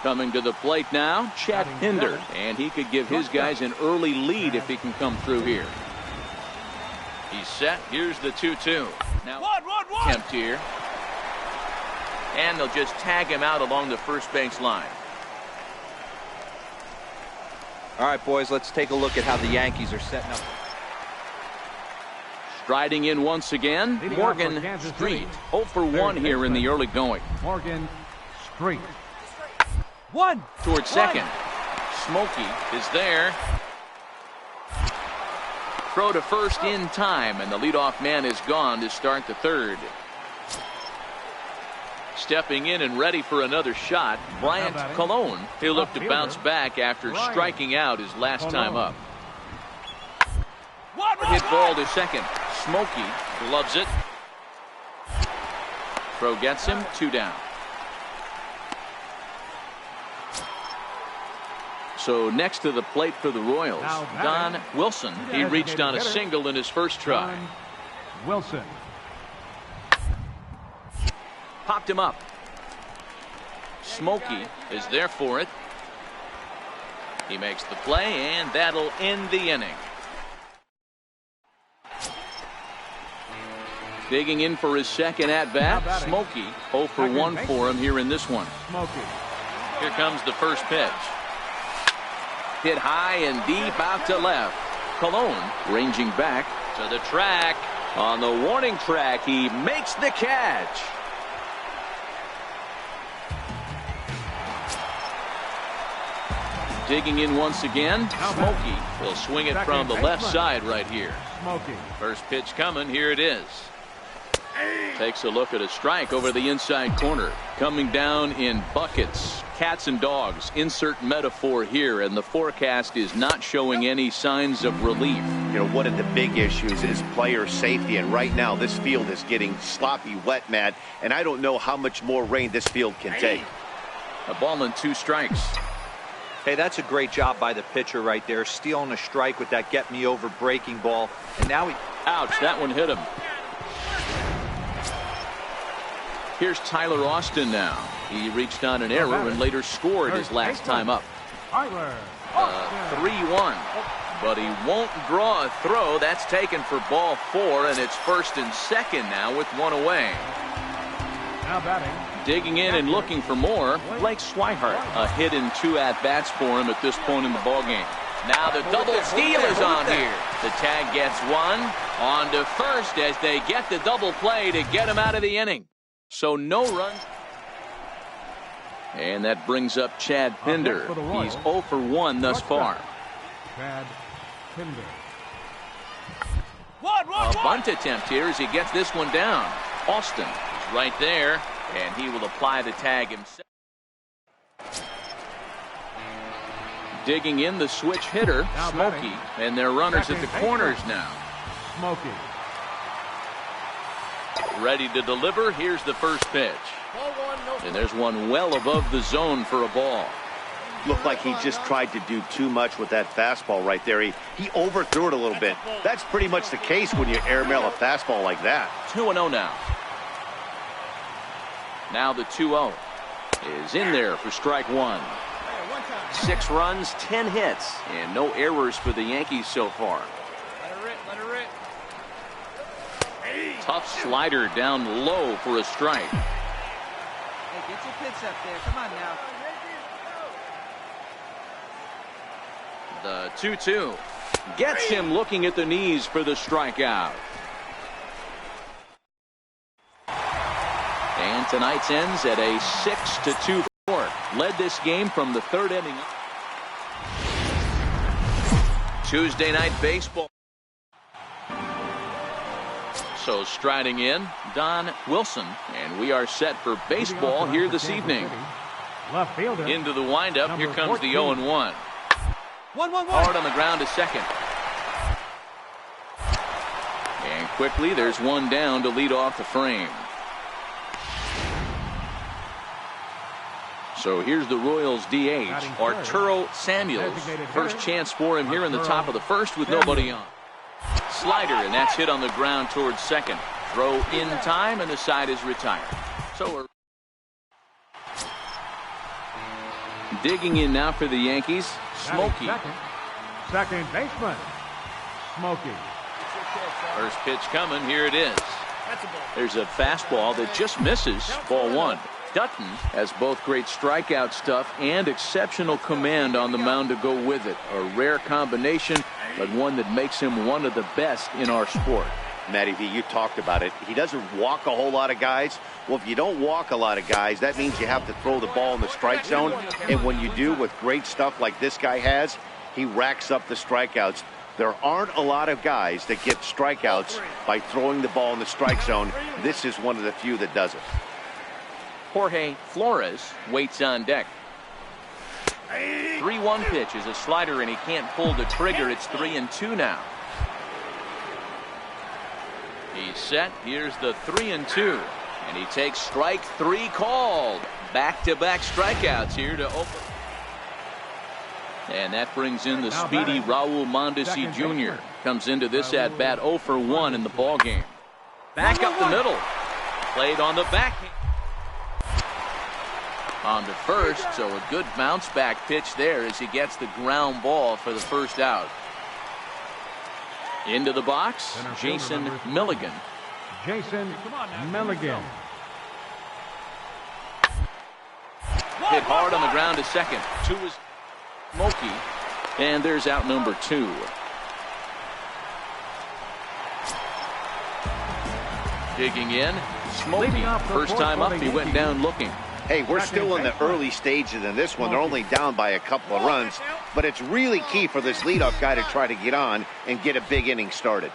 Coming to the plate now, Chad Pinder, and he could give his guys an early lead if he can come through here. He's set. Here's the 2-2. Now, attempt here. And they'll just tag him out along the first base line. All right, boys, let's take a look at how the Yankees are setting up. Striding in once again, Morgan Street. 0 for 1 here in the early going. Morgan Street. Towards second. Smokey is there. Throw to first in time, and the leadoff man is gone to start the third. Stepping in and ready for another shot, Bryant Colon. He'll look to bounce back after striking out his last time up. Hit ball to second. Smokey gloves it. Throw gets him, 2 down. So next to the plate for the Royals, Don Wilson. He reached on a single in his first try. Wilson. Popped him up. Smokey is there for it. He makes the play, and that'll end the inning. Digging in for his second at-bat, Smokey. 0 for 1 for him here in this one. Here comes the first pitch. Hit high and deep out to left. Colon ranging back to the track. On the warning track, he makes the catch. Digging in once again, Smokey will swing it from the left side right here. First pitch coming, here it is. Takes a look at a strike over the inside corner. Coming down in buckets, cats and dogs. Insert metaphor here, and the forecast is not showing any signs of relief. You know, one of the big issues is player safety, and right now this field is getting sloppy wet, Matt, and I don't know how much more rain this field can take. A ball and 2 strikes. Hey, that's a great job by the pitcher right there, stealing a strike with that get-me-over breaking ball. And now he... Ouch, that one hit him. Here's Tyler Austin now. He reached on an error and later scored his last time up. 3-1. But he won't draw a throw. That's taken for ball 4, and it's first and second now with 1 away. Now batting. Digging in and looking for more, Blake Swihart. A hit in 2 at-bats for him at this point in the ballgame. Now the double steal is on here. The tag gets 1. On to first as they get the double play to get him out of the inning. So no runs. And that brings up Chad Pinder. He's 0 for 1 thus far. Chad Pinder. A bunt attempt here as he gets this one down. Austin is right there, and he will apply the tag himself. Digging in the switch hitter, Smokey, and their runners at the corners now. Smokey. Ready to deliver. Here's the first pitch. And there's one well above the zone for a ball. Looked like he just tried to do too much with that fastball right there. He overthrew it a little bit. That's pretty much the case when you airmail a fastball like that. 2-0 now. Now the 2-0 is in there for strike 1. 6 runs, 10 hits, and no errors for the Yankees so far. Tough slider down low for a strike. Hey, get your pitch up there. Come on now. The 2-2 gets him looking at the knees for the strikeout. And tonight's ends at a 6-2 score. Led this game from the third inning. Tuesday night baseball. So striding in, Don Wilson, and we are set for baseball here this evening. Left fielder. Into the windup. Here comes the 0-1. 1-1-1. Hard on the ground to second. And quickly, there's one down to lead off the frame. So here's the Royals DH, Arturo Samuels. First chance for him here in the top of the first with nobody on. Slider, and that's hit on the ground towards second. Throw in time, and the side is retired. So we're digging in now for the Yankees, Smokey. Second baseman, Smokey. First pitch coming, here it is. There's a fastball that just misses, ball one. Dutton has both great strikeout stuff and exceptional command on the mound to go with it. A rare combination, but one that makes him one of the best in our sport. Matty V, you talked about it. He doesn't walk a whole lot of guys. Well, if you don't walk a lot of guys, that means you have to throw the ball in the strike zone. And when you do with great stuff like this guy has, he racks up the strikeouts. There aren't a lot of guys that get strikeouts by throwing the ball in the strike zone. This is one of the few that does it. Jorge Flores waits on deck. 3-1 pitch is a slider, and he can't pull the trigger. It's 3-2 now. He's set. Here's the 3-2, and he takes strike three called. Back-to-back strikeouts here to open. And that brings in the speedy Raul Mondesi Jr. Comes into this at bat 0 for 1 in the ball game. Back up the middle. Played on the backhand. On to first, so a good bounce back pitch there as he gets the ground ball for the first out. Into the box, Jason Milligan. Jason Milligan. Hit hard on the ground to second. 2 is Smokey, and there's out number 2. Digging in, Smokey. First time up, he went down looking. Hey, we're still in the early stages in this one. They're only down by a couple of runs, but it's really key for this leadoff guy to try to get on and get a big inning started.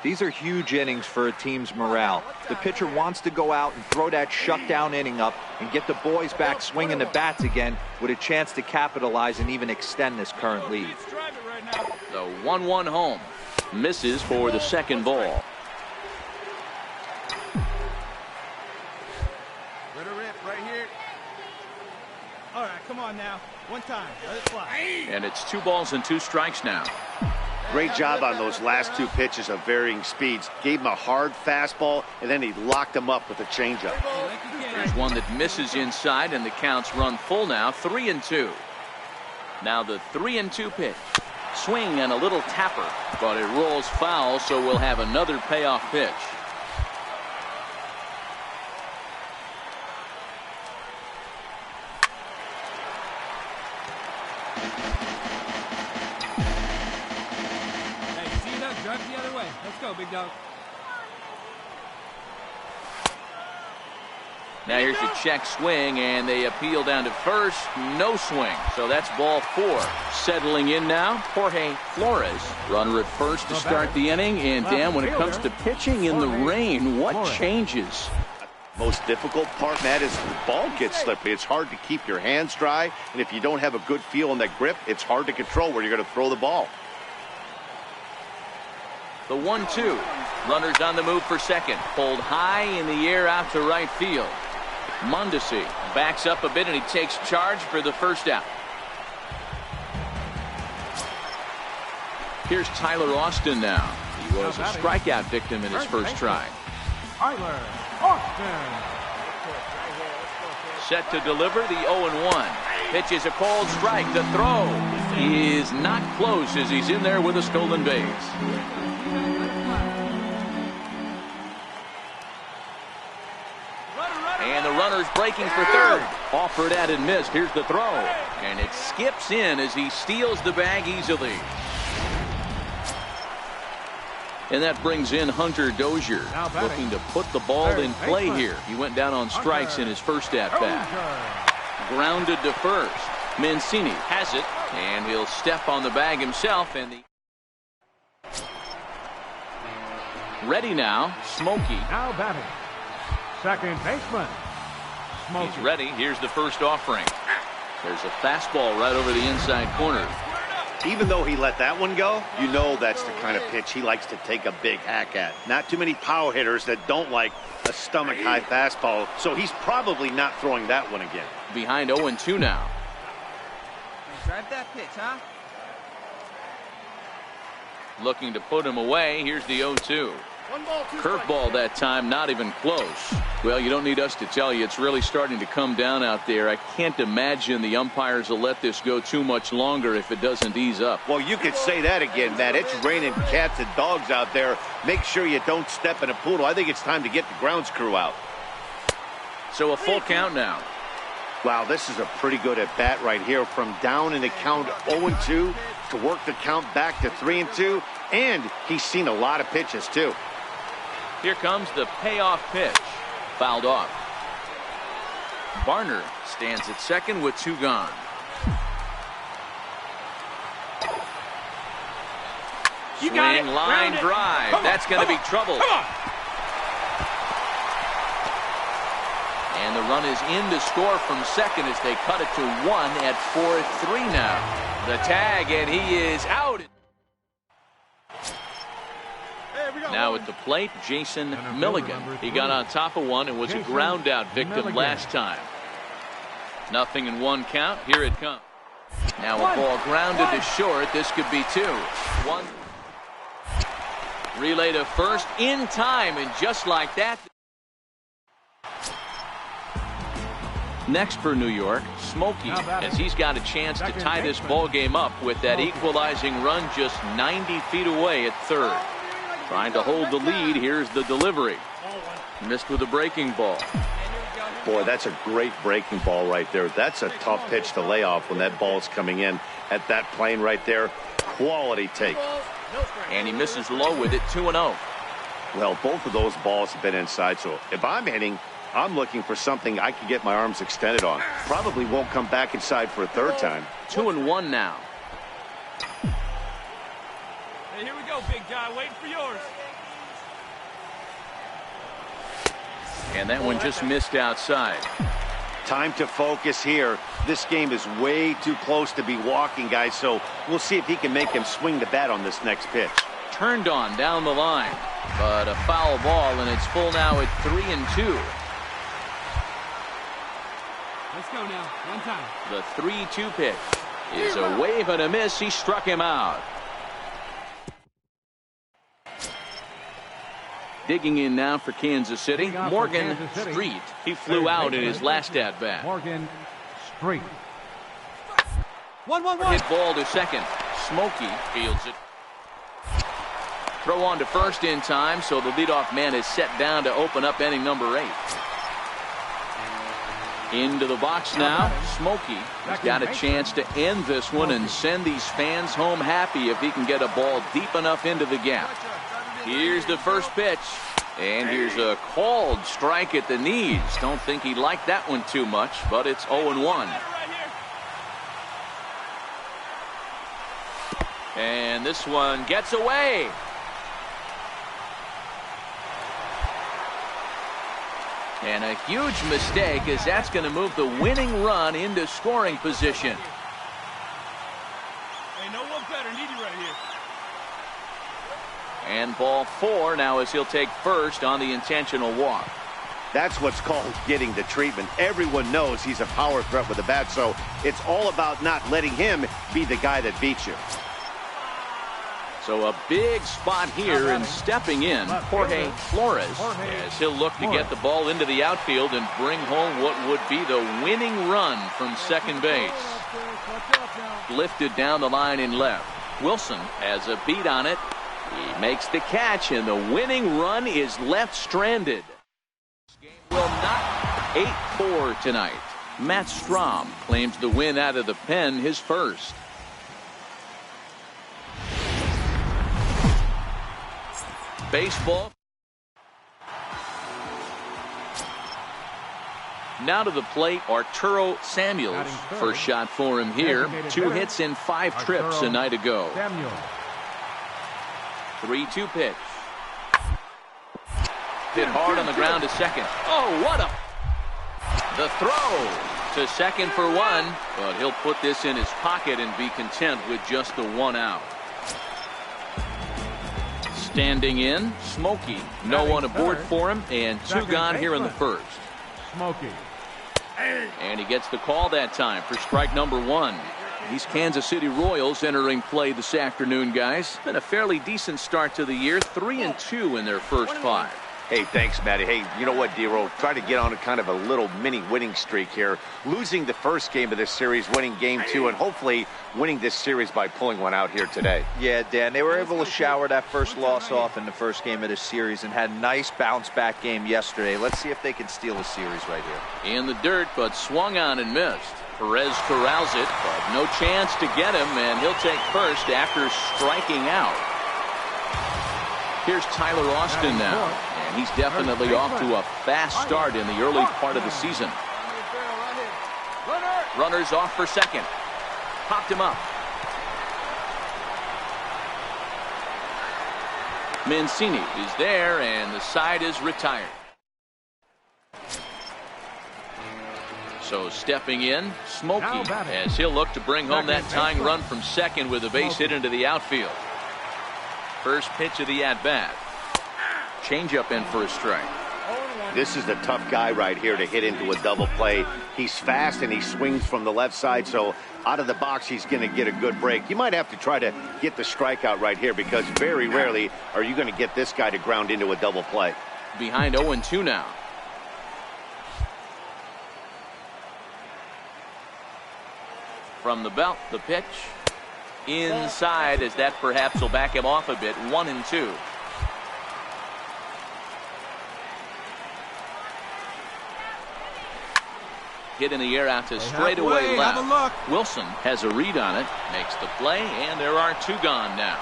These are huge innings for a team's morale. The pitcher wants to go out and throw that shutdown inning up and get the boys back swinging the bats again with a chance to capitalize and even extend this current lead. The 1-1 home. Misses for the second ball. All right, come on now. One time. Let it fly. And it's 2 balls and 2 strikes now. Great job on those last 2 pitches of varying speeds. Gave him a hard fastball, and then he locked him up with a changeup. There's one that misses inside, and the counts run full now, 3-2. Now the 3-2 pitch. Swing and a little tapper, but it rolls foul, so we'll have another payoff pitch. The other way. Let's go, big dog. Now here's the check swing, and they appeal down to first. No swing. So that's ball 4. Settling in now, Jorge Flores. Runner at first to start the inning. And Dan, when it comes to pitching in the rain, what changes? Most difficult part, Matt, is the ball gets slippery. It's hard to keep your hands dry. And if you don't have a good feel in that grip, it's hard to control where you're going to throw the ball. The 1-2. Runners on the move for second. Pulled high in the air out to right field. Mondesi backs up a bit, and he takes charge for the first out. Here's Tyler Austin now. He was a strikeout victim in his first try. Tyler Austin. Set to deliver the 0-1. Pitch is a called strike. The throw is not close as he's in there with a stolen base. runners breaking for third. Offered at and missed. Here's the throw. And it skips in as he steals the bag easily. And that brings in Hunter Dozier, looking to put the ball in play here. He went down on strikes in his first at-bat. Grounded to first. Mancini has it, and he'll step on the bag himself. And ready now, Smokey. Now batting, second baseman, Smokey. He's ready. Here's the first offering. There's a fastball right over the inside corner. Even though he let that one go, you know that's the kind of pitch he likes to take a big hack at. Not too many power hitters that don't like a stomach-high fastball, so he's probably not throwing that one again. Behind 0-2 now. Drive that pitch, huh? Looking to put him away. Here's the 0-2. Curveball that time, not even close. Well, you don't need us to tell you, it's really starting to come down out there. I can't imagine the umpires will let this go too much longer if it doesn't ease up. Well, you could say that again, Matt. It's raining cats and dogs out there. Make sure you don't step in a poodle. I think it's time to get the grounds crew out. So a full count now. Wow, this is a pretty good at-bat right here. From down in the count 0-2 to work the count back to 3-2. And he's seen a lot of pitches, too. Here comes the payoff pitch. Fouled off. Barner stands at second with 2 gone. Swing, line drive. That's going to be trouble. And the run is in to score from second as they cut it to 1 at 4-3 now. The tag, and he is out. Now at the plate, Jason Milligan. He got on top of one and was a ground out victim last time. Nothing in 1 count. Here it comes. Now a ball grounded to short. This could be 2. 1. Relay to first in time, and just like that. Next for New York, Smokey, as he's got a chance to tie this ball game up with that equalizing run just 90 feet away at third. Trying to hold the lead. Here's the delivery. Missed with a breaking ball. Boy, that's a great breaking ball right there. That's a tough pitch to lay off when that ball's coming in at that plane right there. Quality take. And he misses low with it, 2-0. Well, both of those balls have been inside, so if I'm hitting, I'm looking for something I can get my arms extended on. Probably won't come back inside for a third time. 2-1 now. Hey, here we go, big guy. Waiting for yours. And that one just missed outside. Time to focus here. This game is way too close to be walking, guys, so we'll see if he can make him swing the bat on this next pitch. Turned on down the line, but a foul ball, and it's full now at 3-2. Let's go now. One time. The 3-2 pitch is a wave and a miss. He struck him out. Digging in now for Kansas City, Morgan Street. He flew out in his last at-bat. Morgan Street. 1-1-1. Hit ball to second. Smokey fields it. Throw on to first in time, so the leadoff man is set down to open up inning number 8. Into the box now. Smokey has got a chance to end this one and send these fans home happy if he can get a ball deep enough into the gap. Here's the first pitch, and here's a called strike at the knees. Don't think he liked that one too much, but it's 0-1. And this one gets away. And a huge mistake, as that's going to move the winning run into scoring position. Hey, no one better. Need you right here. And ball 4 now as he'll take first on the intentional walk. That's what's called getting the treatment. Everyone knows he's a power threat with the bat, so it's all about not letting him be the guy that beats you. So a big spot here, and stepping in, Jorge Flores, as he'll look to get the ball into the outfield and bring home what would be the winning run from second base. Lifted down the line in left. Wilson has a beat on it. He makes the catch, and the winning run is left stranded. This game will not 8-4 tonight. Matt Strom claims the win out of the pen, his first. Baseball. Now to the plate, Arturo Samuels. First shot for him here. 2 hits in 5 trips a night ago. 3-2 pitch. Hit hard on the ground to second. Oh, what a... The throw to second for 1, but he'll put this in his pocket and be content with just the 1 out. Standing in, Smokey. No one aboard for him, and 2 gone here in the first. Smokey. And he gets the call that time for strike number 1. These Kansas City Royals entering play this afternoon, guys. Been a fairly decent start to the year. 3-2 in their first 5. Hey, thanks, Matty. Hey, you know what, D-Roll? Try to get on a kind of a little mini winning streak here. Losing the first game of this series, winning game 2, and hopefully winning this series by pulling one out here today. Yeah, Dan, they were able to shower that first loss off in the first game of this series and had a nice bounce-back game yesterday. Let's see if they can steal a series right here. In the dirt, but swung on and missed. Perez corrals it, but no chance to get him, and he'll take first after striking out. Here's Tyler Austin now, and he's definitely off to a fast start in the early part of the season. Runners off for second. Popped him up. Mancini is there, and the side is retired. So stepping in, Smokey, as he'll look to bring home that tying run from second with a base hit into the outfield. First pitch of the at-bat. Changeup in for a strike. This is the tough guy right here to hit into a double play. He's fast and he swings from the left side, so out of the box he's going to get a good break. You might have to try to get the strikeout right here because very rarely are you going to get this guy to ground into a double play. Behind 0-2 now. From the belt, the pitch. Inside, as that perhaps will back him off a bit. 1-2. Hit in the air out to straightaway left. Wilson has a read on it, makes the play, and there are 2 gone now.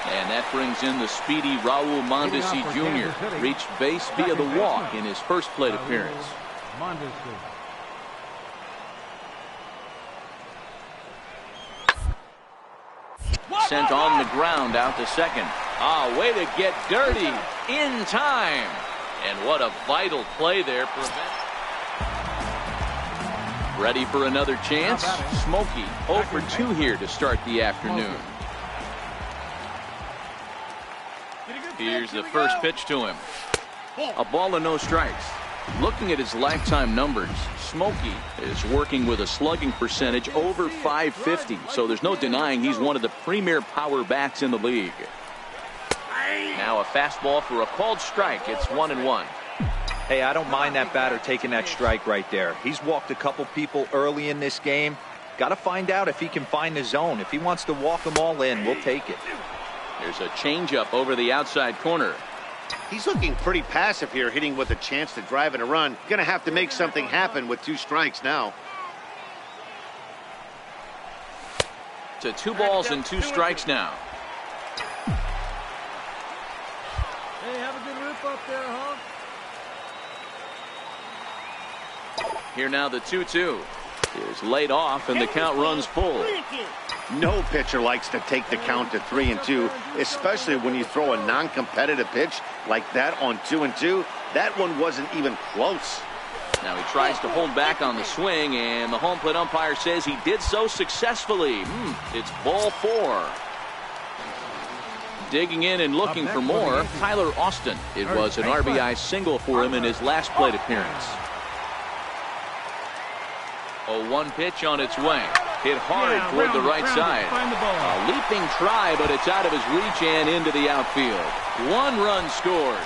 And that brings in the speedy Raul Mondesi Jr. Reached base via the walk in his first plate appearance. Sent on the ground out to second. Ah, way to get dirty in time. And what a vital play there. Ready for another chance? Smokey 0 for 2 here to start the afternoon. Here's the first pitch to him. A ball and no strikes. Looking at his lifetime numbers, Smokey is working with a slugging percentage over .550, so there's no denying he's one of the premier power bats in the league. Now a fastball for a called strike. It's 1-1. Hey, I don't mind that batter taking that strike right there. He's walked a couple people early in this game. Got to find out if he can find the zone. If he wants to walk them all in, we'll take it. There's a changeup over the outside corner. He's looking pretty passive here, hitting with a chance to drive in a run. Going to have to make something happen with 2 strikes now. To 2 balls and 2 strikes now. Hey, have a good rip up there, huh? Here now the 2-2 is laid off, and the count runs full. No pitcher likes to take the count to 3-2, especially when you throw a non-competitive pitch like that on 2-2. That one wasn't even close. Now he tries to hold back on the swing, and the home plate umpire says he did so successfully. It's ball 4. Digging in and looking for more, Tyler Austin. It was an RBI single for him in his last plate appearance. A 1 pitch on its way. Hit hard toward the right side. A leaping try, but it's out of his reach and into the outfield. 1 run scores.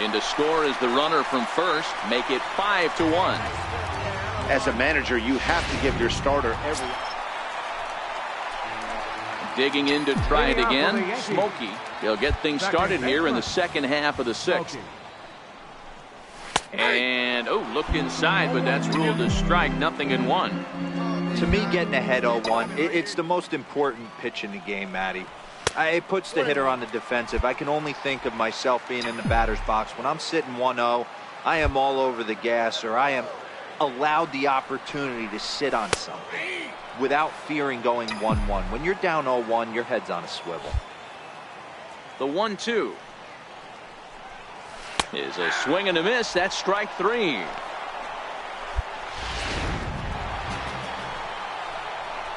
In to score is the runner from first. Make it 5-1. As a manager, you have to give your starter every... Digging in to try it again. Smokey. He'll get things started here in the second half of the sixth. And, oh, looked inside, but that's ruled a strike. 0-1. To me, getting ahead 0-1, it's the most important pitch in the game, Matty. It puts the hitter on the defensive. I can only think of myself being in the batter's box. When I'm sitting 1-0, I am all over the gas, or I am allowed the opportunity to sit on something without fearing going 1-1. When you're down 0-1, your head's on a swivel. The 1-2 is a swing and a miss. That's strike 3.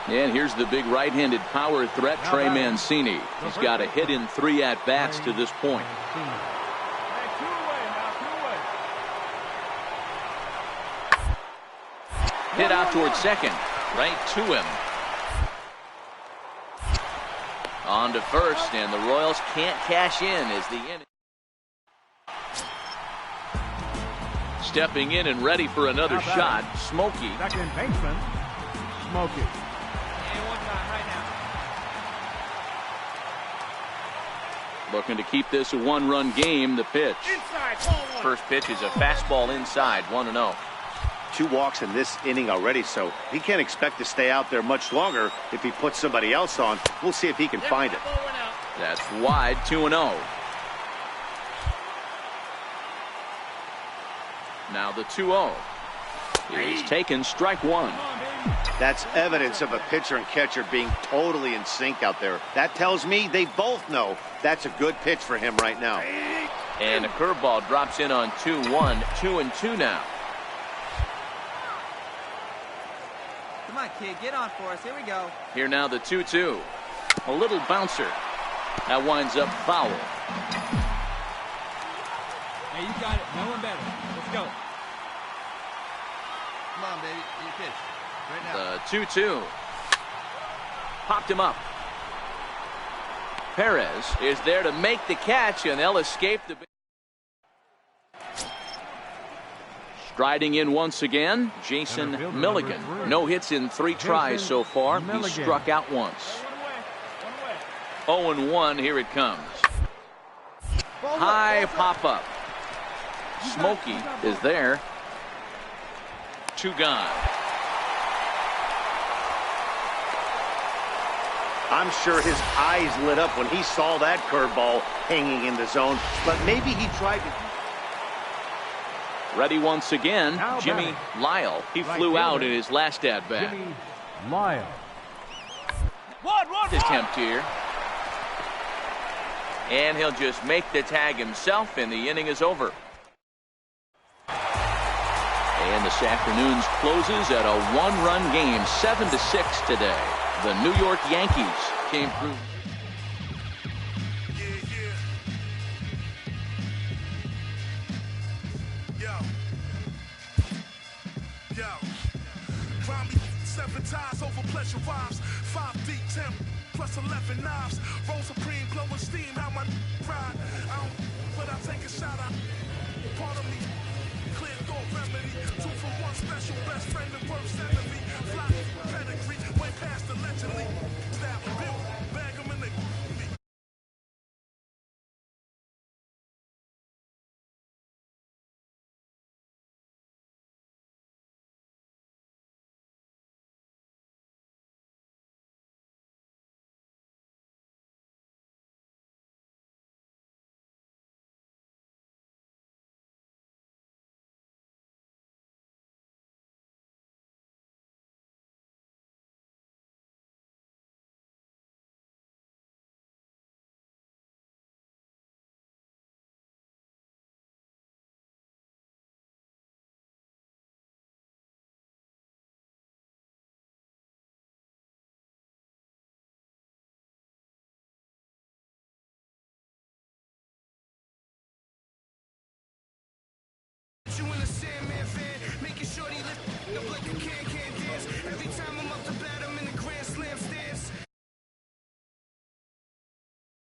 And here's the big right-handed power threat, Trey Mancini. He's got a hit in 3 at-bats to this point. Hit out towards second, right to him. On to first, and the Royals can't cash in as the inning. Stepping in and ready for another shot, Smokey. Second baseman, Smokey. Looking to keep this a 1-run game. The pitch. First pitch is a fastball inside, 1-0. 2 walks in this inning already, so he can't expect to stay out there much longer if he puts somebody else on. We'll see if he can find it. That's wide, 2-0. Now the 2-0 is taken, strike 1. That's evidence of a pitcher and catcher being totally in sync out there. That tells me they both know that's a good pitch for him right now. And a curveball drops in on 2-1, 2-2 now. Come on, kid, get on for us. Here we go. Here now the 2-2. A little bouncer. That winds up foul. Hey, you got it. No one better. Let's go. Come on, baby. You pitch. Right now. The 2-2. Popped him up. Perez is there to make the catch, and they'll escape the. Striding in once again, Jason Milligan. No hits in 3 tries so far. He struck out once. 0-1, here it comes. High pop-up. Smokey is there. 2 gone. I'm sure his eyes lit up when he saw that curveball hanging in the zone, but maybe he tried to. Ready once again, Jimmy Lyle. He flew out in his last at-bat. Jimmy Lyle. Attempt here. And he'll just make the tag himself, and the inning is over. And this afternoon's closes at a 1-run game, 7-6 today. The New York Yankees came through. Ties over pleasure vibes, 5 deep, 10 plus 11 knives, roll supreme, glowing steam, how my ride. I don't, but I take a shot out. Part of me, clear thought remedy, 2 for 1 special, best friend and worst enemy. Fly,